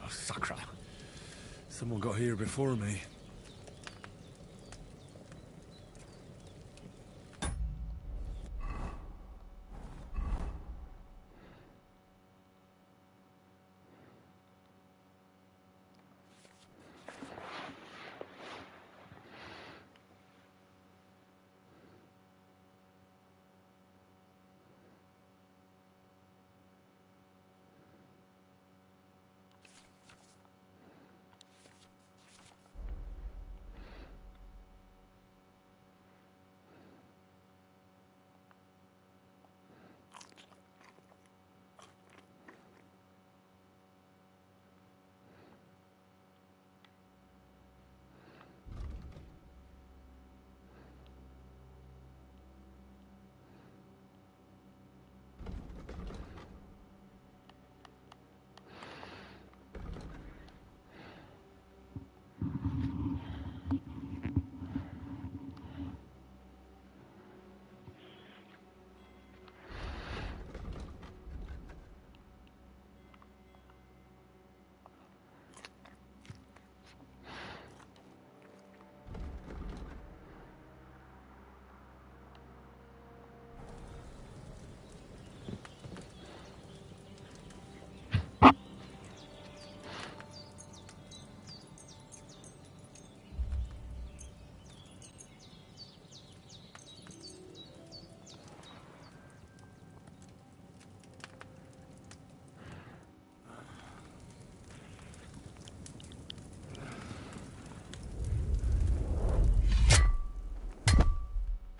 Oh, sacra. Someone got here before me.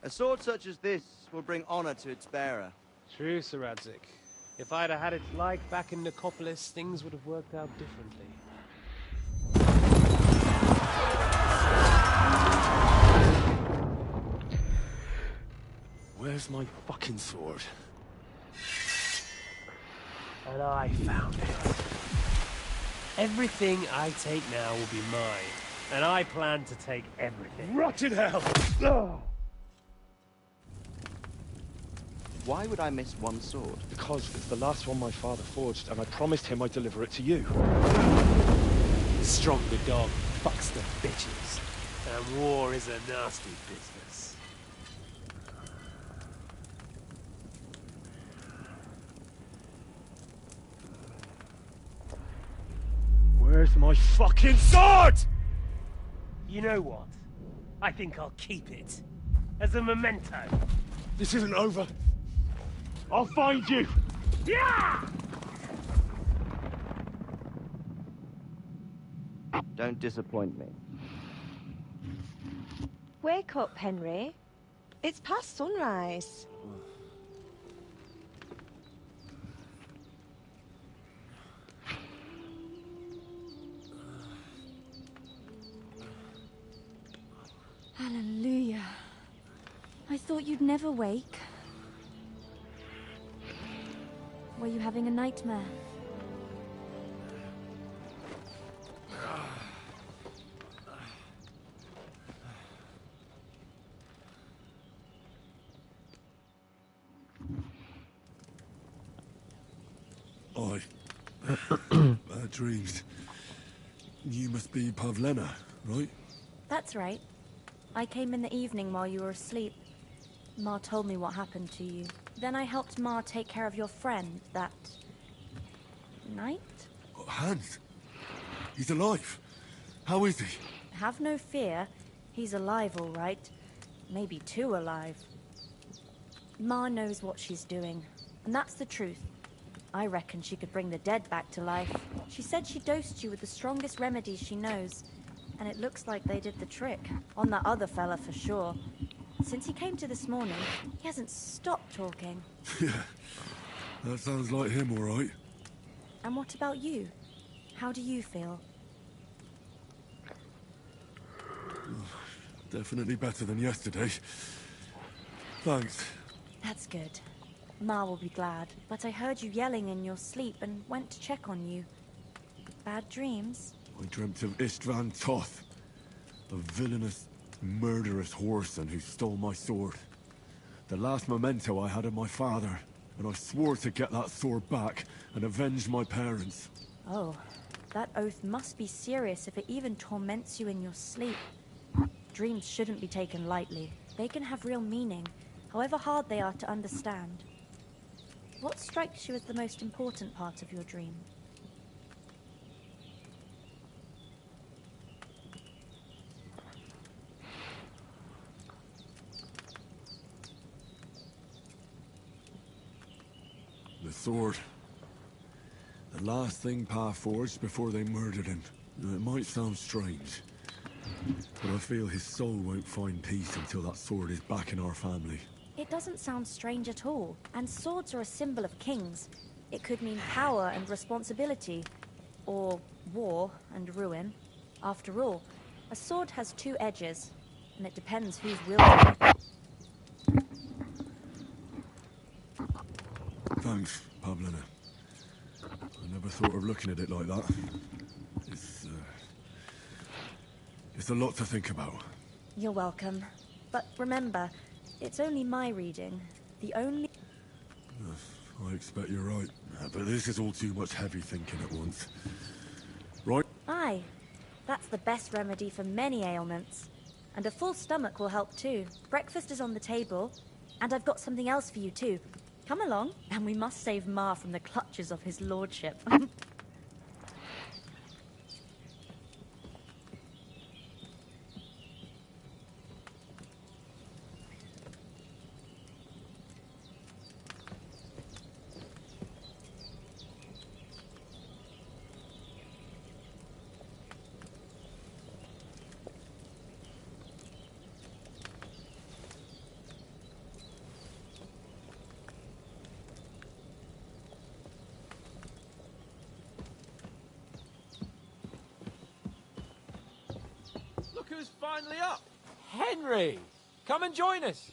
A sword such as this will bring honor to its bearer. True, Sir Radzik. If I'd have had its like back in Nicopolis, things would have worked out differently. Where's my fucking sword? And I found it. Everything I take now will be mine, and I plan to take everything. Rotted hell! Ugh. Why would I miss one sword? Because it's the last one my father forged, and I promised him I'd deliver it to you. Stronger dog fucks the bitches, and war is a nasty business. Where's my fucking sword? You know what? I think I'll keep it. As a memento. This isn't over. I'll find you! Yeah! Don't disappoint me. Wake up, Henry. It's past sunrise. Hallelujah. I thought you'd never wake. Were you having a nightmare? I dreamed. You must be Pavlena, right? That's right. I came in the evening while you were asleep. Ma told me what happened to you. Then I helped Ma take care of your friend that night? Hans? He's alive. How is he? Have no fear. He's alive, all right. Maybe too alive. Ma knows what she's doing, and that's the truth. I reckon she could bring the dead back to life. She said she dosed you with the strongest remedies she knows, and it looks like they did the trick. On that other fella for sure. Since he came to this morning, he hasn't stopped talking. Yeah, that sounds like him, all right. And what about you? How do you feel? Definitely better than yesterday. Thanks. That's good. Ma will be glad, but I heard you yelling in your sleep and went to check on you. Bad dreams? I dreamt of Istvan Toth, a villainous, murderous whoreson who stole my sword. The last memento I had of my father, and I swore to get that sword back and avenge my parents. Oh, that oath must be serious if it even torments you in your sleep. Dreams shouldn't be taken lightly. They can have real meaning, however hard they are to understand. What strikes you as the most important part of your dream? The sword. The last thing Pa forged before they murdered him. Now, it might sound strange, but I feel his soul won't find peace until that sword is back in our family. It doesn't sound strange at all, and swords are a symbol of kings. It could mean power and responsibility, or war and ruin. After all, a sword has two edges, and it depends who's wielding it. Thanks, Pavlena. I never thought of looking at it like that. It's a lot to think about. You're welcome. But remember, it's only my reading. The only... I expect you're right. But this is all too much heavy thinking at once. Right? Aye. That's the best remedy for many ailments. And a full stomach will help too. Breakfast is on the table, and I've got something else for you too. Come along, and we must save Ma from the clutches of his lordship. who's finally up. Henry! Come and join us.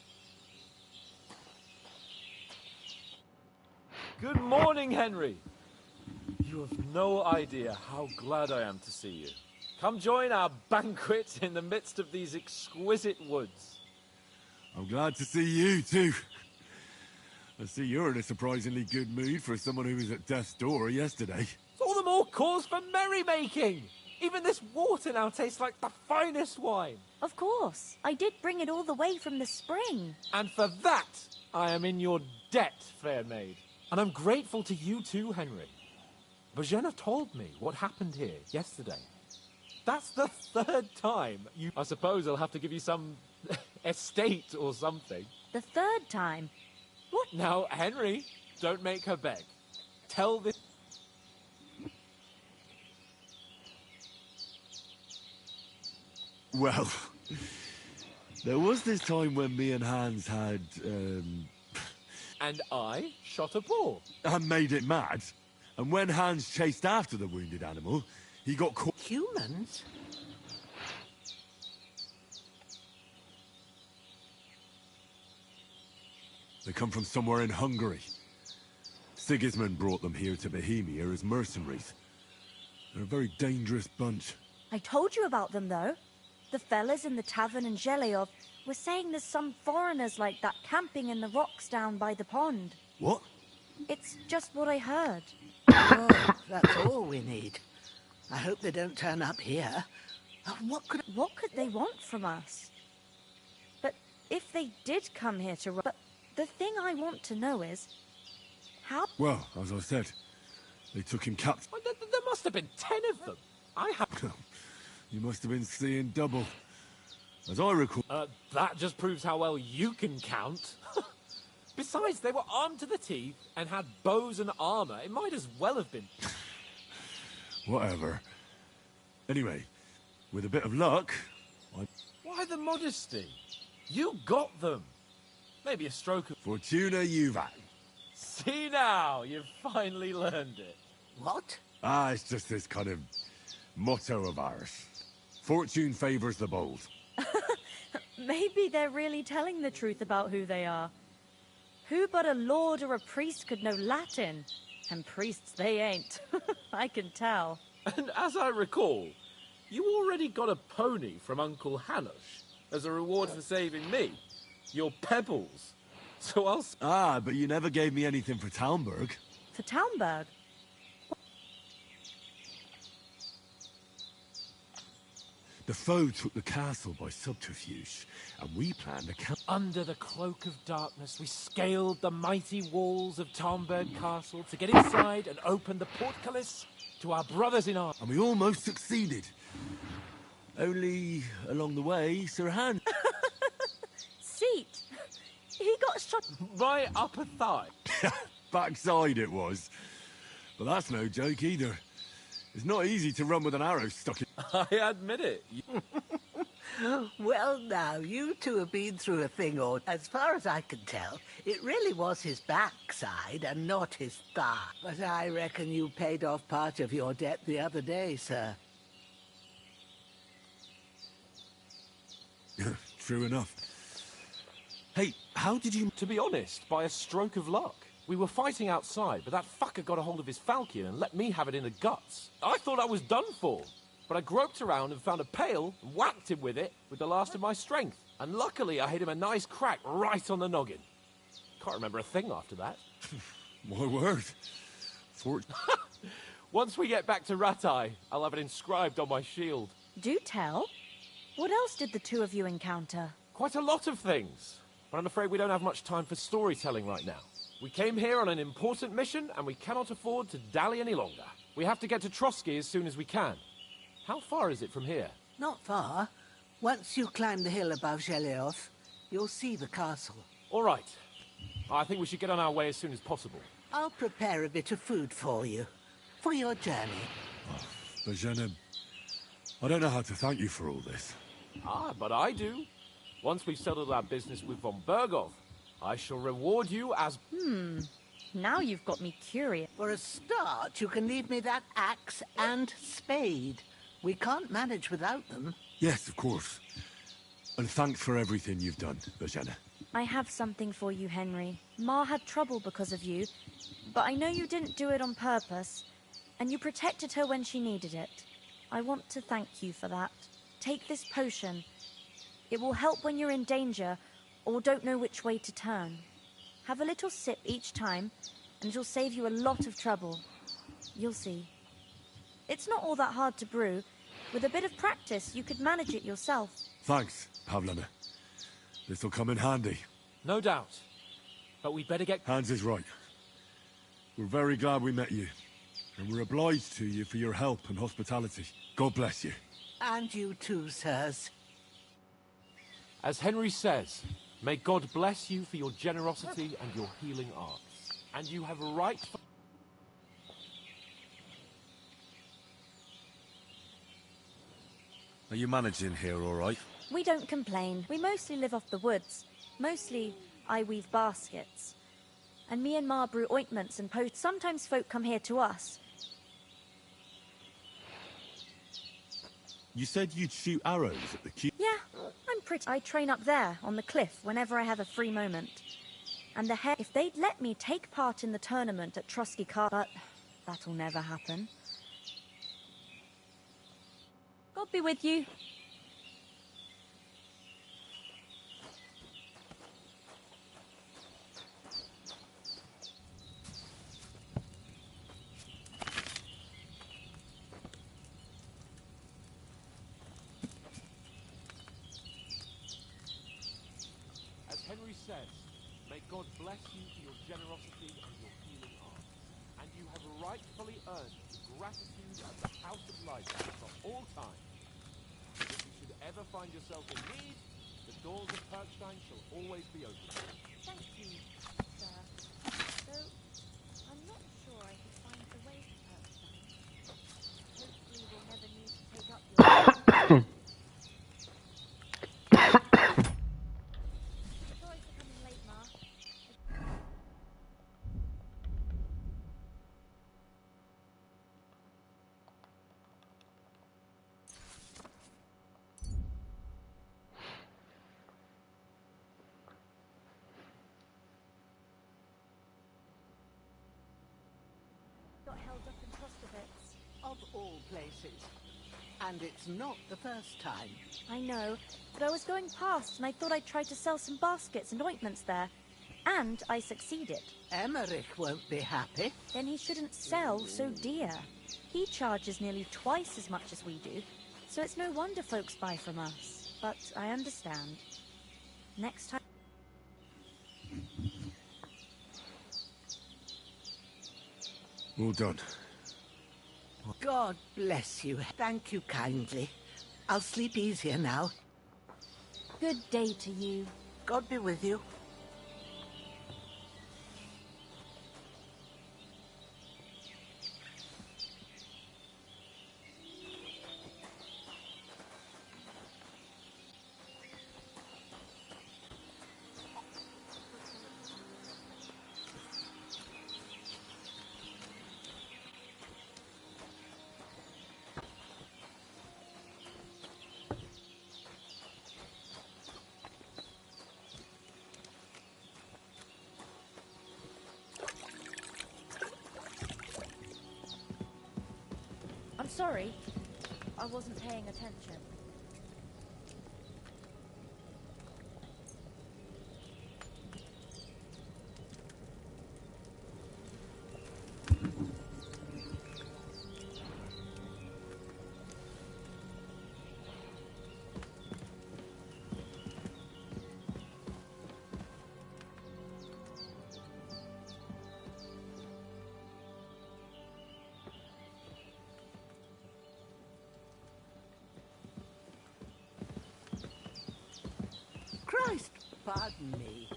Good morning, Henry. You have no idea how glad I am to see you. Come join our banquet in the midst of these exquisite woods. I'm glad to see you, too. I see you're in a surprisingly good mood for someone who was at death's door yesterday. It's all the more cause for merrymaking. Even this water now tastes like the finest wine. Of course. I did bring it all the way from the spring. And for that, I am in your debt, fair maid. And I'm grateful to you too, Henry. Bojena told me what happened here yesterday. That's the third time you... I suppose I'll have to give you some estate or something. The third time? What? Now, Henry, don't make her beg. Tell this... Well, there was this time when me and Hans had, And I shot a boar. and made it mad. And when Hans chased after the wounded animal, he got caught... Humans? They come from somewhere in Hungary. Sigismund brought them here to Bohemia as mercenaries. They're a very dangerous bunch. I told you about them, though. The fellas in the tavern in Zheleov were saying there's some foreigners like that camping in the rocks down by the pond. What? It's just what I heard. Oh, that's all we need. I hope they don't turn up here. What could they want from us? But if they did come here to rob... But the thing I want to know is... How... Well, as I said, they took him captive. Well, there must have been 10 of them. I have... You must have been seeing double. As I recall... That just proves how well you can count. Besides, they were armed to the teeth and had bows and armor. It might as well have been. Whatever. Anyway, with a bit of luck, Why the modesty? You got them. Maybe a stroke of... Fortuna Juvat. See now, you've finally learned it. What? It's just this kind of motto of ours. Fortune favors the bold. Maybe they're really telling the truth about who they are. Who but a lord or a priest could know Latin? And priests they ain't. I can tell. And as I recall, you already got a pony from Uncle Hanush as a reward for saving me. Your pebbles. So I'll... but you never gave me anything for Talmberg. For Talmberg? The foe took the castle by subterfuge, and we planned a camp... Under the cloak of darkness, we scaled the mighty walls of Talmberg Castle to get inside and open the portcullis to our brothers in arms. And we almost succeeded. Only, along the way, Sir Han... Seat! He got shot... Right upper thigh. Backside it was. But that's no joke either. It's not easy to run with an arrow stuck in... I admit it. Well, now, you two have been through a thing, or as far as I can tell, it really was his backside and not his thigh. But I reckon you paid off part of your debt the other day, sir. True enough. Hey, how did you... To be honest, by a stroke of luck. We were fighting outside, but that fucker got a hold of his falchion and let me have it in the guts. I thought I was done for, but I groped around and found a pail and whacked him with it with the last of my strength. And luckily, I hit him a nice crack right on the noggin. Can't remember a thing after that. My word. Once we get back to Ratai, I'll have it inscribed on my shield. Do tell. What else did the two of you encounter? Quite a lot of things, but I'm afraid we don't have much time for storytelling right now. We came here on an important mission, and we cannot afford to dally any longer. We have to get to Trotsky as soon as we can. How far is it from here? Not far. Once you climb the hill above Zheleov, you'll see the castle. All right. I think we should get on our way as soon as possible. I'll prepare a bit of food for you, for your journey. Bojena, I don't know how to thank you for all this. But I do. Once we've settled our business with von Bergov, I shall reward you as... Now you've got me curious. For a start, you can leave me that axe and spade. We can't manage without them. Yes, of course. And thanks for everything you've done, Virginia. I have something for you, Henry. Ma had trouble because of you, but I know you didn't do it on purpose, and you protected her when she needed it. I want to thank you for that. Take this potion. It will help when you're in danger or don't know which way to turn. Have a little sip each time, and it'll save you a lot of trouble. You'll see. It's not all that hard to brew. With a bit of practice, you could manage it yourself. Thanks, Pavlena. This'll come in handy. No doubt. But we'd better get... Hans is right. We're very glad we met you. And we're obliged to you for your help and hospitality. God bless you. And you too, sirs. As Henry says, may God bless you for your generosity and your healing arts. And you have a right... Are you managing here all right? We don't complain. We mostly live off the woods. Mostly, I weave baskets. And me and Ma brew ointments and posts. Sometimes folk come here to us. You said you'd shoot arrows at the cube? Yeah, I train up there, on the cliff, whenever I have a free moment. And if they'd let me take part in the tournament at Trotsky Castle, but that'll never happen. God be with you. As Henry says, may God bless you for your generosity and your healing arts. And you have rightfully earned gratitude at the House of Light for all time. If you should ever find yourself in need, the doors of Perkstein shall always be open. Thank you, sir. Though, I'm not sure I could find the way to Perkstein. Hopefully we'll never need to take up your... Sorry for coming late, Ma. Got held up in Trostovitz. Of all places. And it's not the first time. I know, but I was going past and I thought I'd try to sell some baskets and ointments there. And I succeeded. Emmerich won't be happy. Then he shouldn't sell so dear. He charges nearly twice as much as we do, so it's no wonder folks buy from us. But I understand. Next time... All done. God bless you. Thank you kindly. I'll sleep easier now. Good day to you. God be with you. I'm sorry. I wasn't paying attention. Christ, pardon me.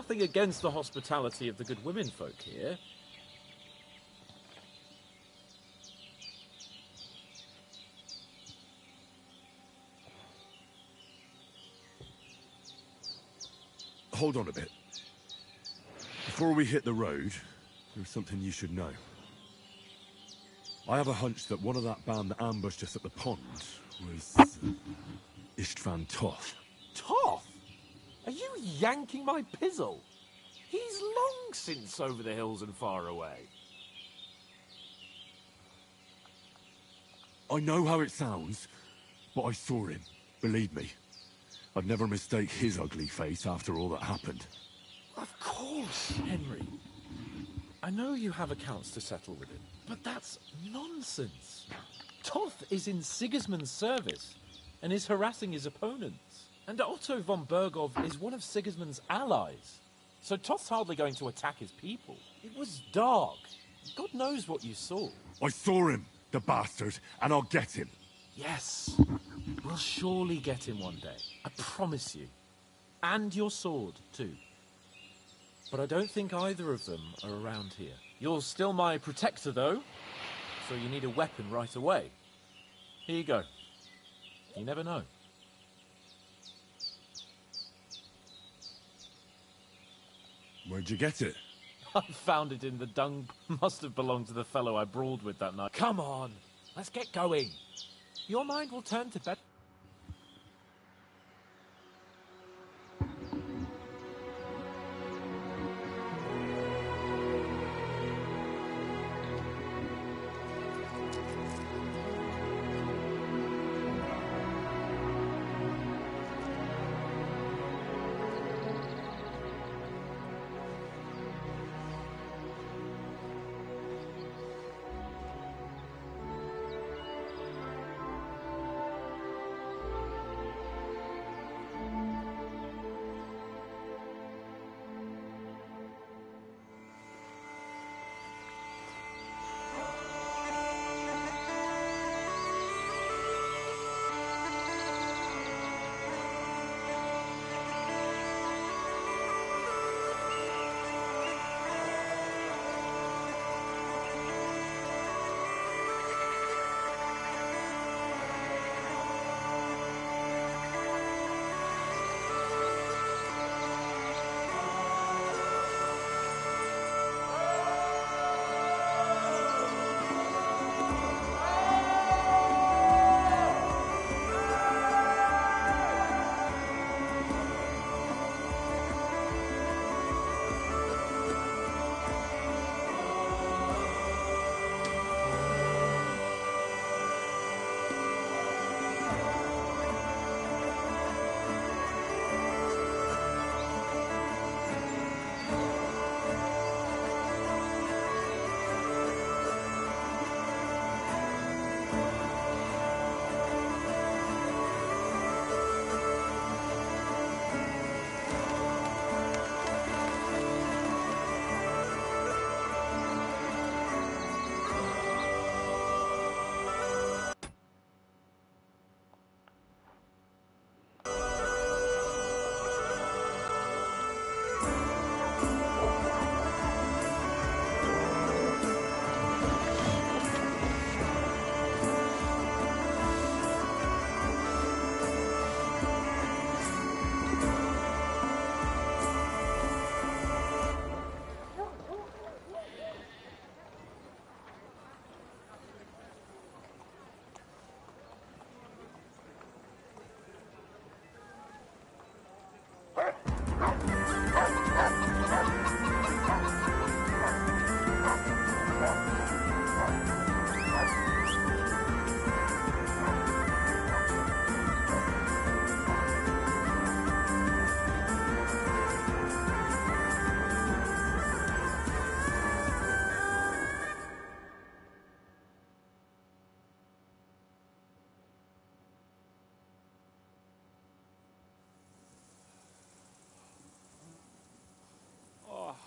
Nothing against the hospitality of the good women folk here. Hold on a bit. Before we hit the road, there's something you should know. I have a hunch that one of that band that ambushed us at the pond was Istvan Toth. Toth? Are you yanking my pizzle? He's long since over the hills and far away. I know how it sounds, but I saw him. Believe me. I'd never mistake his ugly face after all that happened. Of course, Henry. I know you have accounts to settle with him, but that's nonsense. Toth is in Sigismund's service and is harassing his opponents. And Otto von Bergov is one of Sigismund's allies. So Toth's hardly going to attack his people. It was dark. God knows what you saw. I saw him, the bastard, and I'll get him. Yes. We'll surely get him one day. I promise you. And your sword, too. But I don't think either of them are around here. You're still my protector, though. So you need a weapon right away. Here you go. You never know. Where'd you get it? I found it in the dung. Must have belonged to the fellow I brawled with that night. Come on. Let's get going. Your mind will turn to bed.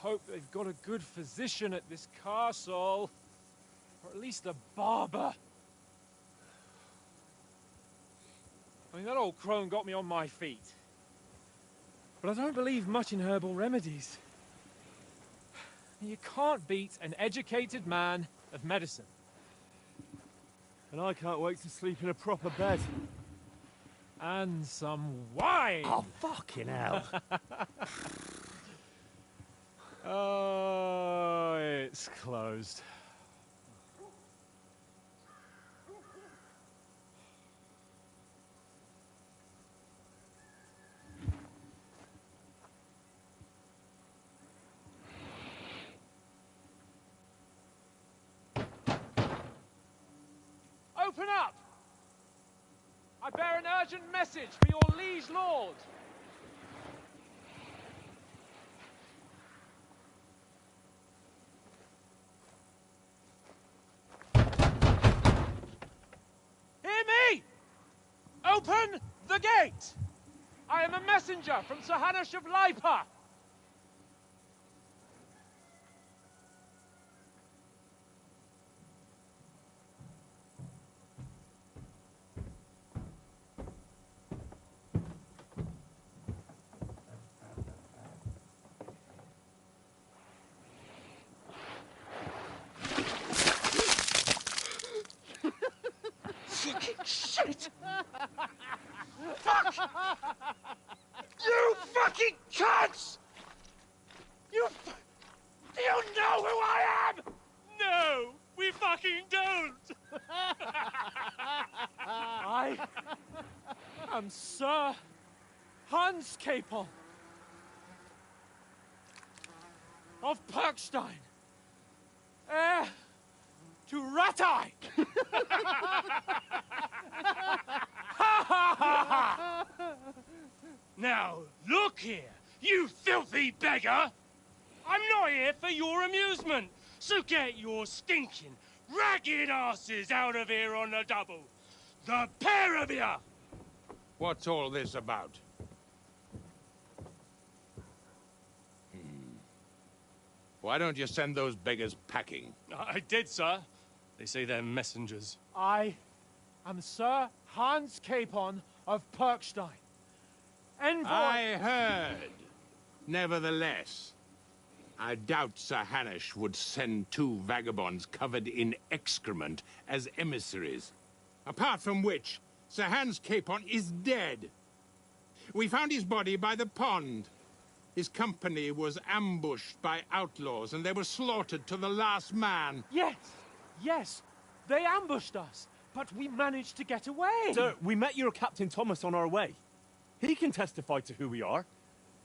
Hope they've got a good physician at this castle. Or at least a barber. I mean, that old crone got me on my feet. but I don't believe much in herbal remedies. You can't beat an educated man of medicine. And I can't wait to sleep in a proper bed. And some wine! Oh, fucking hell. Oh, it's closed. Open up! I bear an urgent message for your liege lord. Hear me! Open the gate! I am a messenger from Sir Hanush of Lipa. Fucking shit! Fuck! You fucking cunts! Do you know who I am? No, we fucking don't! I am Sir Hans Capon of Perkstein, heir to Ratai! Now, look here, you filthy beggar! I'm not here for your amusement, so get your stinking, ragged asses out of here on the double. The pair of you! What's all this about? Why don't you send those beggars packing? I did, sir. They say they're messengers. I am Sir Hans Capon of Perkstein, envoy... I heard. Nevertheless, I doubt Sir Hanush would send two vagabonds covered in excrement as emissaries. Apart from which, Sir Hans Capon is dead. We found his body by the pond. His company was ambushed by outlaws, and they were slaughtered to the last man. Yes, yes, they ambushed us, but we managed to get away. Sir, we met your Captain Thomas on our way. He can testify to who we are.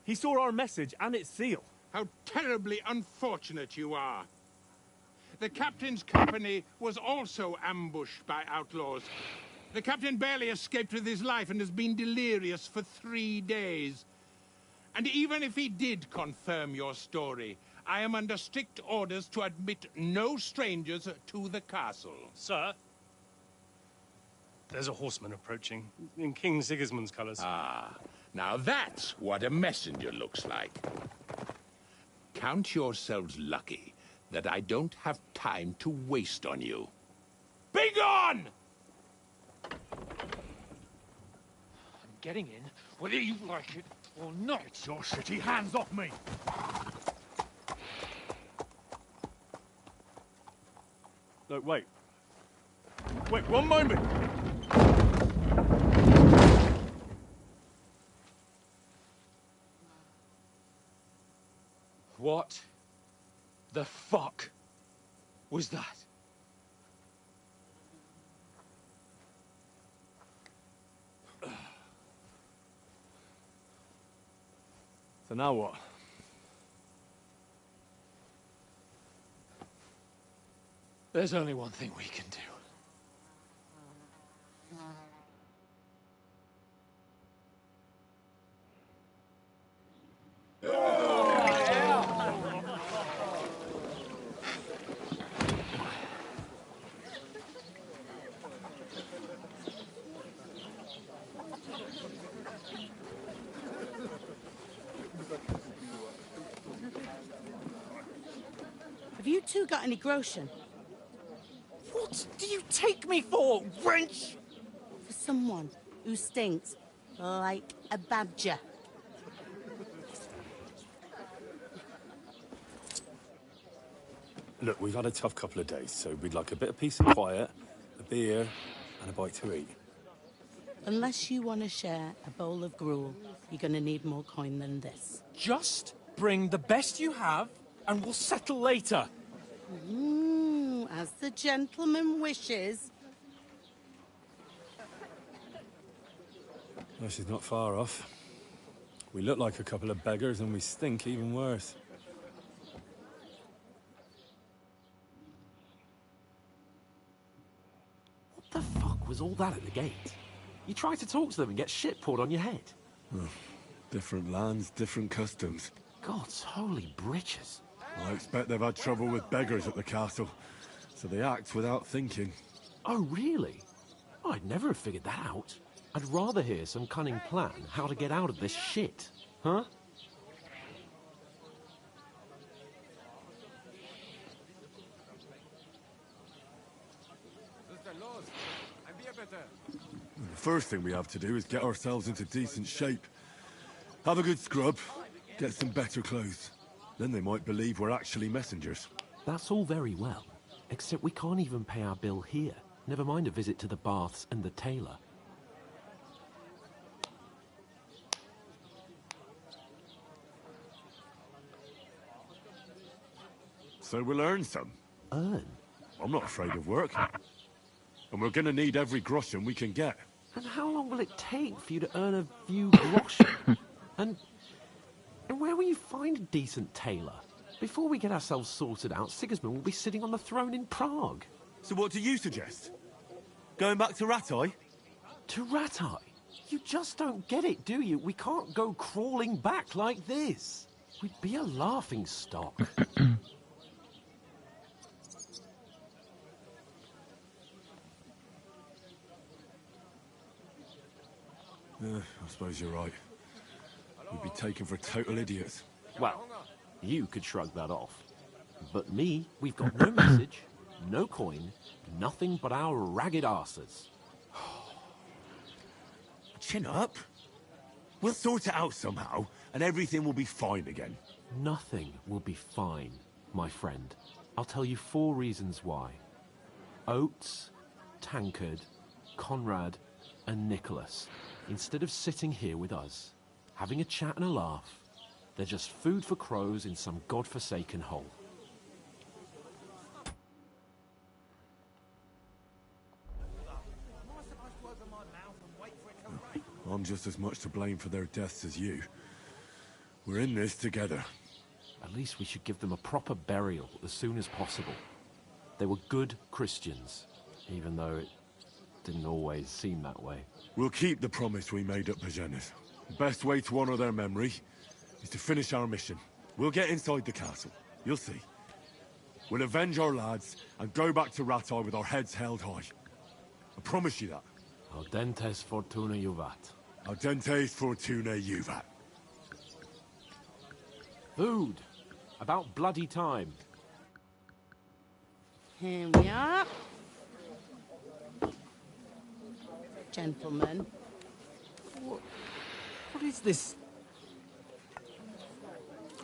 He saw our message and its seal. How terribly unfortunate you are. The captain's company was also ambushed by outlaws. The captain barely escaped with his life and has been delirious for 3 days. And even if he did confirm your story, I am under strict orders to admit no strangers to the castle. Sir, there's a horseman approaching, in King Sigismund's colours. Ah, now that's what a messenger looks like. Count yourselves lucky that I don't have time to waste on you. Be gone! I'm getting in, whether you like it or not. Get your shitty hands off me! No, wait. Wait, one moment! What the fuck was that? So now what? There's only one thing we can do. Have you two got any groschen? What do you take me for, wench? For someone who stinks like a badger. Look, we've had a tough couple of days, so we'd like a bit of peace and quiet, a beer, and a bite to eat. Unless you want to share a bowl of gruel, you're going to need more coin than this. Just bring the best you have, and we'll settle later. As the gentleman wishes. Well, she's not far off. We look like a couple of beggars, and we stink even worse. What the fuck was all that at the gate? You try to talk to them and get shit poured on your head. Oh, different lands, different customs. God's holy britches. I expect they've had trouble with beggars at the castle, so they act without thinking. Oh, really? I'd never have figured that out. I'd rather hear some cunning plan how to get out of this shit. Huh? The first thing we have to do is get ourselves into decent shape. Have a good scrub, get some better clothes. Then they might believe we're actually messengers. That's all very well, except we can't even pay our bill here. Never mind a visit to the baths and the tailor. So we'll earn some. Earn? I'm not afraid of work. And we're gonna need every groschen we can get. And how long will it take for you to earn a few groschen? and where will you find a decent tailor? Before we get ourselves sorted out, Sigismund will be sitting on the throne in Prague. So what do you suggest? Going back to Rattay? To Rattay? You just don't get it, do you? We can't go crawling back like this. We'd be a laughing stock. I suppose you're right. We'd be taken for total idiots. Well, you could shrug that off. But me, we've got no message, no coin, nothing but our ragged arses. Chin up. We'll sort it out somehow, and everything will be fine again. Nothing will be fine, my friend. I'll tell you 4 reasons why. Oates, Tankard, Conrad, and Nicholas, instead of sitting here with us, having a chat and a laugh, they're just food for crows in some godforsaken hole. I'm just as much to blame for their deaths as you. We're in this together. At least we should give them a proper burial as soon as possible. They were good Christians, even though it didn't always seem that way. We'll keep the promise we made at Pagenis. The best way to honor their memory is to finish our mission. We'll get inside the castle. You'll see. We'll avenge our lads and go back to Rattay with our heads held high. I promise you that. Audentes fortuna juvat. Audentes fortuna juvat. Food. About bloody time. Here we are. Gentlemen. What is this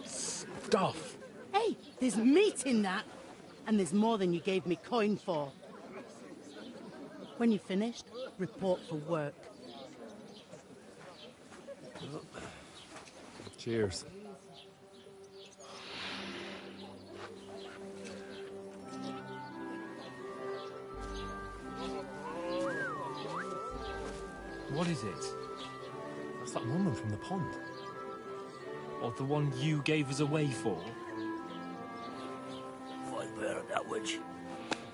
stuff? Hey, there's meat in that. And there's more than you gave me coin for. When you're finished, report for work. Cheers. What is it? That's that woman from the pond. Or the one you gave us away for? Fight better that witch.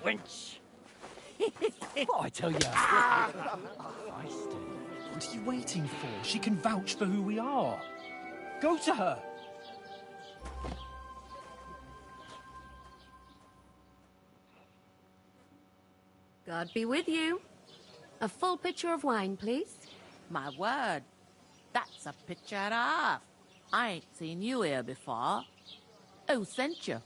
Wench! Oh, I tell you. What are you waiting for? She can vouch for who we are. Go to her. God be with you. A full pitcher of wine, please. My word. That's a picture and a half. I ain't seen you here before. Who sent you?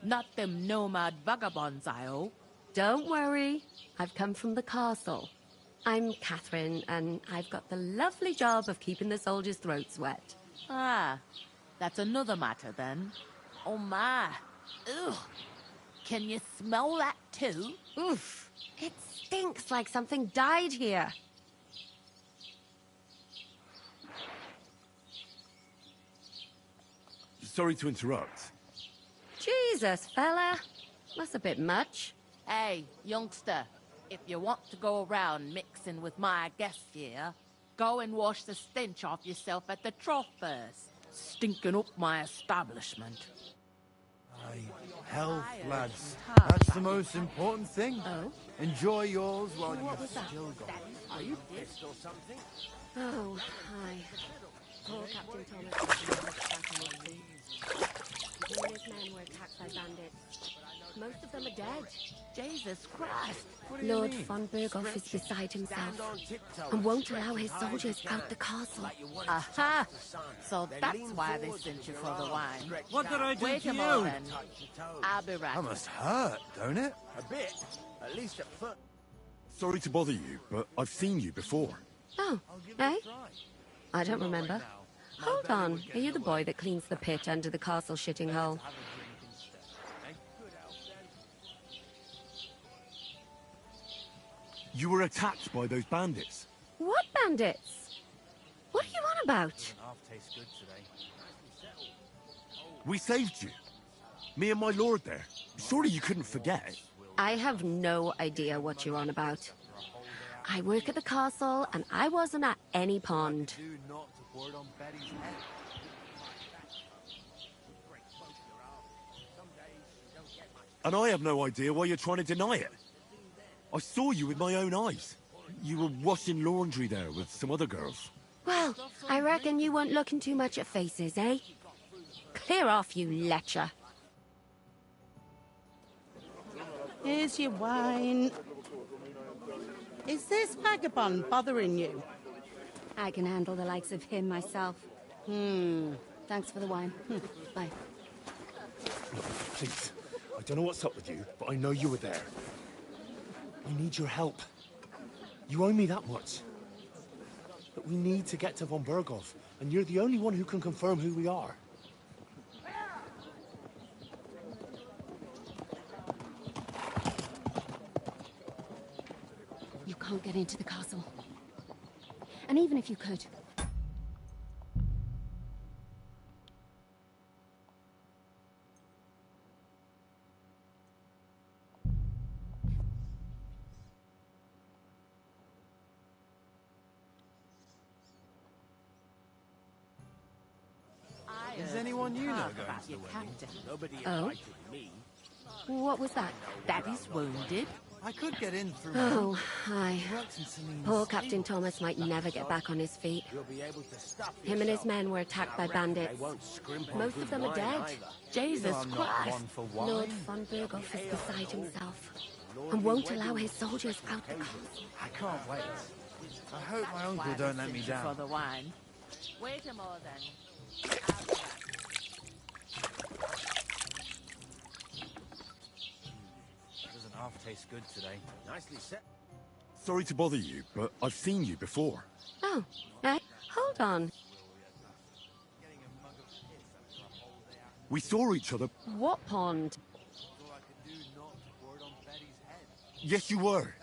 Not them nomad vagabonds, I hope. Don't worry. I've come from the castle. I'm Catherine, and I've got the lovely job of keeping the soldiers' throats wet. Ah, that's another matter then. Oh my. Ugh. Can you smell that too? Oof. It stinks like something died here. Sorry to interrupt. Jesus, fella. That's a bit much. Hey, youngster, if you want to go around mixing with my guests here, go and wash the stench off yourself at the trough first. Stinking up my establishment. Health, lads. That's the most important thing. Oh? Enjoy yours while What you've was that? still got it. Are you pissed or something? Oh, hi. Poor Captain Thomas was back on his feet. He and his men were attacked by bandits. Most of them are dead. Jesus Christ. Lord von Berghoff is beside himself and won't allow his soldiers out the castle. Aha! So that's why they sent you for the wine. What did I do Wait to a you? moment. I'll be right That must hurt, don't it? A bit. At least at first. Sorry to bother you, but I've seen you before. Oh, eh? I don't remember. Hold on. Are you the boy that cleans the pit under the castle shitting hole? You were attacked by those bandits. What bandits? What are you on about? We saved you. Me and my lord there. Surely you couldn't forget. I have no idea what you're on about. I work at the castle, and I wasn't at any pond. And I have no idea why you're trying to deny it. I saw you with my own eyes. You were washing laundry there with some other girls. Well, I reckon you weren't looking too much at faces, eh? Clear off, you lecher. Here's your wine. Is this vagabond bothering you? I can handle the likes of him myself. Thanks for the wine. Bye. Please, I don't know what's up with you, but I know you were there. I need your help. You owe me that much. But we need to get to von Berghoff, and you're the only one who can confirm who we are. You can't get into the castle. And even if you could... Is anyone you know going to the wedding? Nobody Oh? invited me. What was that? Daddy's wounded. I could get in through Oh, hi. He works in Celine's Poor stable. Captain Thomas might never get back on his feet. You'll be able to stuff Him and his yourself. men were attacked by I reckon bandits. They won't scrimp on Most good of them are wine dead. either. Jesus I'm not Christ. one for wine. Lord von Berghoff is beside himself and won't allow his soldiers out the castle. I can't wait. I hope my That's uncle why don't they let me sent you down. for the wine. Wait a moment then. Doesn't half taste good today. Nicely set. Sorry to bother you, but I've seen you before. Oh, eh? Hold on. We saw each other. What pond? Yes, you were.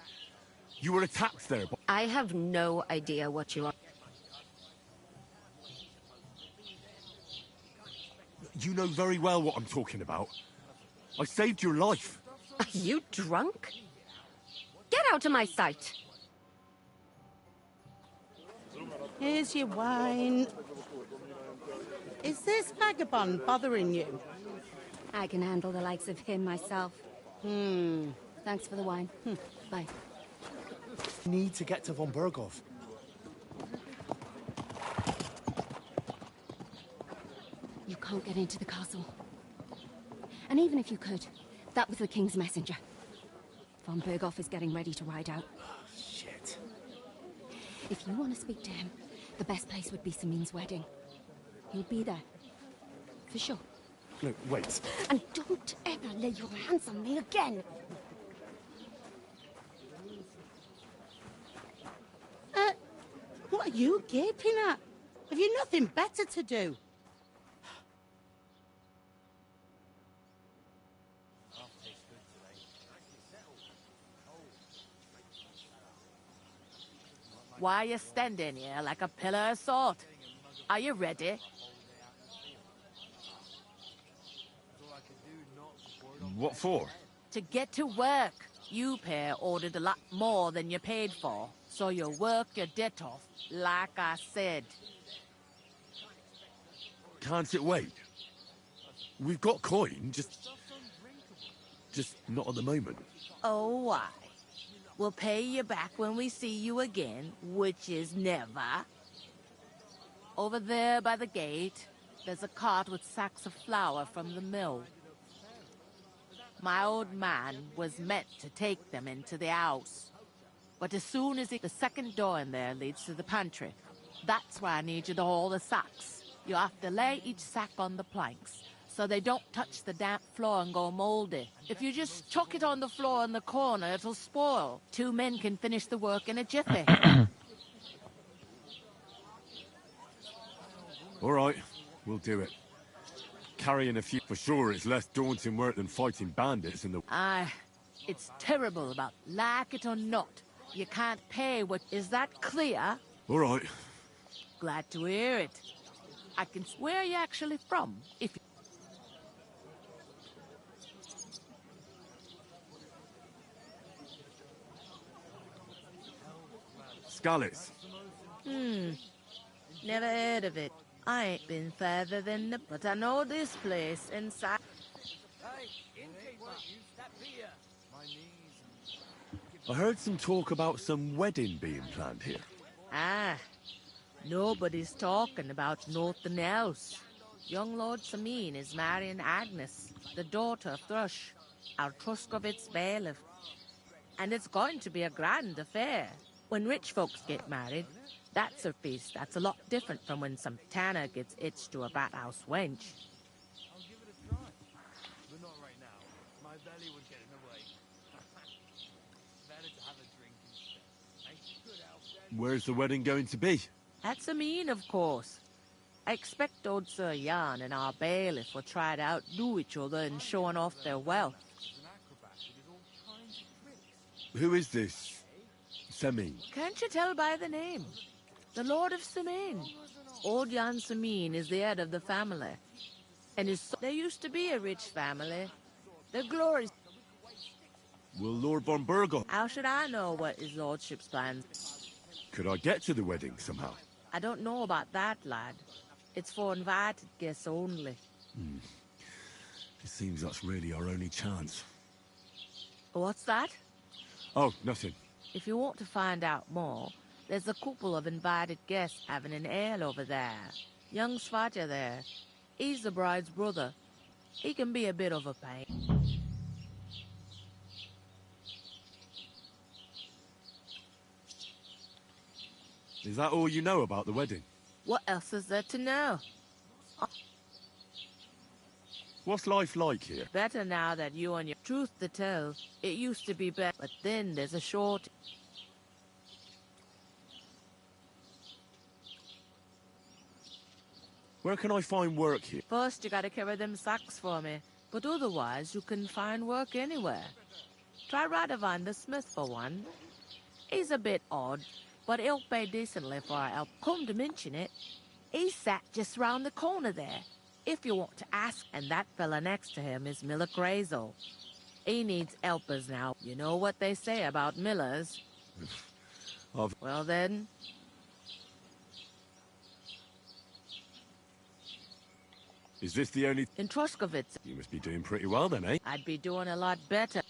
You were attacked there, but I have no idea what you are. you know very well what I'm talking about. I saved your life. Are you drunk? Get out of my sight. Here's your wine. Is this vagabond bothering you? I can handle the likes of him myself. Thanks for the wine. Bye. We need to get to von Berghoff. You can't get into the castle. And even if you could, that was the King's messenger. Von Berghoff is getting ready to ride out. Shit. If you want to speak to him, the best place would be Samin's wedding. He'll be there. For sure. No, wait. And don't ever lay your hands on me again! What are you gaping at? Have you nothing better to do? Why are you standing here like a pillar of salt? Are you ready? What for? To get to work. You pair ordered a lot more than you paid for, so you work your debt off, like I said. Can't it wait? We've got coin, just not at the moment. Oh, why? We'll pay you back when we see you again, which is never. Over there by the gate, there's a cart with sacks of flour from the mill. My old man was meant to take them into the house. But as soon as the second door in there leads to the pantry, that's where I need you to haul the sacks. You have to lay each sack on the planks, so they don't touch the damp floor and go moldy. If you just chuck it on the floor in the corner, it'll spoil. 2 men can finish the work in a jiffy. All right, we'll do it. Carrying a few, for sure, it's less daunting work than fighting bandits in the... Aye, it's terrible about like it or not. You can't pay what... Is that clear? All right. Glad to hear it. I can... Where are you actually from? If you... Scallis. Never heard of it. I ain't been further than the... But I know this place inside... Hey, innkeeper, that beer. I heard some talk about some wedding being planned here. Ah, nobody's talking about nothing else. Young Lord Samin is marrying Agnes, the daughter of Thrush, our Truskovitz bailiff. And it's going to be a grand affair. When rich folks get married, that's a feast that's a lot different from when some tanner gets hitched to a bathhouse wench. I'll give it a try. But not right now. My belly would get in the way. Better to have a drink instead. Where's the wedding going to be? At Samin, of course. I expect old Sir Jan and our bailiff will try to outdo each other in showing off their wealth. Who is this? Samin. Can't you tell by the name? The Lord of Samin. Old Jan Samin is the head of the family. And there used to be a rich family. The glories... Will Lord von Burgos... How should I know what his lordship's plans? Could I get to the wedding somehow? I don't know about that, lad. It's for invited guests only. It seems that's really our only chance. What's that? Oh, nothing. If you want to find out more, there's a couple of invited guests having an ale over there. Young Svaja there. He's the bride's brother. He can be a bit of a pain. Is that all you know about the wedding? What else is there to know? What's life like here? Better now that you and your... Truth to tell, it used to be better, but then there's a short... Where can I find work here? First, you gotta carry them sacks for me, but otherwise you can find work anywhere. Try Radovan the smith for one. He's a bit odd, but he'll pay decently for our help. Come to mention it, he's sat just round the corner there, if you want to ask. And that fella next to him is Miller Crazel. He needs helpers now. You know what they say about millers? Well then... Is this the only... In Truskovitz. You must be doing pretty well then, eh? I'd be doing a lot better.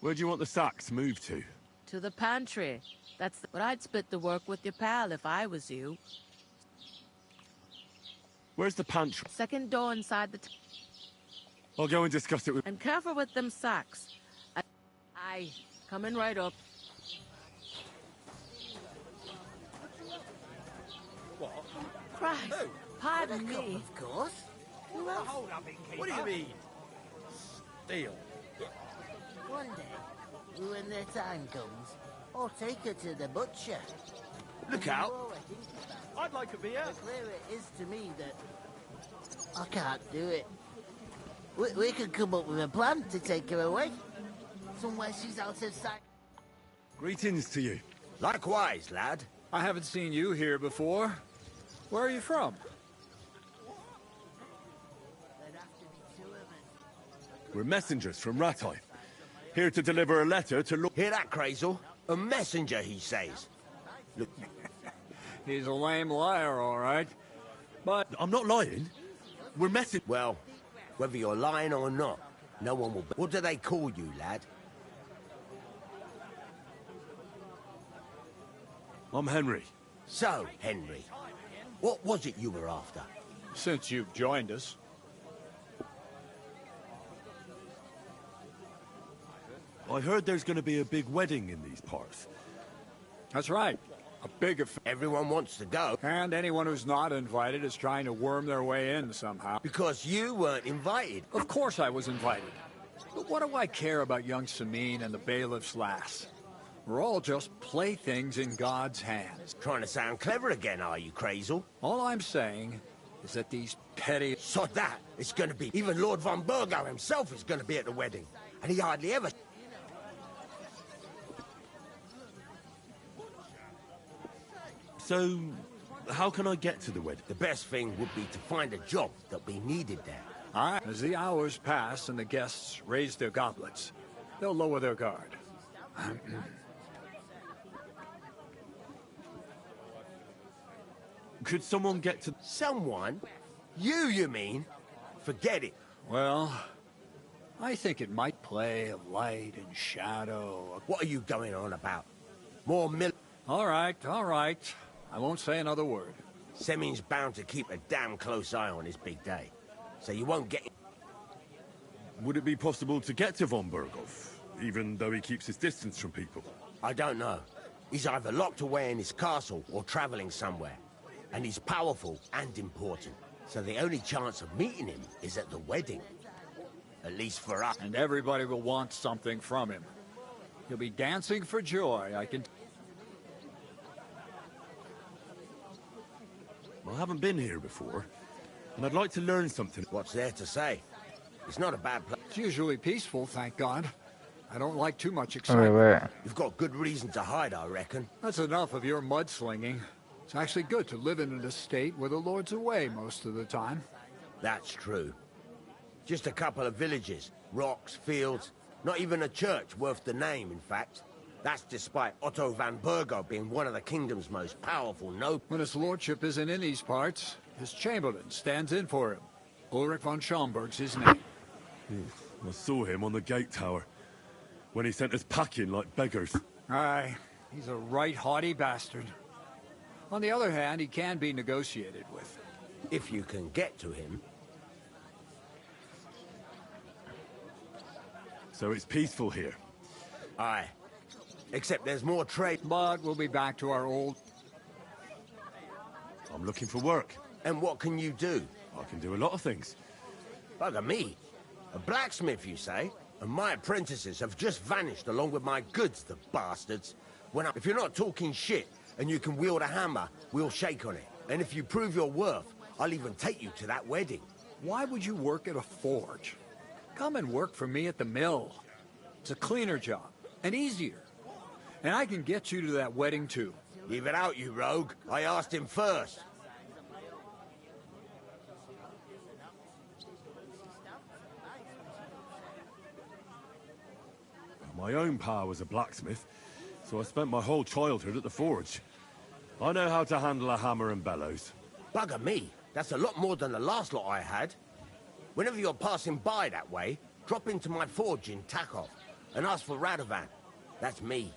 Where do you want the sacks moved to? To the pantry. But I'd split the work with your pal if I was you. Where's the pantry? Second door inside the... I'll go and discuss it with... And careful with them sacks. Aye, coming right up. What? Christ, Who? pardon me. Of course. Who else? Hold up, innkeeper. What do you mean? Steal. One day, when the time comes, I'll take her to the butcher. Look out. The more I think about I'd like a beer. the clearer it is to me that I can't do it. We could come up with a plan to take her away. Somewhere she's out of sight. Greetings to you. Likewise, lad. I haven't seen you here before. Where are you from? We're messengers from Rattay. Here to deliver a letter to Lord... Hear that, Crazel? A messenger, he says. Look... He's a lame liar, all right. But... I'm not lying. We're messing... Well, whether you're lying or not, no one will... What do they call you, lad? I'm Henry. So, Henry, what was it you were after? Since you've joined us. I heard there's going to be a big wedding in these parts. That's right. A big affair. Everyone wants to go. And anyone who's not invited is trying to worm their way in somehow. Because you weren't invited. Of course I was invited. But what do I care about young Sameen and the bailiff's lass? We're all just playthings in God's hands. Trying to sound clever again, are you, Crazel? All I'm saying is that these petty... Sod that! It's gonna be... Even Lord von Burgo himself is gonna be at the wedding. And he hardly ever... So, how can I get to the wedding? The best thing would be to find a job that'll be needed there. All right. As the hours pass and the guests raise their goblets, they'll lower their guard. Could someone get to... Someone? You mean? Forget it. Well, I think it might play of light and shadow. What are you going on about? More mil... All right. I won't say another word. Semin's bound to keep a damn close eye on his big day. So you won't get... Would it be possible to get to von Burgov, even though he keeps his distance from people? I don't know. He's either locked away in his castle or traveling somewhere. And he's powerful and important. So the only chance of meeting him is at the wedding. At least for us. And everybody will want something from him. He'll be dancing for joy, I can... I haven't been here before, and I'd like to learn something. What's there to say? It's not a bad place. It's usually peaceful, thank God. I don't like too much excitement. You've got good reason to hide, I reckon. That's enough of your mudslinging. It's actually good to live in an estate where the Lord's away most of the time. That's true. Just a couple of villages, rocks, fields, not even a church worth the name, in fact. That's despite Otto van Burgo being one of the kingdom's most powerful nobles. When his lordship isn't in these parts, his chamberlain stands in for him. Ulrich von Schomberg's his name. I saw him on the gate tower, when he sent us packing like beggars. Aye, he's a right haughty bastard. On the other hand, he can be negotiated with. If you can get to him. So it's peaceful here? Aye. Except there's more trade. But we'll be back to our old... I'm looking for work. And what can you do? I can do a lot of things. Bugger me. A blacksmith, you say? And my apprentices have just vanished along with my goods, the bastards. If you're not talking shit and you can wield a hammer, we'll shake on it. And if you prove your worth, I'll even take you to that wedding. Why would you work at a forge? Come and work for me at the mill. It's a cleaner job, and easier. And I can get you to that wedding, too. Leave it out, you rogue. I asked him first. My own pa was a blacksmith, so I spent my whole childhood at the forge. I know how to handle a hammer and bellows. Bugger me. That's a lot more than the last lot I had. Whenever you're passing by that way, drop into my forge in Takov and ask for Radovan. That's me.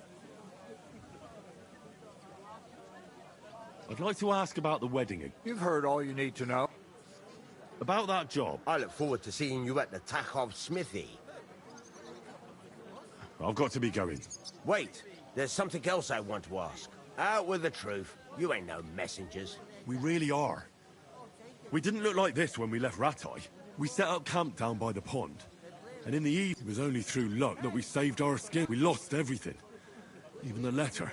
I'd like to ask about the wedding. You've heard all you need to know. About that job. I look forward to seeing you at the Takov smithy. I've got to be going. Wait, there's something else I want to ask. Out with the truth. You ain't no messengers. We really are. We didn't look like this when we left Rattay. We set up camp down by the pond. And in the evening, it was only through luck that we saved our skin. We lost everything. Even the letter.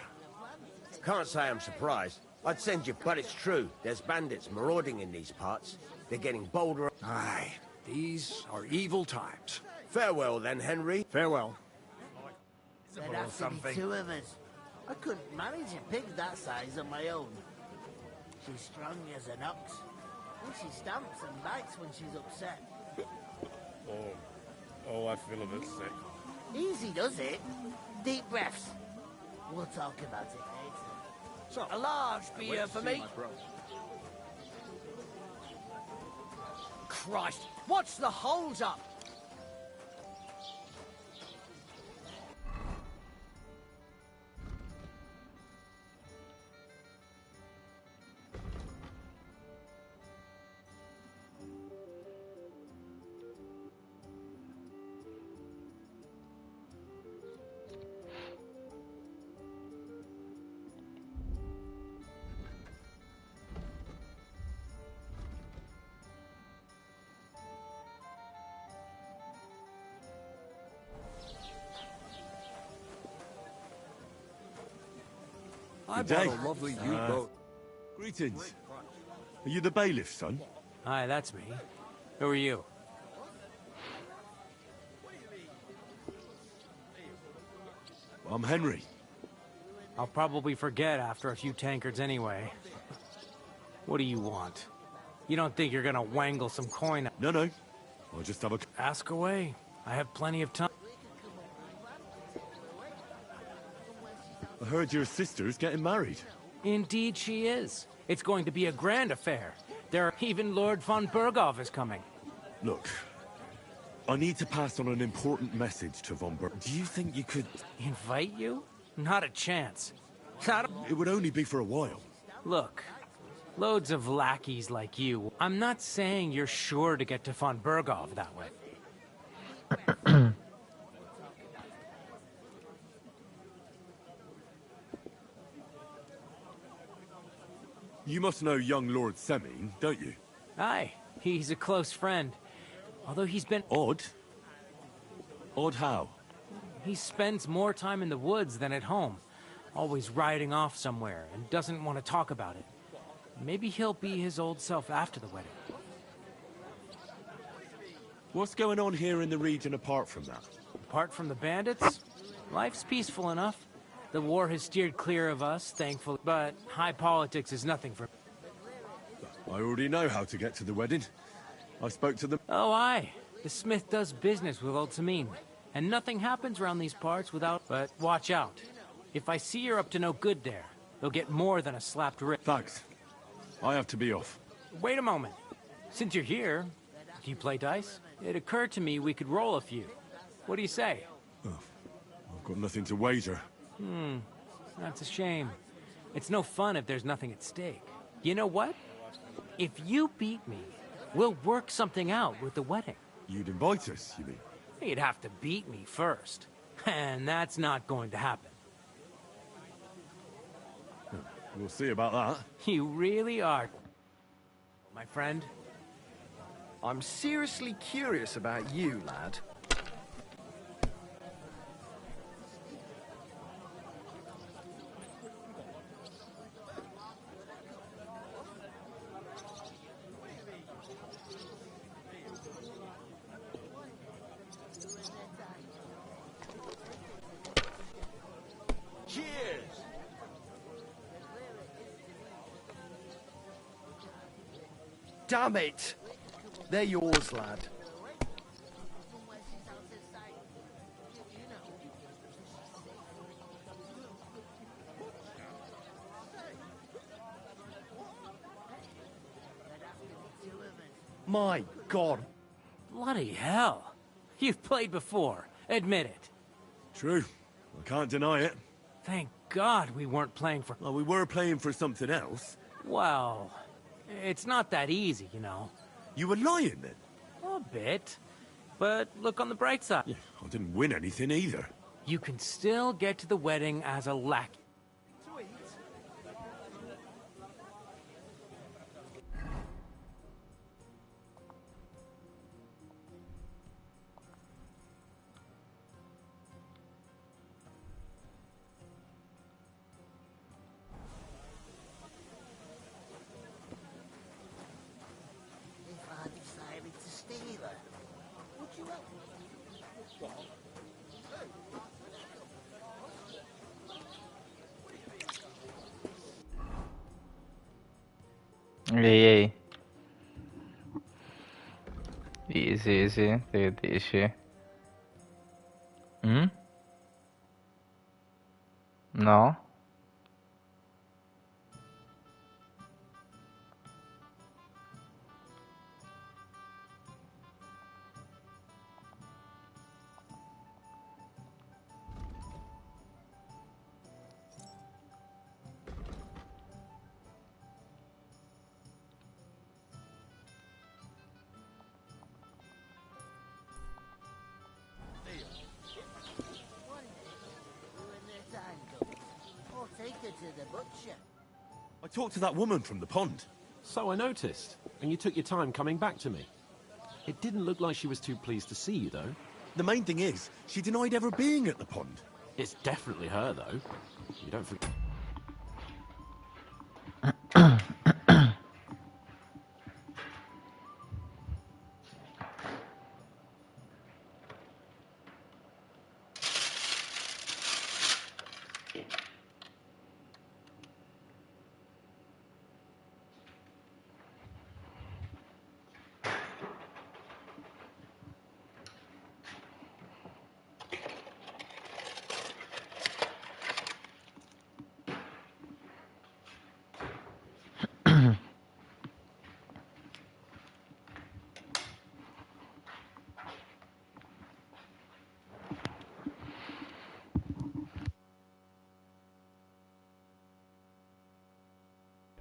Can't say I'm surprised. I'd send you, but it's true. There's bandits marauding in these parts. They're getting bolder. Aye, these are evil times. Farewell then, Henry. Farewell. There'd have to be two of us. I couldn't manage a pig that size on my own. She's strong as an ox. And she stamps and bites when she's upset. Oh, I feel a bit sick. Easy does it. Deep breaths. We'll talk about it later. So, a large beer for me. Christ, what's the holds up? Good day. Greetings. Are you the bailiff, son? Hi, that's me. Who are you? I'm Henry. I'll probably forget after a few tankards anyway. What do you want? You don't think you're gonna wangle some coin? No. I'll just have a... Ask away. I have plenty of time. I heard your sister's getting married. Indeed she is. It's going to be a grand affair. Even Lord von Berghoff is coming. Look, I need to pass on an important message to von Berg. Do you think you could... Invite you? Not a chance. It would only be for a while. Look, loads of lackeys like you. I'm not saying you're sure to get to von Berghoff that way. You must know young Lord Semine, don't you? Aye, he's a close friend. Although he's been... Odd? Odd how? He spends more time in the woods than at home. Always riding off somewhere and doesn't want to talk about it. Maybe he'll be his old self after the wedding. What's going on here in the region apart from that? Apart from the bandits, life's peaceful enough. The war has steered clear of us, thankfully, but high politics is nothing for... I already know how to get to the wedding. I spoke to them. Oh, aye. The smith does business with old Semine, and nothing happens around these parts without... But watch out. If I see you're up to no good there, you'll get more than a slapped wrist. Thanks. I have to be off. Wait a moment. Since you're here, do you play dice? It occurred to me we could roll a few. What do you say? Oh, I've got nothing to wager. That's a shame. It's no fun if there's nothing at stake. You know what? If you beat me, we'll work something out with the wedding. You'd invite us, you mean? You'd have to beat me first. And that's not going to happen. We'll see about that. You really are, my friend. I'm seriously curious about you, lad. Damn it! They're yours, lad. My God. Bloody hell. You've played before. Admit it. True. I can't deny it. Thank God we weren't playing for... Well, we were playing for something else. Well, it's not that easy, you know. You were lying, then? A bit. But look on the bright side. Yeah, I didn't win anything either. You can still get to the wedding as a lackey. Ei. Easy, easy. Take it easy. Hmm? No? Or take her to the butcher. I talked to that woman from the pond. So I noticed. And you took your time coming back to me. It didn't look like she was too pleased to see you, though. The main thing is, she denied ever being at the pond. It's definitely her, though. You don't forget.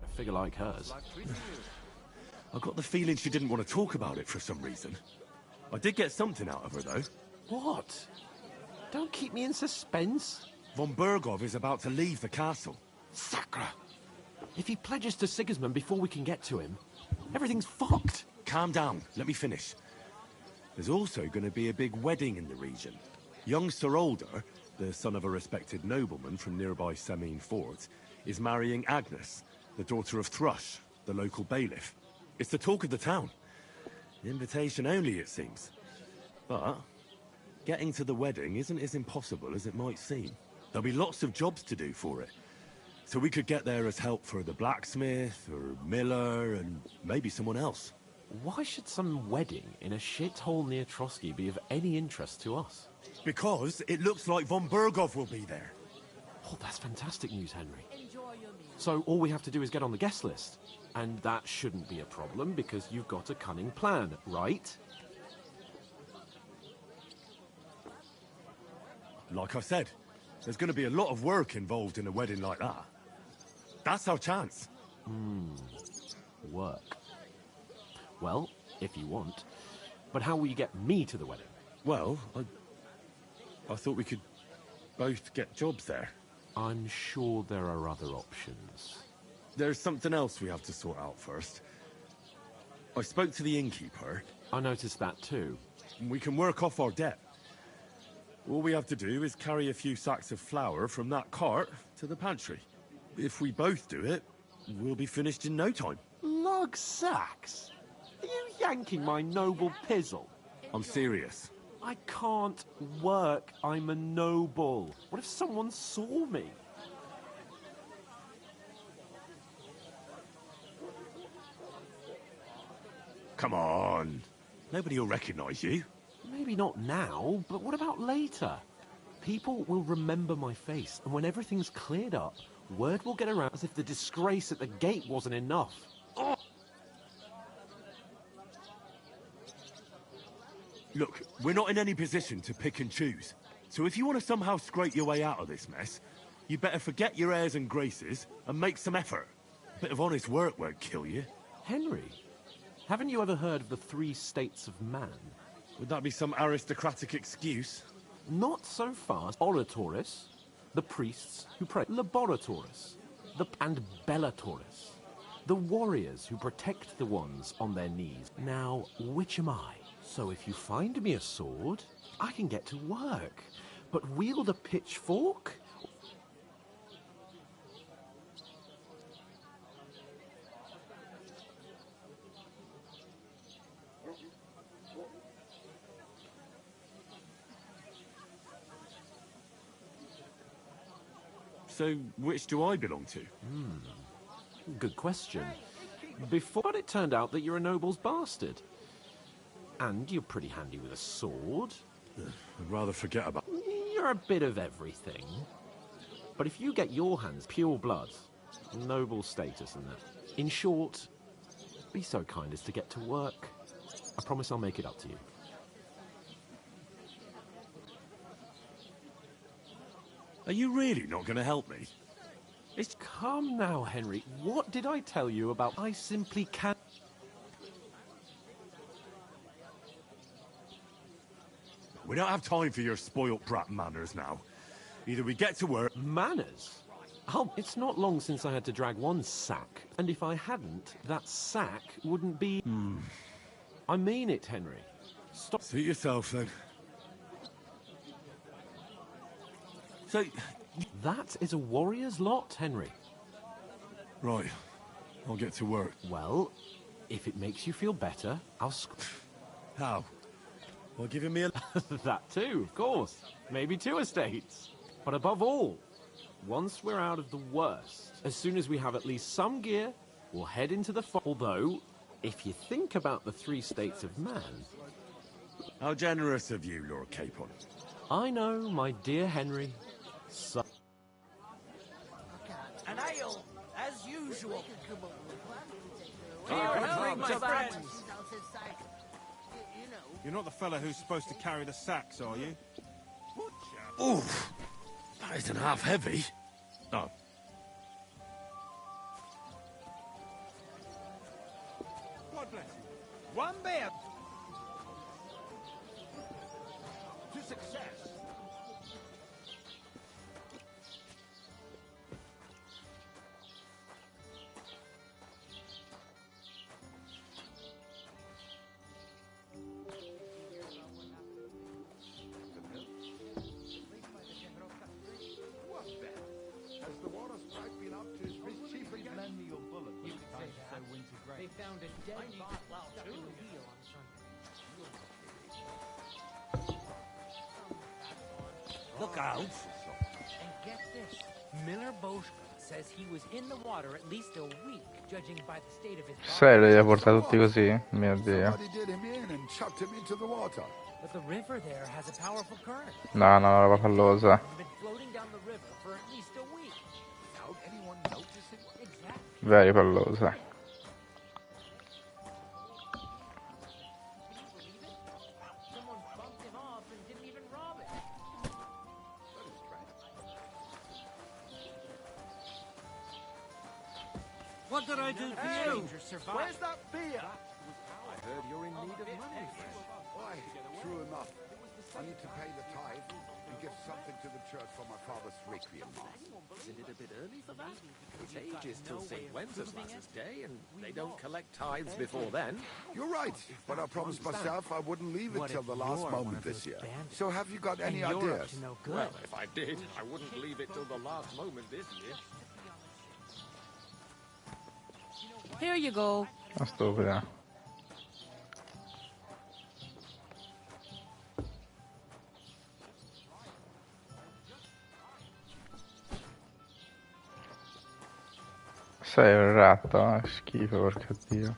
A figure like hers. I got the feeling she didn't want to talk about it for some reason. I did get something out of her, though. What? Don't keep me in suspense. Von Bergov is about to leave the castle. Sacre! If he pledges to Sigismund before we can get to him, everything's fucked. Calm down. Let me finish. There's also going to be a big wedding in the region. Young Sir Older, the son of a respected nobleman from nearby Semine Fort, is marrying Agnes, the daughter of Thrush, the local bailiff. It's the talk of the town. Invitation only, it seems. But getting to the wedding isn't as impossible as it might seem. There'll be lots of jobs to do for it. So we could get there as help for the blacksmith, or miller, and maybe someone else. Why should some wedding in a shithole near Trotsky be of any interest to us? Because it looks like Von Bergov will be there. Oh, that's fantastic news, Henry. So all we have to do is get on the guest list. And that shouldn't be a problem because you've got a cunning plan, right? Like I said, there's going to be a lot of work involved in a wedding like that. That's our chance. Work. Well, if you want. But how will you get me to the wedding? Well, I thought we could both get jobs there. I'm sure there are other options. There's something else we have to sort out first. I spoke to the innkeeper. I noticed that too. We can work off our debt. All we have to do is carry a few sacks of flour from that cart to the pantry. If we both do it, we'll be finished in no time. Lug sacks? Are you yanking my noble pizzle? I'm serious. I can't work. I'm a noble. What if someone saw me? Come on. Nobody will recognize you. Maybe not now, but what about later? People will remember my face, and when everything's cleared up, word will get around as if the disgrace at the gate wasn't enough. Oh! Look, we're not in any position to pick and choose. So if you want to somehow scrape your way out of this mess, you better forget your airs and graces and make some effort. A bit of honest work won't kill you. Henry, haven't you ever heard of the 3 states of man? Would that be some aristocratic excuse? Not so fast. Oratoris, the priests who pray. Laboratoris, and Bellatoris, the warriors who protect the ones on their knees. Now, which am I? So if you find me a sword, I can get to work. But wield a pitchfork? So which do I belong to? Good question. before, but it turned out that you're a noble's bastard. And you're pretty handy with a sword. I'd rather forget about... You're a bit of everything. But if you get your hands pure blood, noble status and that. In short, be so kind as to get to work. I promise I'll make it up to you. Are you really not going to help me? It's calm now, Henry. What did I tell you about I simply can't... We don't have time for your spoilt brat manners now. Either we get to work... Manners? Oh, it's not long since I had to drag one sack. And if I hadn't, that sack wouldn't be... I mean it, Henry. Stop... Suit yourself, then. So... That is a warrior's lot, Henry. Right. I'll get to work. Well, if it makes you feel better, I'll... How? Well, giving me a... That too, of course. Maybe 2 estates. But above all, once we're out of the worst, as soon as we have at least some gear, we'll head into the... Although, if you think about the 3 states of man... How generous of you, Lord Capon. I know, my dear Henry. So... An ale, as usual. You're not the fella who's supposed to carry the sacks, are you? Oof! That isn't half heavy. Oh. God bless you. One bear. To success. They found a dead bot stuck in the wheel on Sunday. Look out! And get this, Miller Boschka says he was in the water at least a week, judging by the state of his body. Serio, li ha portati tutti così? Mio Dio. Somebody did him in and chucked him into the water. But the river there has a powerful current. No, no, roba fallosa. He's been floating down the river for at least a week. Without anyone noticing? Exactly. Very fallosa. What did I do for you? Where's that beer? I heard you're in need of money. Why, true enough. I need to pay the tithe and give something to the church for my father's requiem mass. Isn't it a bit early for that? It's ages till St. Wenceslas's Day, and they don't collect tithes before then. You're right, but I promised myself I wouldn't leave it till the last moment this year. So have you got any ideas? Well, if I did, I wouldn't leave it till the last moment this year. Here you go. Ma stupida. Sei un ratto, schifo, porca Dio.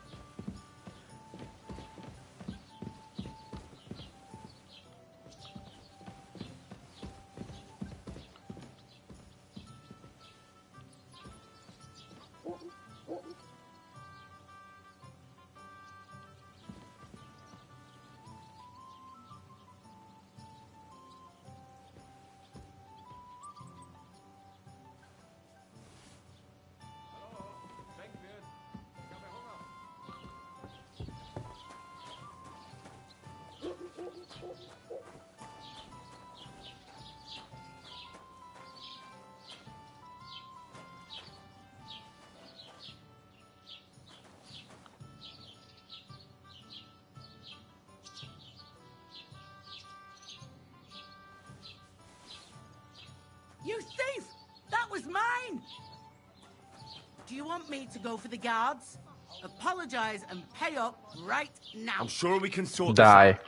You thief! That was mine! Do you want me to go for the guards? Apologize and pay up right now. I'm sure we can sort Dai. this out.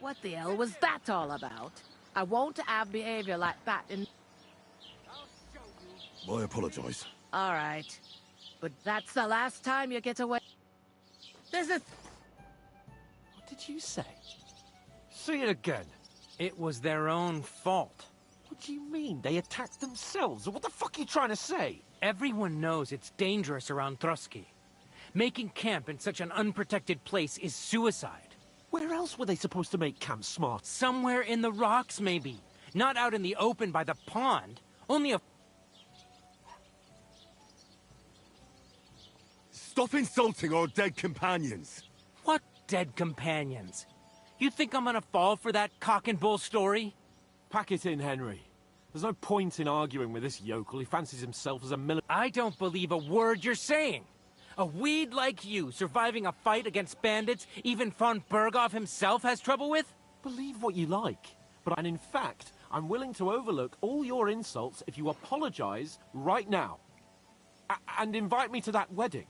What the hell was that all about? I won't have behavior like that in... I apologise. All right. But That's the last time you get away. there's a... What did you say? Say it again. It was their own fault. What do you mean? They attacked themselves? What the fuck are you trying to say? Everyone knows it's dangerous around Trotsky. Making camp in such an unprotected place is suicide. Where else were they supposed to make camp, Smart? Somewhere in the rocks, maybe. Not out in the open by the pond. Only a... Stop insulting our dead companions! What dead companions? You think I'm gonna fall for that cock and bull story? Pack it in, Henry. There's no point in arguing with this yokel. He fancies himself as a I don't believe a word you're saying. A weed like you surviving a fight against bandits even von Berghoff himself has trouble with? Believe what you like. And in fact, I'm willing to overlook all your insults if you apologize right now. And invite me to that wedding.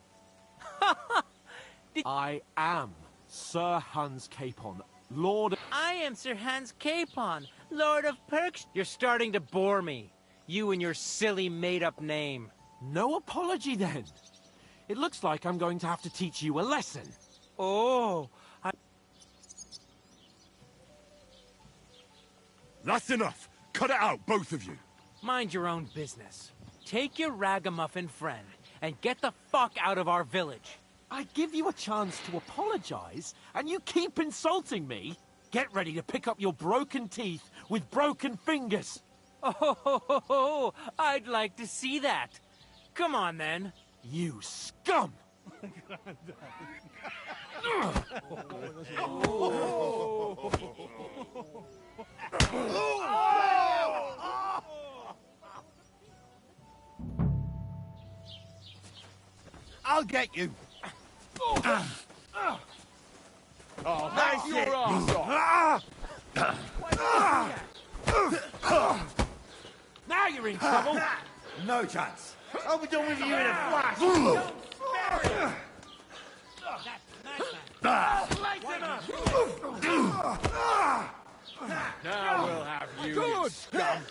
I am Sir Hans Capon, Lord... I am Sir Hans Capon, Lord of Perks. You're starting to bore me. You and your silly made-up name. No apology, then. It looks like I'm going to have to teach you a lesson. Oh, That's enough! Cut it out, both of you! Mind your own business. Take your ragamuffin friend and get the fuck out of our village. I give you a chance to apologize, and you keep insulting me? Get ready to pick up your broken teeth with broken fingers. Oh, I'd like to see that. Come on, then. You scum! I'll get you. Oh, nice You're now you're in trouble. No chance. I'll be done with you in a flash. Now we'll have you. Good. Scum.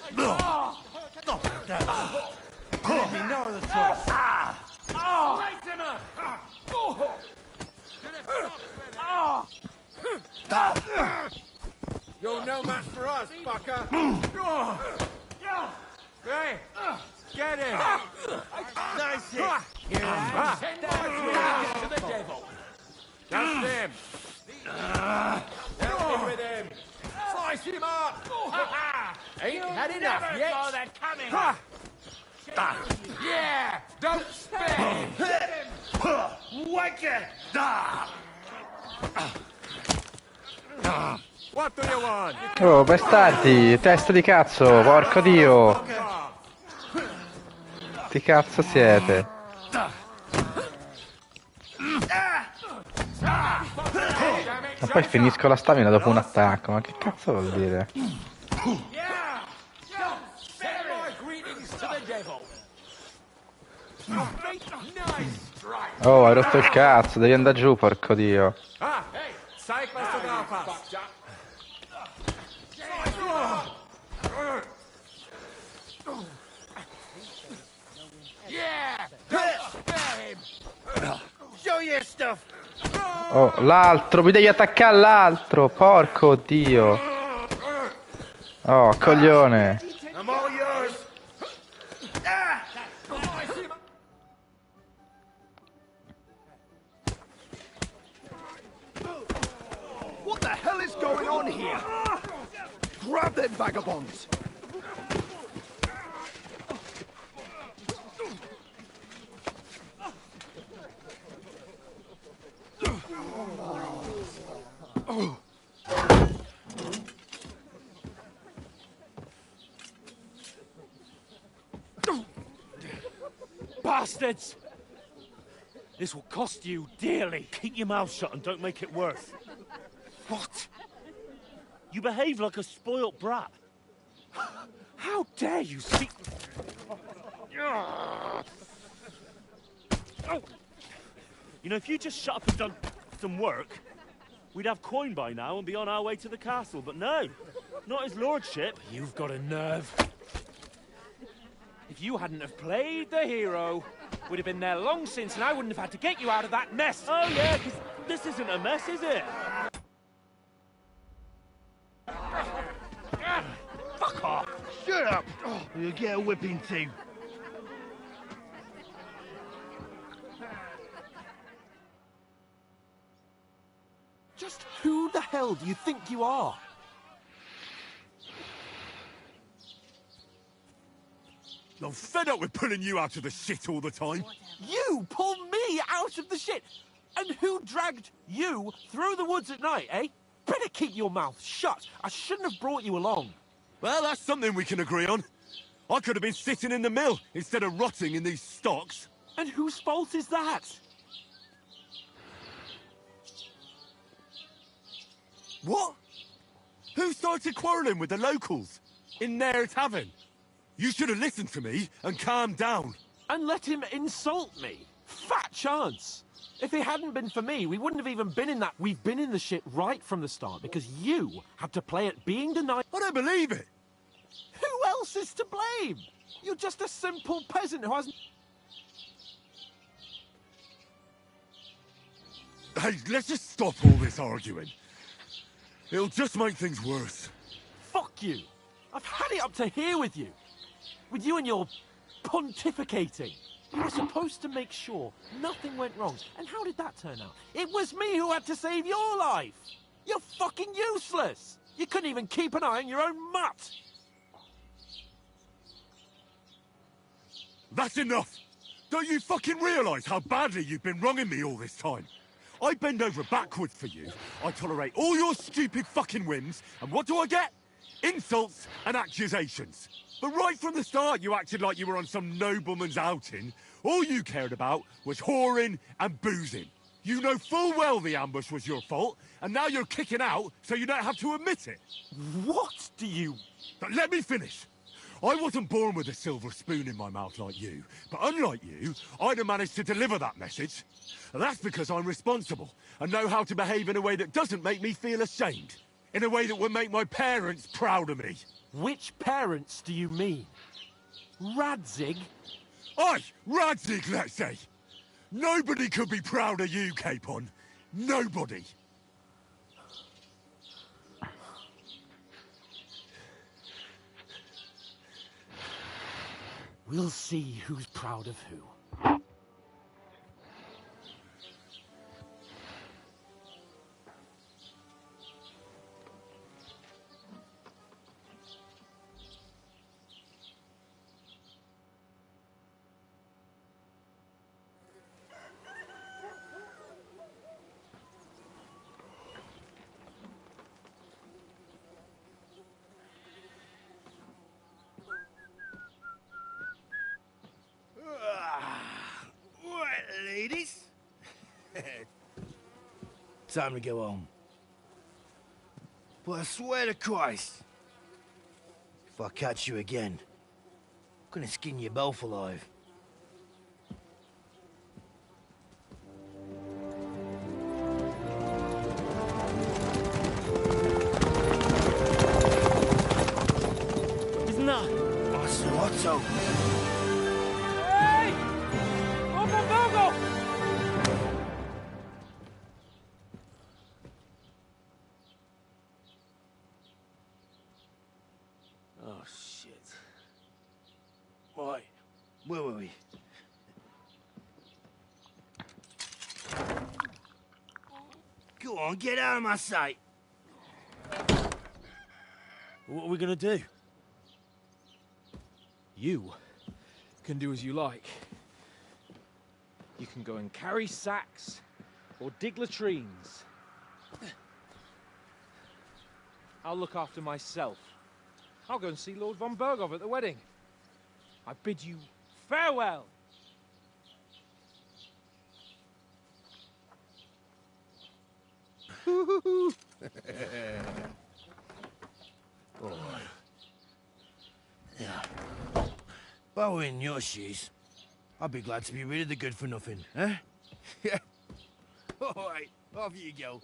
Give me no other choice. You're no match for us, fucker. Hey, get him. Nice hit. Send my to the devil. Just him. Help me with him. Slice him up. Ain't had enough yet. Oh, they're coming. Yeah, don't spare. Whack it. What do you want? Oh, bastardi, testa di cazzo, porco dio. Che cazzo siete? Ma poi finisco la stamina dopo un attacco, ma che cazzo vuol dire? Oh, hai rotto il cazzo, devi andare giù, porco dio. Ah, hey, sai questo da fare. Yeah. Spare him. Show your stuff. Oh, l'altro, mi devi attaccare l'altro, porco dio. Oh, coglione. I'm all yours. What the hell is going on here? Grab them vagabonds! Bastards! This will cost you dearly. Keep your mouth shut and don't make it worse. What? You behave like a spoilt brat. How dare you speak... Oh. You know, if you just shut up and done some work, we'd have coin by now and be on our way to the castle. But no, not his lordship. You've got a nerve. If you hadn't have played the hero, we'd have been there long since, and I wouldn't have had to get you out of that mess. Oh yeah, because this isn't a mess, is it? Fuck off! Shut up! Or you'll get a whipping too. Just who the hell do you think you are? I'm fed up with pulling you out of the shit all the time. You pulled me out of the shit! And who dragged you through the woods at night, eh? Better keep your mouth shut. I shouldn't have brought you along. Well, that's something we can agree on. I could have been sitting in the mill instead of rotting in these stocks. And whose fault is that? What? Who started quarrelling with the locals? In their tavern? You should have listened to me and calmed down. And let him insult me? Fat chance! If it hadn't been for me, we wouldn't have even been in that. We've been in the shit right from the start because you had to play at being the knight. I don't believe it! Who else is to blame? You're just a simple peasant who hasn't... Hey, let's just stop all this arguing. It'll just make things worse. Fuck you! I've had it up to here with you. With you and your pontificating. You were supposed to make sure nothing went wrong. And how did that turn out? It was me who had to save your life. You're fucking useless. You couldn't even keep an eye on your own mutt. That's enough! Don't you fucking realise how badly you've been wronging me all this time? I bend over backwards for you, I tolerate all your stupid fucking whims, and what do I get? Insults and accusations. But right from the start you acted like you were on some nobleman's outing. All you cared about was whoring and boozing. You know full well the ambush was your fault, and now you're kicking out so you don't have to admit it. What do you... But let me finish. I wasn't born with a silver spoon in my mouth like you, but unlike you, I'd have managed to deliver that message. And that's because I'm responsible, and know how to behave in a way that doesn't make me feel ashamed. In a way that would make my parents proud of me. Which parents do you mean? Radzig? Aye, Radzig, let's say. Nobody could be proud of you, Capon. Nobody. We'll see who's proud of who. Ladies? Time to go home. But I swear to Christ, if I catch you again, I'm gonna skin you both alive. Isn't that? Ocelotto. Hey! Go! Oh, shit. Right, where were we? Go on, get out of my sight. What are we gonna do? You can do as you like. You can go and carry sacks, or dig latrines. I'll look after myself. I'll go and see Lord von Bergov at the wedding. I bid you farewell. All right. Yeah. If I were in your shoes, I'd be glad to be rid of the good-for-nothing, eh? Yeah. All right, off you go.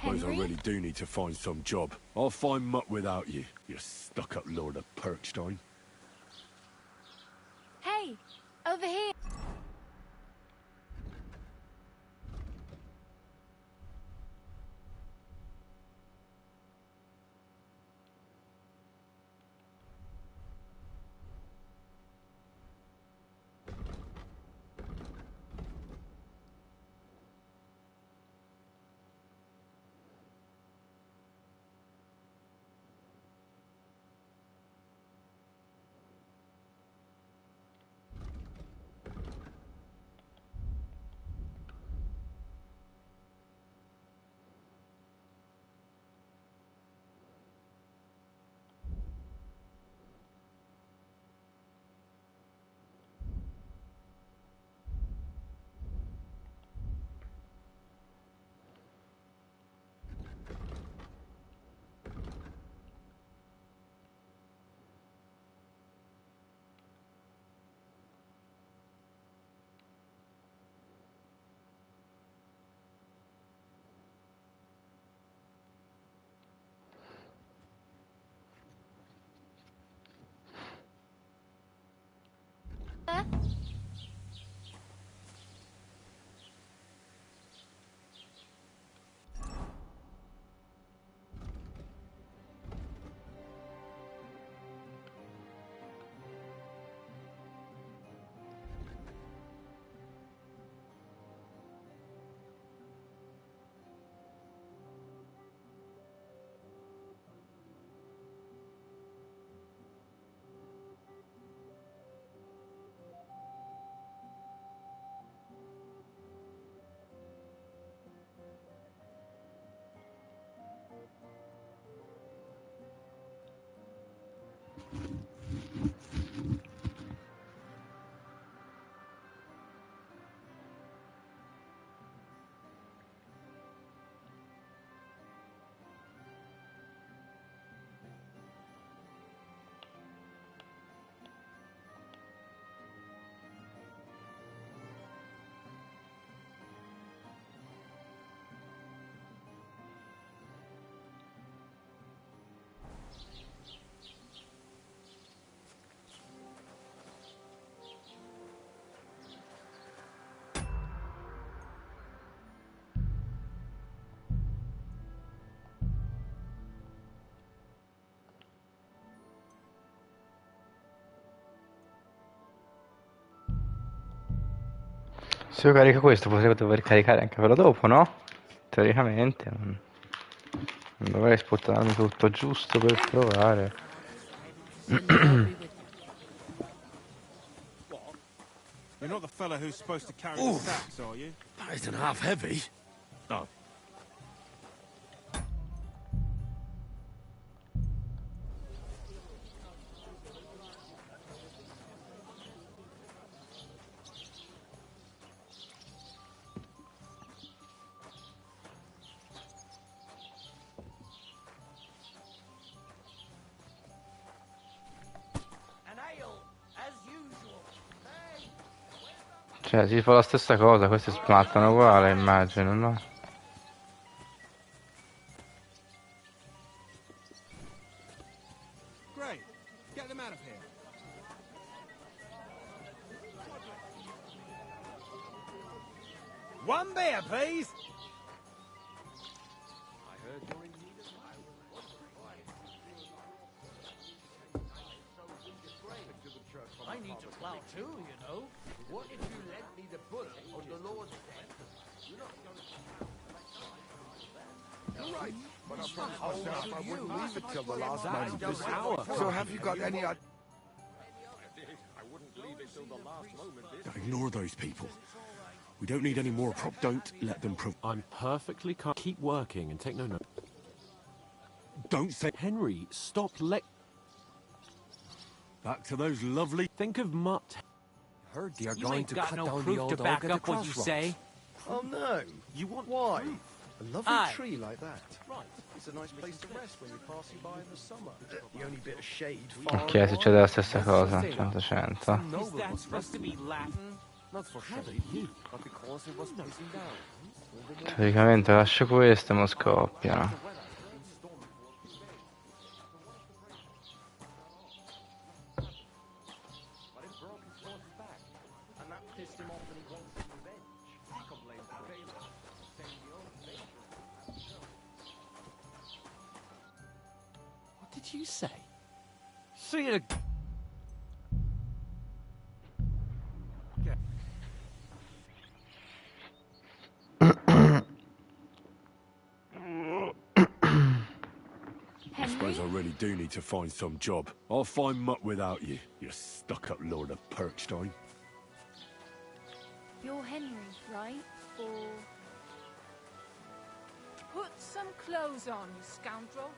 suppose Henry? I really do need to find some job. I'll find mutt without you, you stuck-up Lord of Perkstein. Hey, over here. Se io carico questo potrei dover caricare anche quello dopo, no? Teoricamente non dovrei sputtanarmi tutto giusto per provare. You're not the fella who's supposed to carry the sacks, are you? That isn't half heavy. No. Cioè, si fa la stessa cosa, questi splattano uguale, immagino, no? Great. Get them out of here. One beer, please. I heard you're in need of I need to plow too, you know. What if you lent me the bullet on the Lord's death? You're not going to... You're right, but I promised myself I wouldn't leave it till the last moment this hour. So have you got any idea? I wouldn't leave it till the last moment. Ignore those people. We don't need any more prop. Don't let them I'm perfectly calm. Keep working and take no note. Don't say... Henry, stop Back to those lovely... Think of Mutt. Heard they are You going ain't to got cut no down the proof old to oak back at the up what you crossroads. say. Oh no! You want Why? A lovely Aye. tree like that. Right. It's a nice place to rest when you're passing by in the summer. The only bit of shade far Ok, succede la stessa cosa, 100%. Is that supposed to be Latin? Not for shade, but because it was facing down. Praticamente lascio questo e mo scoppiano. What did you say? See you. I suppose I really do need to find some job. I'll find muck without you, you stuck-up lord of Perkstein. You're Henry, right? Or... Put some clothes on, you scoundrel.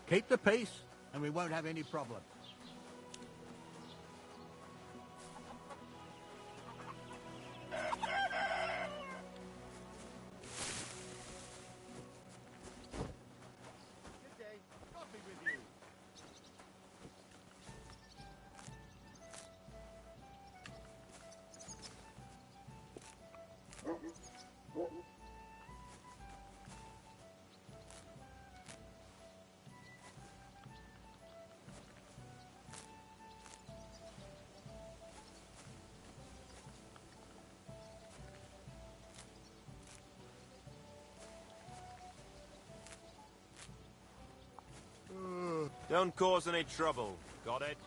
Keep the peace, and we won't have any problems. Don't cause any trouble. Got it?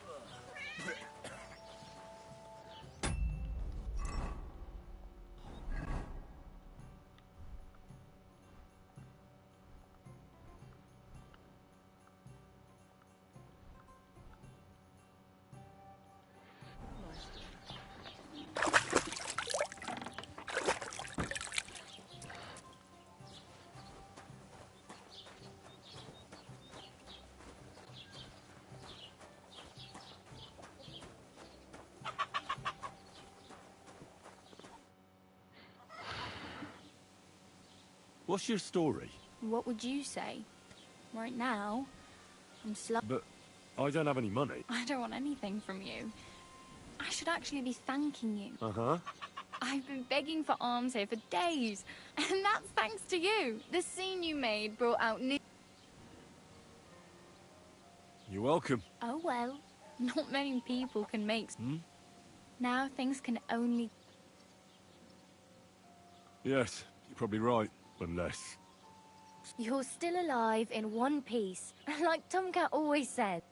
What's your story? What would you say? Right now, I'm slow. But I don't have any money. I don't want anything from you. I should actually be thanking you. Uh-huh. I've been begging for alms here for days, and that's thanks to you. The scene you made brought out new... You're welcome. Oh well, not many people can make... Hmm? Now things can only... Yes, you're probably right. Unless... You're still alive in one piece, like Tomcat always said.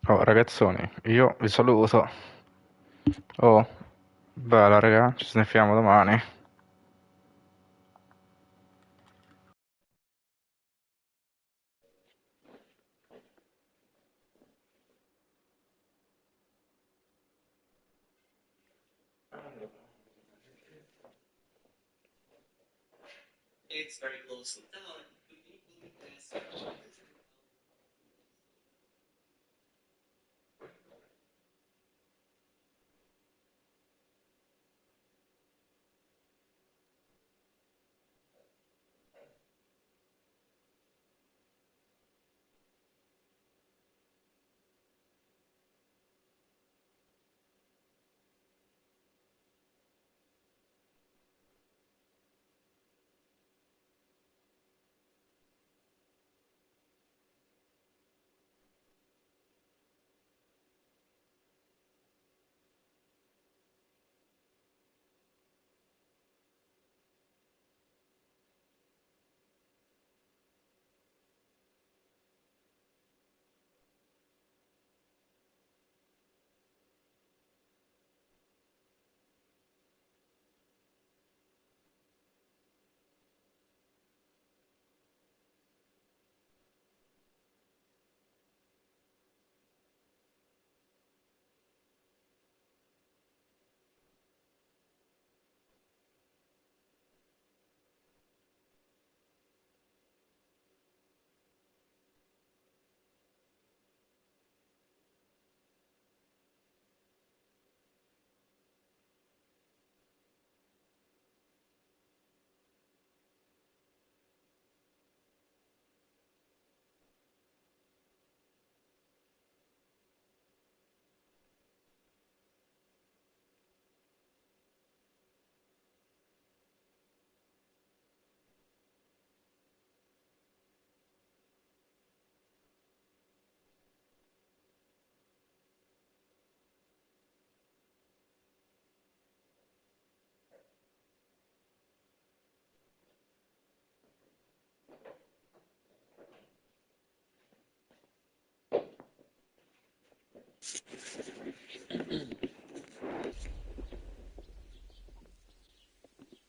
Oh, ragazzoni, io vi saluto. Oh, bella raga, ci sniffiamo domani. It's very closely done. Could you believe this?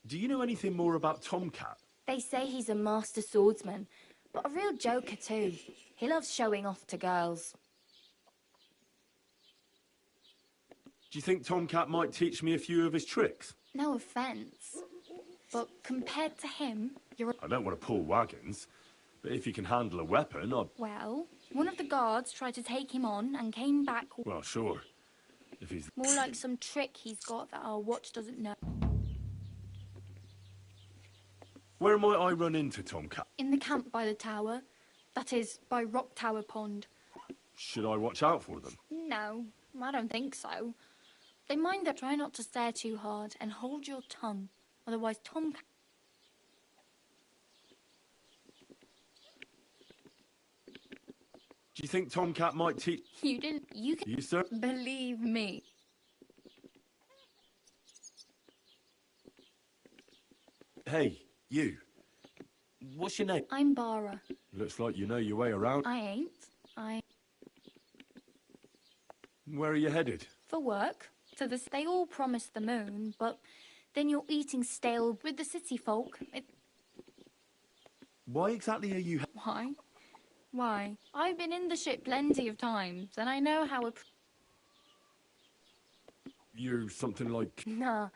Do you know anything more about Tomcat? They say he's a master swordsman, but a real joker too. He loves showing off to girls. Do you think Tomcat might teach me a few of his tricks? No offense, but compared to him, you're a... I don't want to pull wagons, but if he can handle a weapon, I'd... Well, one of the guards tried to take him on and came back... Well, sure. If he's... More like some trick he's got that our watch doesn't know. Where might I run into Tomcat? In the camp by the tower. That is, by Rock Tower Pond. Should I watch out for them? No, I don't think so. They mind that. Try not to stare too hard and hold your tongue. Otherwise, Tomcat... Do you think Tomcat might teach... You didn't... You can... You, sir? Believe me. Hey, you. What's your name? I'm Bara. Looks like you know your way around. I ain't. Where are you headed? For work. To the... They all promise the moon, but then you're eating stale with the city folk. Why exactly are you... Why? Why? I've been in the ship plenty of times, and I know how... You're something like... Nah,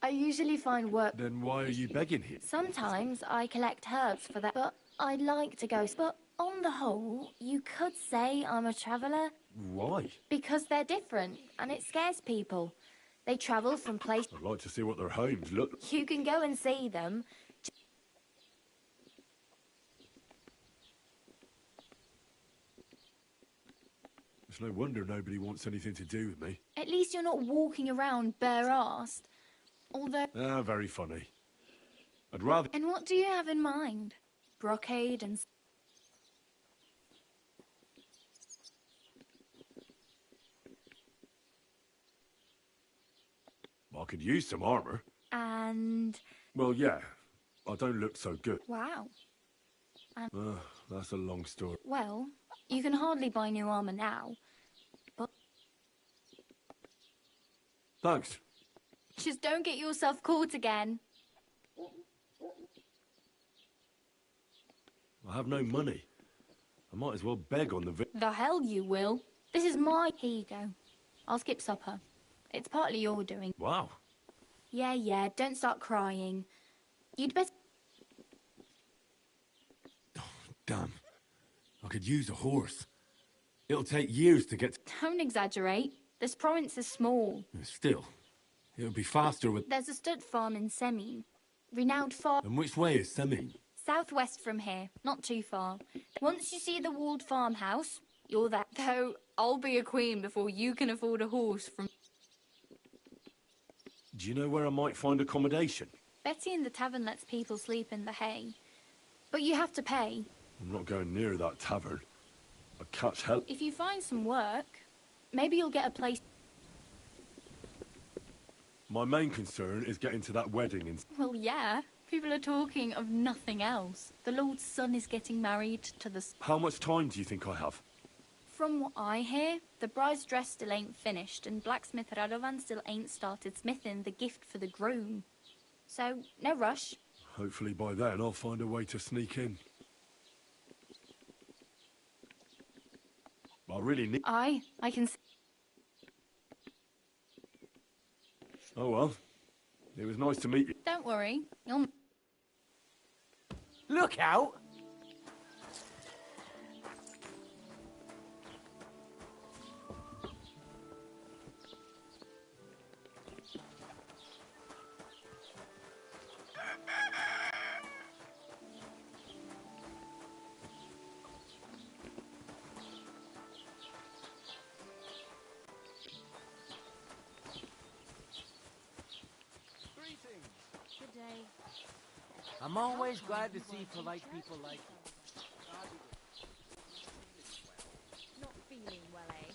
I usually find work... Then why are you begging here? Sometimes I collect herbs for that, but I'd like to go... But on the whole, you could say I'm a traveller. Why? Because they're different, and it scares people. They travel from place... I'd like to see what their homes look like. You can go and see them. It's no wonder nobody wants anything to do with me. At least you're not walking around bare-assed. Although... Ah, very funny. I'd rather... And what do you have in mind? Brocade and... I could use some armor. And... Well, yeah. I don't look so good. Wow. And... That's a long story. Well, you can hardly buy new armor now. Thanks. Just don't get yourself caught again. I have no money. I might as well beg on the The hell you will. This is my... Here you go. I'll skip supper. It's partly your doing. Wow. Yeah, don't start crying. You'd better... Damn. I could use a horse. It'll take years to get... Don't exaggerate. This province is small. Still, it'll be faster with... There's a stud farm in Semine. Renowned farm... And which way is Semine? Southwest from here, not too far. Once you see the walled farmhouse, you're there. Though, I'll be a queen before you can afford a horse from... Do you know where I might find accommodation? Betty in the tavern lets people sleep in the hay. But you have to pay. I'm not going near that tavern. I'll catch hell. If you find some work, maybe you'll get a place... My main concern is getting to that wedding in... Well, yeah. People are talking of nothing else. The Lord's son is getting married to the... How much time do you think I have? From what I hear, the bride's dress still ain't finished, and blacksmith Radovan still ain't started smithing the gift for the groom. So, no rush. Hopefully by then I'll find a way to sneak in. I really need... I can... Oh well. It was nice to meet you. Don't worry. You'll... Look out! Good day. I'm always glad to see polite people like you. Not feeling well, eh?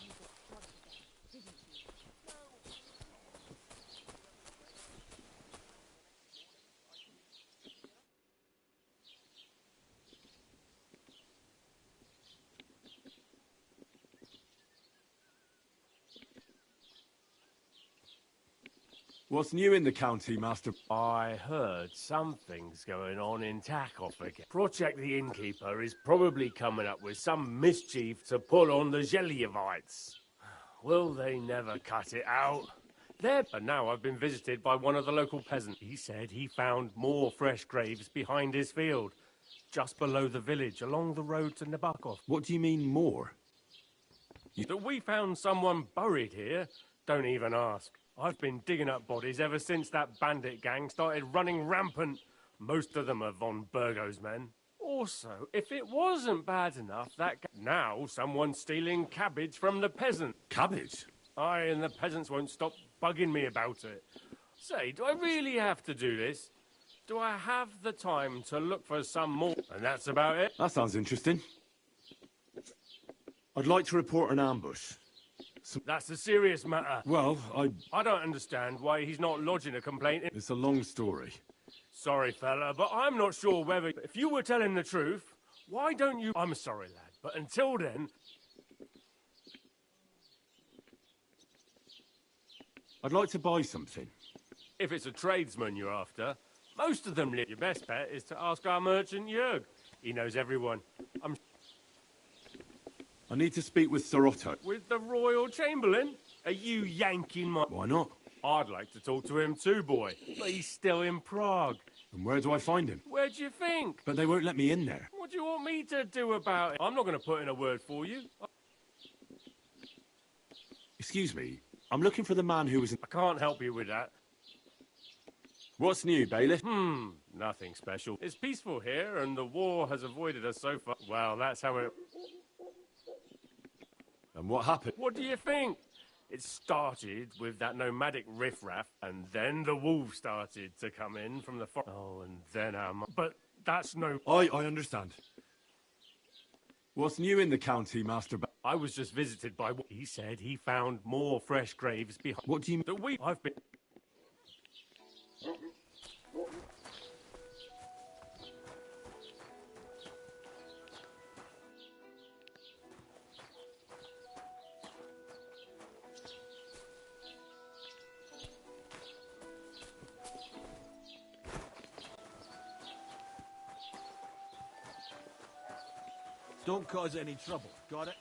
You got drugged again, didn't you? What's new in the county, Master? I heard something's going on in Takoff again. Project the Innkeeper is probably coming up with some mischief to pull on the Zelievites. Will they never cut it out? And now I've been visited by one of the local peasants. He said he found more fresh graves behind his field, just below the village, along the road to Nabokov. What do you mean, more? That we found someone buried here? Don't even ask. I've been digging up bodies ever since that bandit gang started running rampant. Most of them are von Burgo's men. Also, if it wasn't bad enough, now someone's stealing cabbage from the peasant. Cabbage? Aye, and the peasants won't stop bugging me about it. Say, do I really have to do this? Do I have the time to look for some more? And that's about it. That sounds interesting. I'd like to report an ambush. That's a serious matter. Well, I don't understand why he's not lodging a complaint. It's a long story. Sorry, fella, but I'm not sure whether... If you were telling the truth, why don't you... I'm sorry, lad, but until then... I'd like to buy something. If it's a tradesman you're after, most of them live. Your best bet is to ask our merchant Jörg. He knows everyone. I need to speak with Sir Otto. With the Royal Chamberlain? Are you yanking my... Why not? I'd like to talk to him too, boy. But he's still in Prague. And where do I find him? Where do you think? But they won't let me in there. What do you want me to do about it? I'm not going to put in a word for you. Excuse me. I'm looking for the man who was... I can't help you with that. What's new, bailiff? Nothing special. It's peaceful here, and the war has avoided us so far. Well, that's how it... And what happened? What do you think? It started with that nomadic riffraff, and then the wolves started to come in from the forest. Oh, and then But that's no... I understand. What's new in the county, Master... I was just visited by... He said he found more fresh graves behind... What do you mean? I've been... Don't cause any trouble. Got it?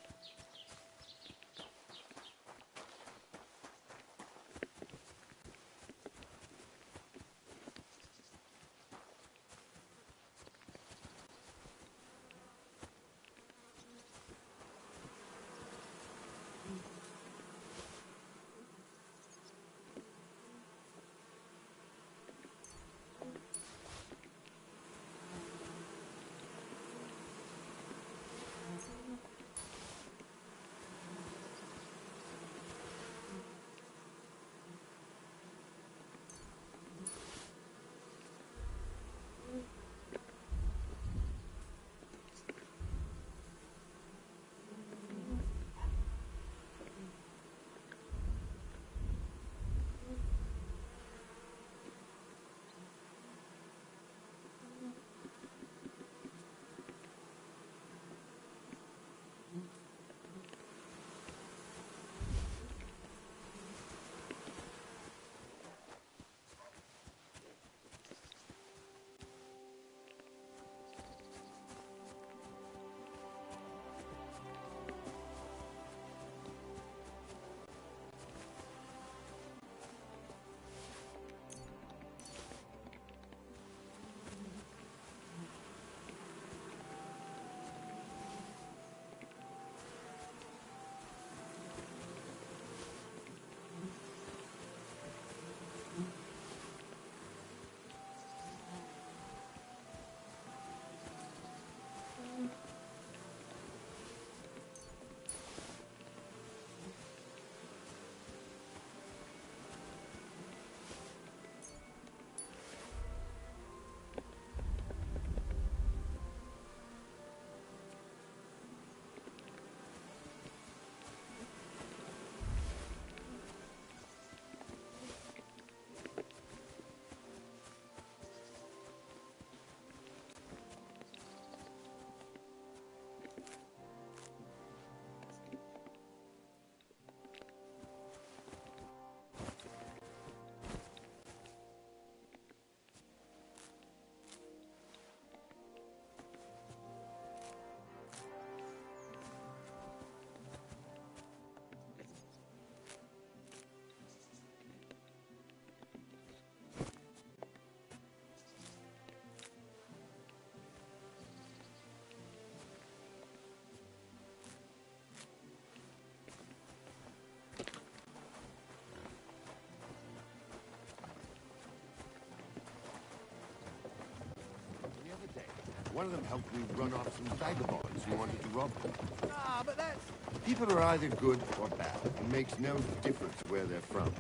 One of them helped me run off some vagabonds who wanted to rob them. Ah, but that's... People are either good or bad. It makes no difference where they're from.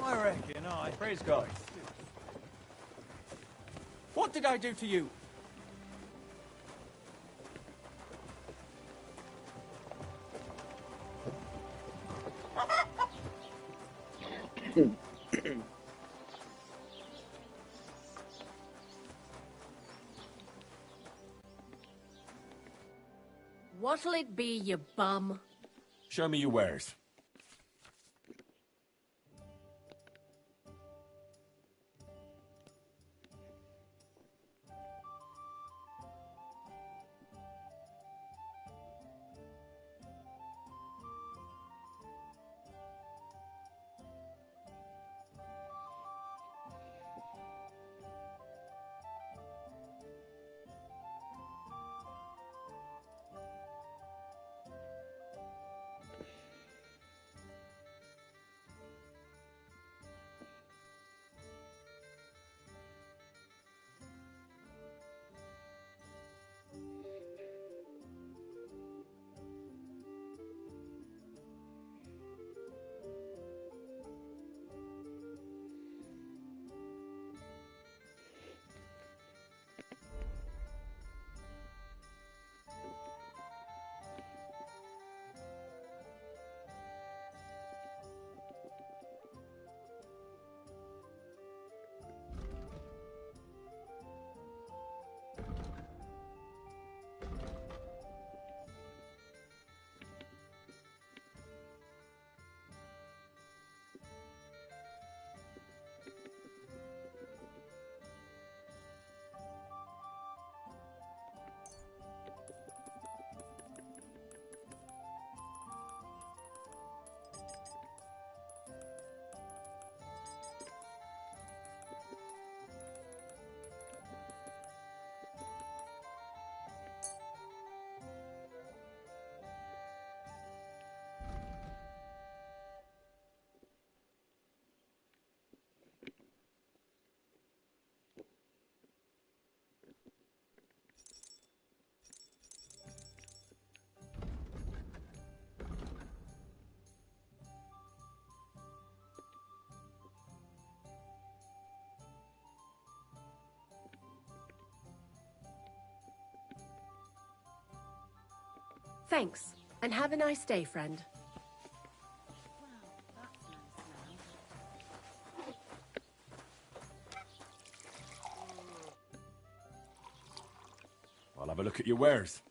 I reckon, aye. Praise God. What did I do to you? What'll it be, you bum? Show me your wares. Thanks, and have a nice day, friend. I'll have a look at your wares.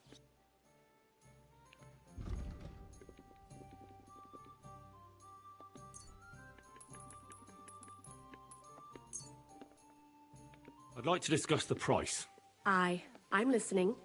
I'd like to discuss the price. Aye, I'm listening.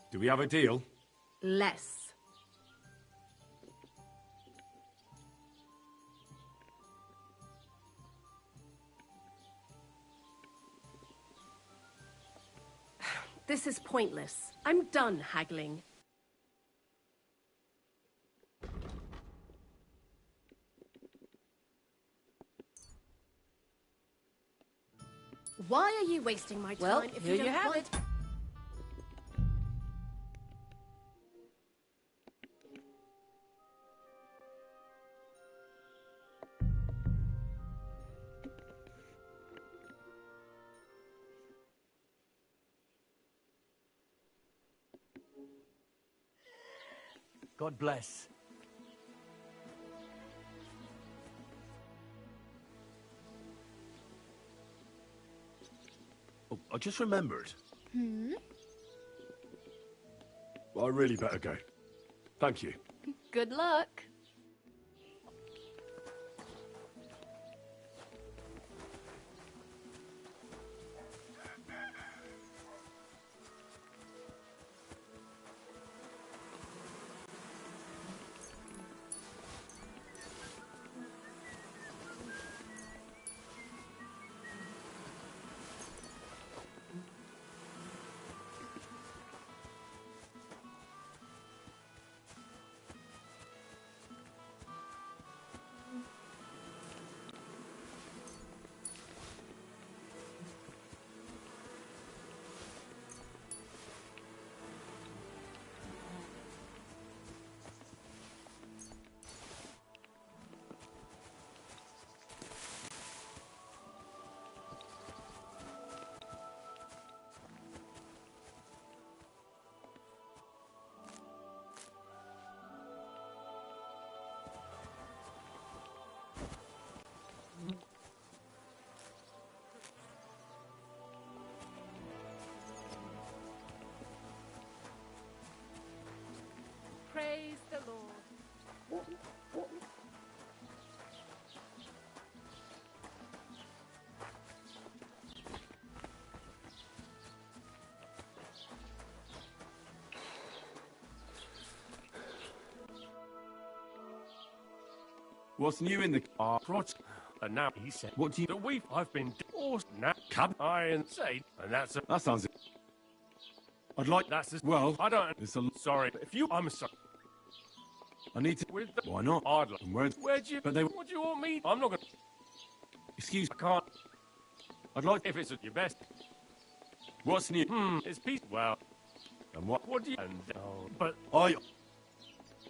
Do we have a deal? Less. This is pointless. I'm done haggling. Why are you wasting my time Well, if here you don't you have want... it. God bless. Oh, I just remembered. Hmm? I really better go. Thank you. Good luck. Praise the Lord. What's new in the Prot, and now he said, What do you... that I've been forced now, cab, iron, say, and that's a... That sounds... I'd like... That's a... Well... I don't... It's a... Sorry, if you... I'm sorry. I need to... With the... Why not? Hardly. And where'd you... But they... What do you want me... I'm not gonna... Excuse... I can't... I'd like... If it's at your best. What's new? It's peace... Well... And what... What do you... And... Oh, but...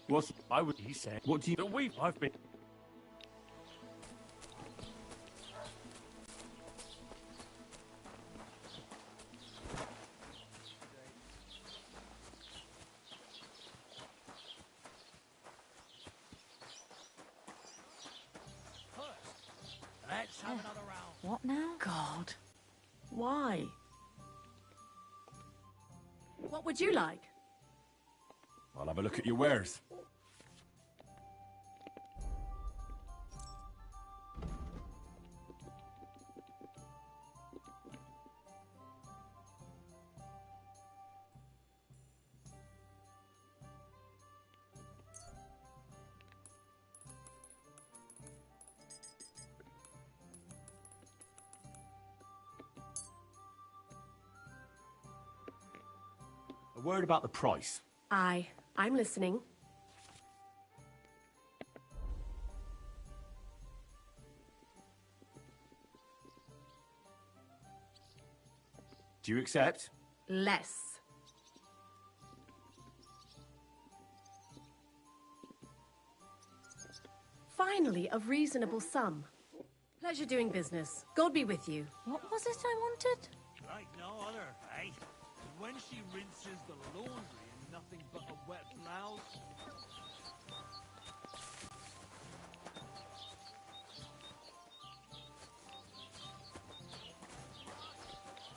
What's... I would... He said... What do you... That I've been... Let's have another round. What now? God. Why? What would you like? I'll have a look at your wares. A word about the price. Aye, I'm listening. Do you accept? Less. Finally, a reasonable sum. Pleasure doing business. God be with you. What was it I wanted? Like no other, eh? When she rinses the laundry in nothing but a wet blouse.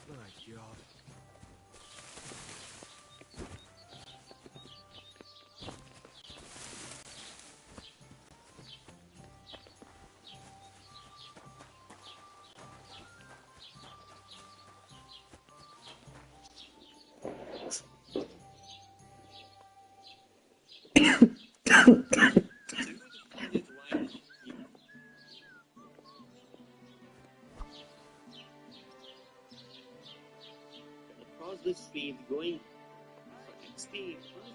My God. Across the street, going fucking steam, huh?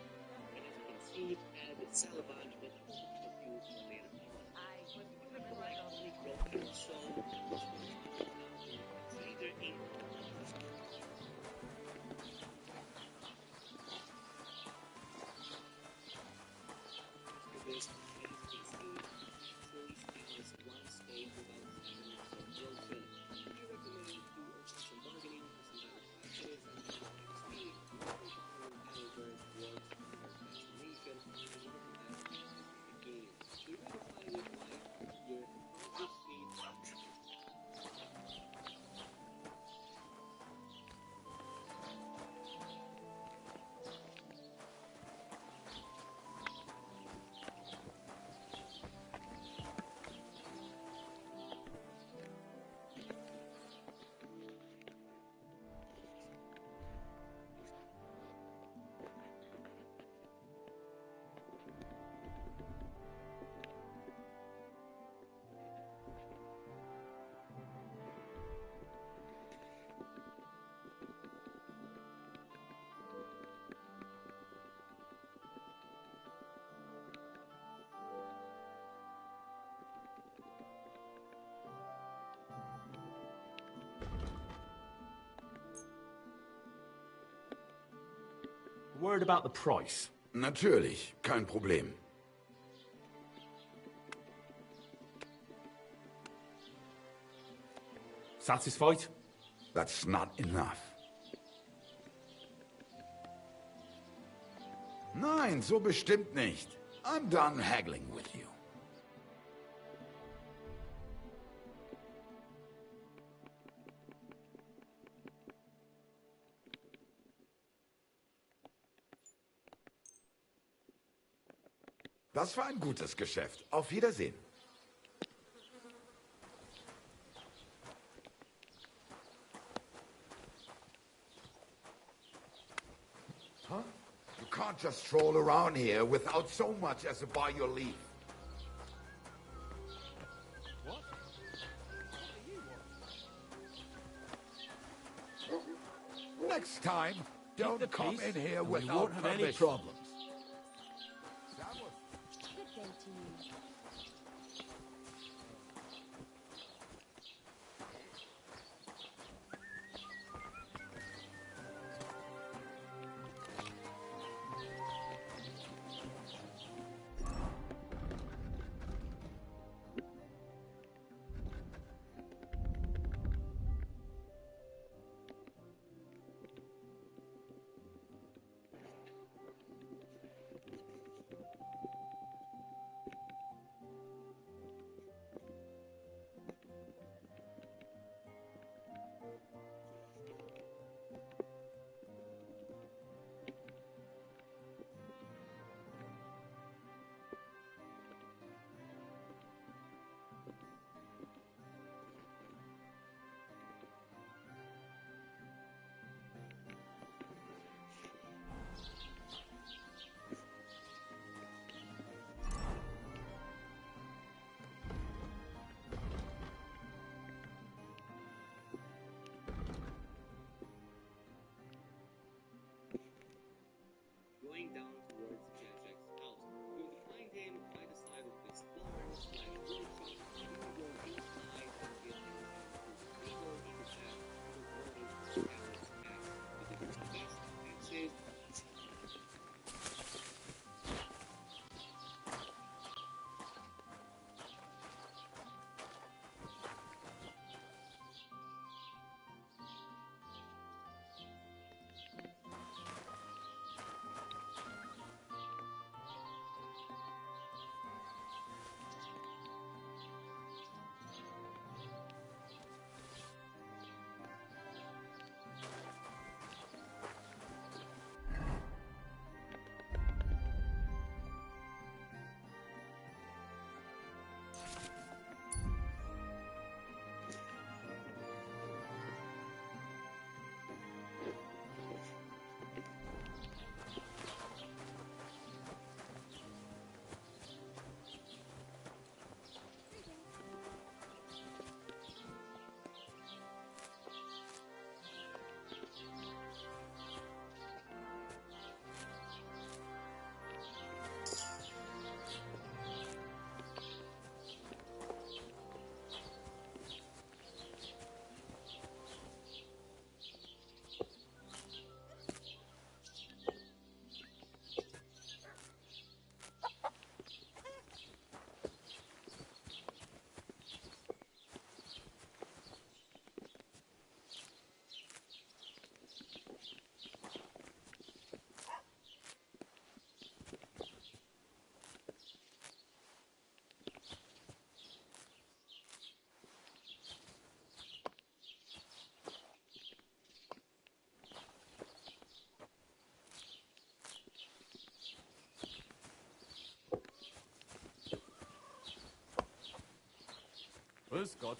And as you can see, add salvage with a few later on. Likely broken, so trader in. This is choice as one state without having some broken. We recommend you open some bargaining with some manufacturers and XP. However, it works for your destination and not as the game. To verify with life, your across the street. A word about the price. Natürlich, kein Problem. Satisfied? That's not enough. Nein, so bestimmt nicht. I'm done haggling with you. Das war ein gutes Geschäft. Auf Wiedersehen. Huh? You can't just stroll around here without so much as a buy your leave. What? Next time, don't come in here and we without won't have any permission. problems. Good day to you. Grüß Gott.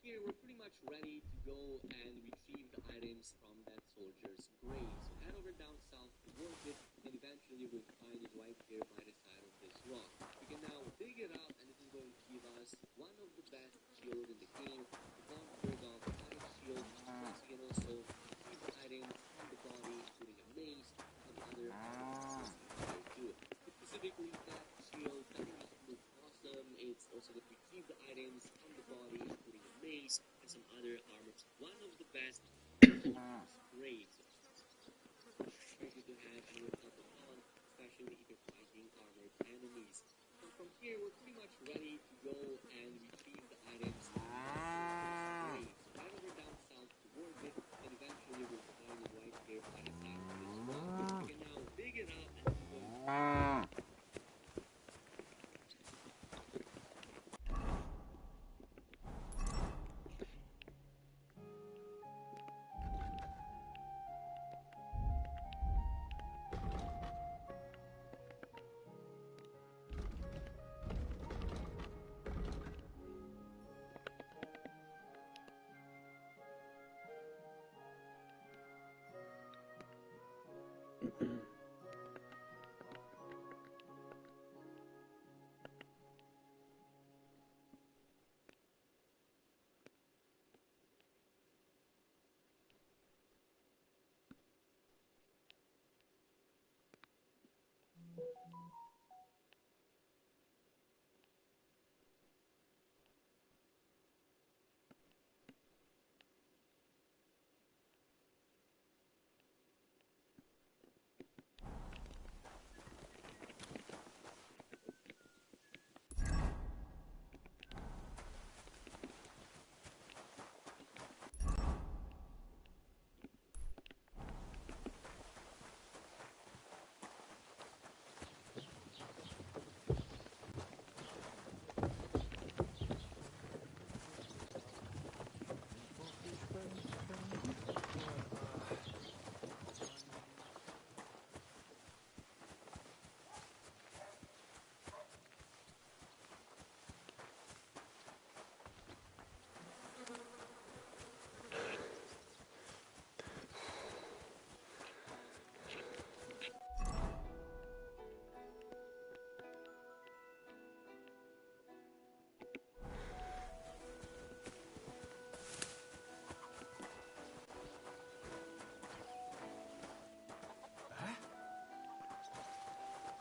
Here we're pretty much ready to go and retrieve the items from that soldier's grave. So head over down south towards it, and eventually we'll find it right here by the side of this rock. We can now dig it up, and this is going to give us one of the best shields in the game, the Von Berghoff Ice Shield. Plus we can also retrieve the items from the body, including a mace and other items very good. Specifically, that shield, I think it looks awesome. It's also going to retrieve the items from the body, including a mace and some other armor. One of the best. Great. Very good to have and will help on, especially if you're fighting armored enemies. So from here, we're pretty much ready to go and retrieve the items. Great. So head over down south towards it, and eventually we'll find it right here by the side of this rock. We can now dig it up and go.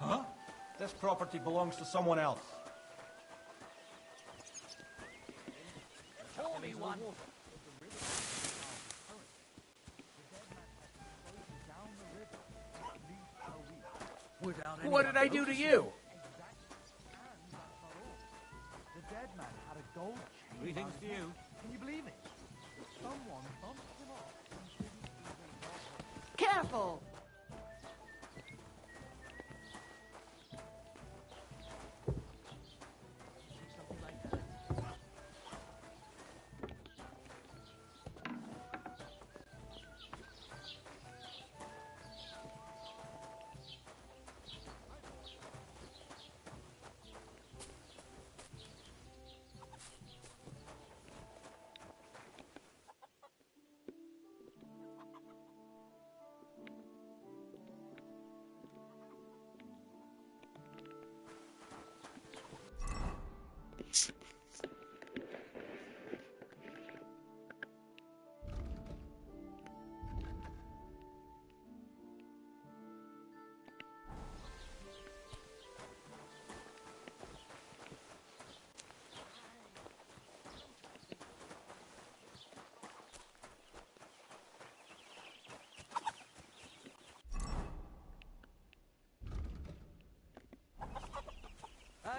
Huh? This property belongs to someone else. Pour me one. What did I do to you? The dead man had a gold chain. Greetings to you. Can you believe it? Someone bumped him off. Careful!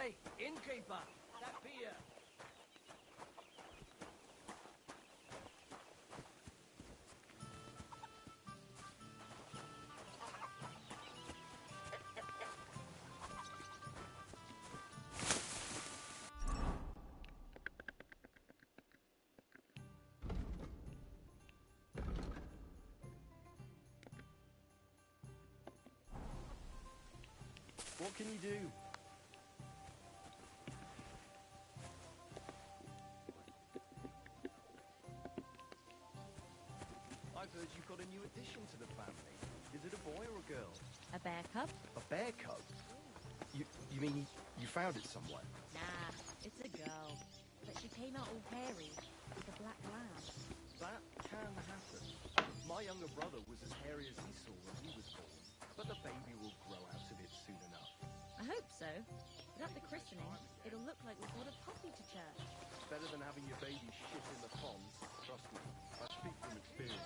Hey, innkeeper, that beer. What can you do? I've heard you've got a new addition to the family. Is it a boy or a girl? A bear cub? A bear cub? You mean you found it somewhere? Nah, it's a girl. But she came out all hairy, with a black lamb. That can happen. My younger brother was as hairy as Esau when he was born, but the baby will grow out of it soon enough. I hope so. But at the christening, it'll look like we brought a puppy to church. It's better than having your baby shit in the pond. Trust me, I speak from experience.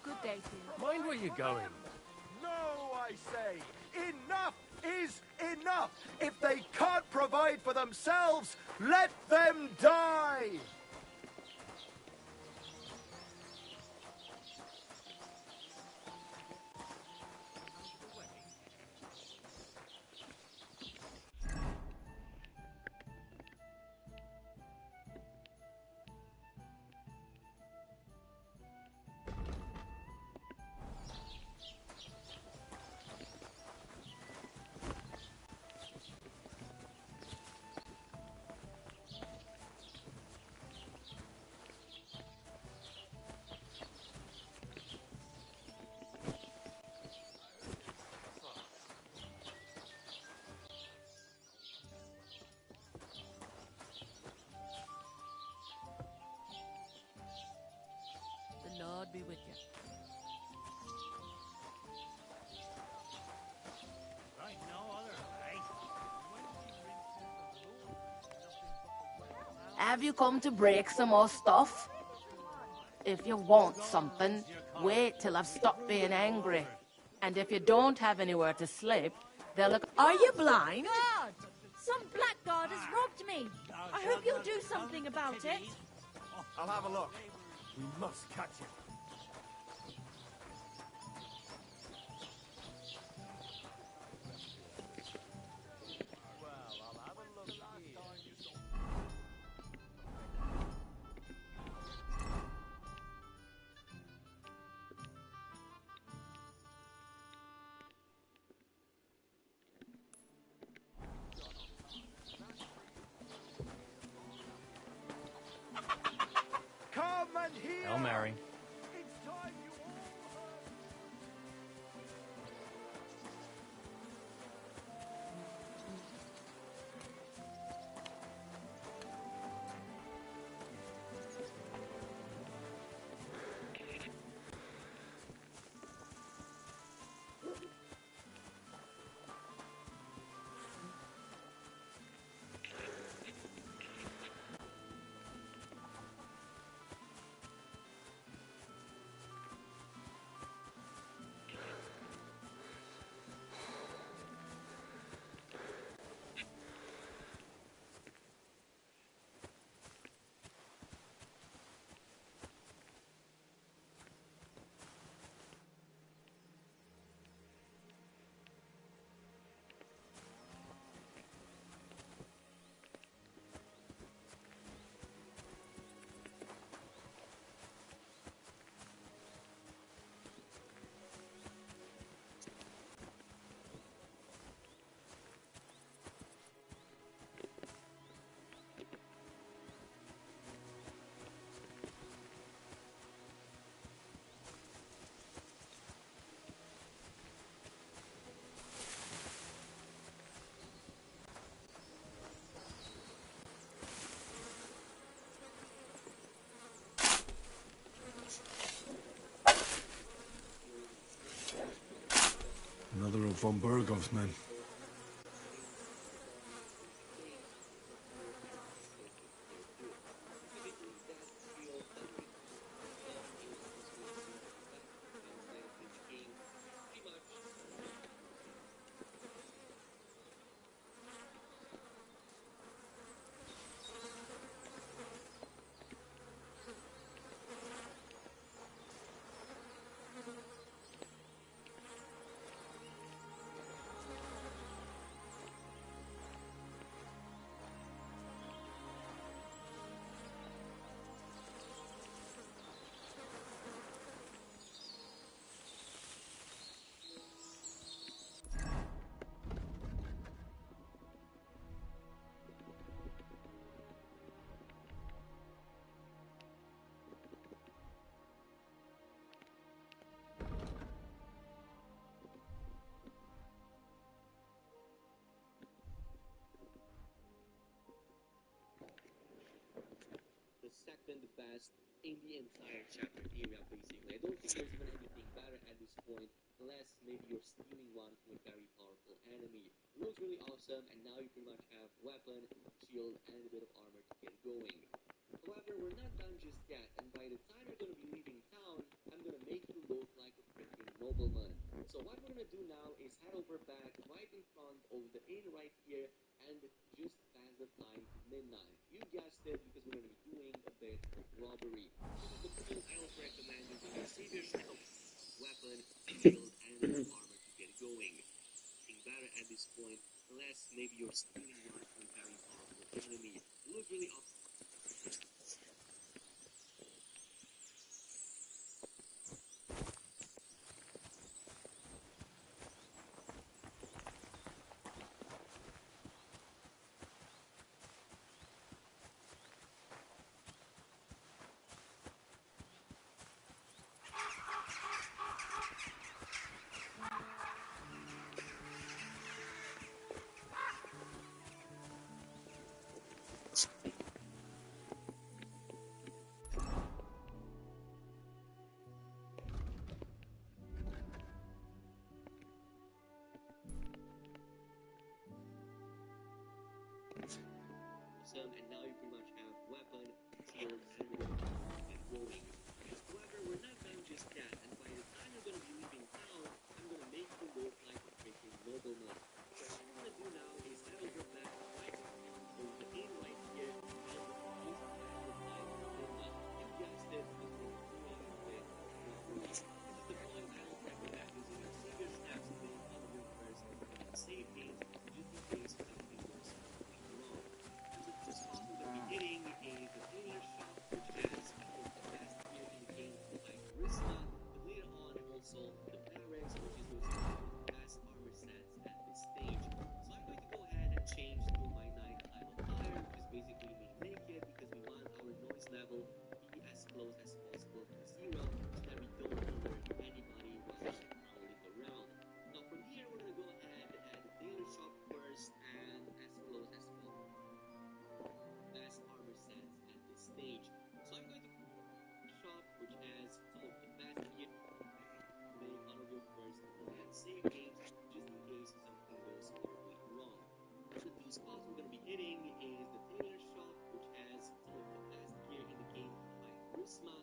Good day to you. Mind where you're going. No, I say! Enough is enough! If they can't provide for themselves, let them die! The Lord be with you. Right, no other way. Have you come to break some more stuff? If you want something, wait till I've stopped being angry. And if you don't have anywhere to sleep, they'll look... Are you blind? God! Some blackguard has robbed me! I hope you'll do something about it! I'll have a look. We must catch him. Come and hear! Hail Mary. Another of von Burgov's men. The second best in the entire chapter area, basically. I don't think there's even anything better at this point, unless maybe you're stealing one from a very powerful enemy. It looks really awesome, and now you pretty much have weapon, shield, and a bit of armor to get going. However, we're not done just yet, and by the time you're going to be leaving town, I'm going to make you look like a freaking nobleman. So what we're going to do now is head over back right in front of the inn right here, and just pass the time to midnight. You guessed it, because we're going to be doing a bit of robbery. This is the point I also recommend using your savior's help, weapon, shield, and a bit of armor to get going. Nothing better at this point, unless maybe you're stealing one from a very powerful enemy. It looks really awesome. And now you pretty much have weapon, shield, and a bit of armor to get going. However, we're not done just yet, and by the time you're going to be leaving town, I'm going to make you look like a freaking nobleman. So what I'm going to do now is head over back right over the inn right here, and just pass the time to midnight. You guessed it, because we're going to be doing a bit of robbery. This is the point I also recommend using your savior snaps to get out of your purse and save games, just in case something goes wrong. The spot we're going to be hitting is the tailor shop, which has some of the best gear in the game like charisma, but later on also the barracks, which is going to be one of the best armor sets at this stage. So I'm going to go ahead and change to my nighttime attire, which is basically me naked, because we want our noise level to be as close as possible to 0, so that we don't alert anybody while we're prowling around. Now from here, we're going to go ahead and the tailor shop first, and as close as possible. Best armor sets at this stage. So I'm going to shop, which has some of the best gear to make out of your purse and save games, just in case something goes horribly wrong. The two spots we're going to be hitting is the tailor shop, which has some of the best gear in the game like charisma,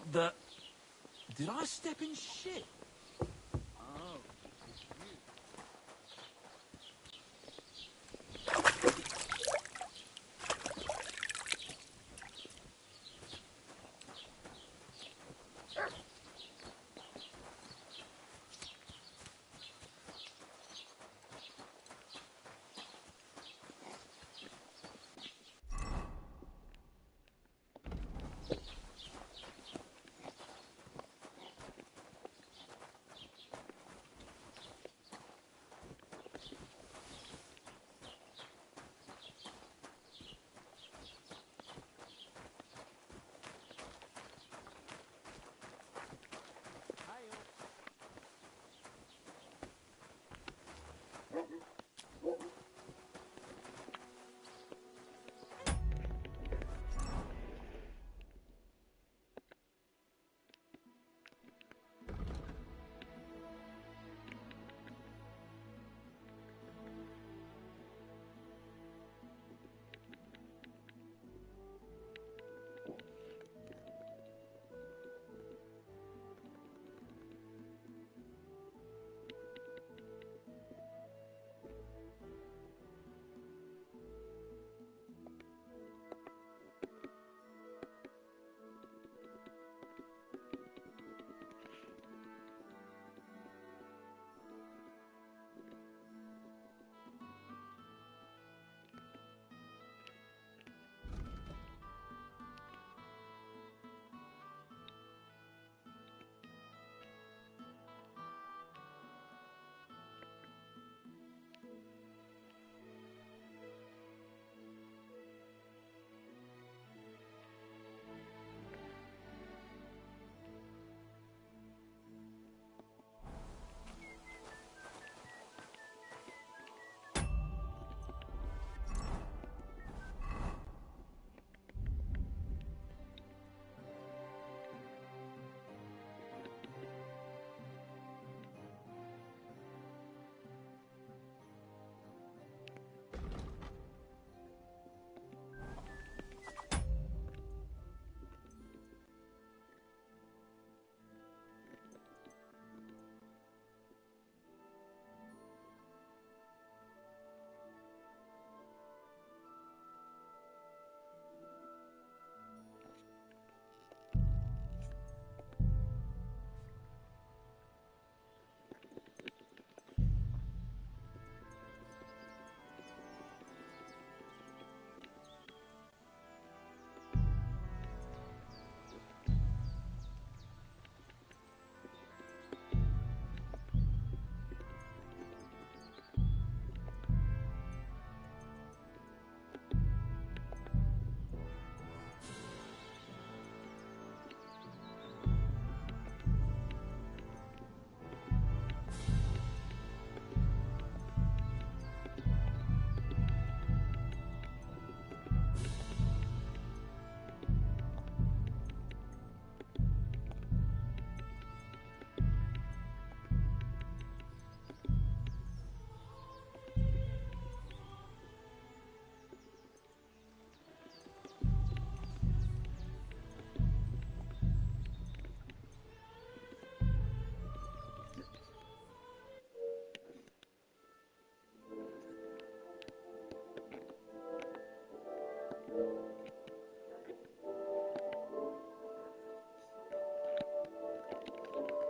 What the... Did I step in shit?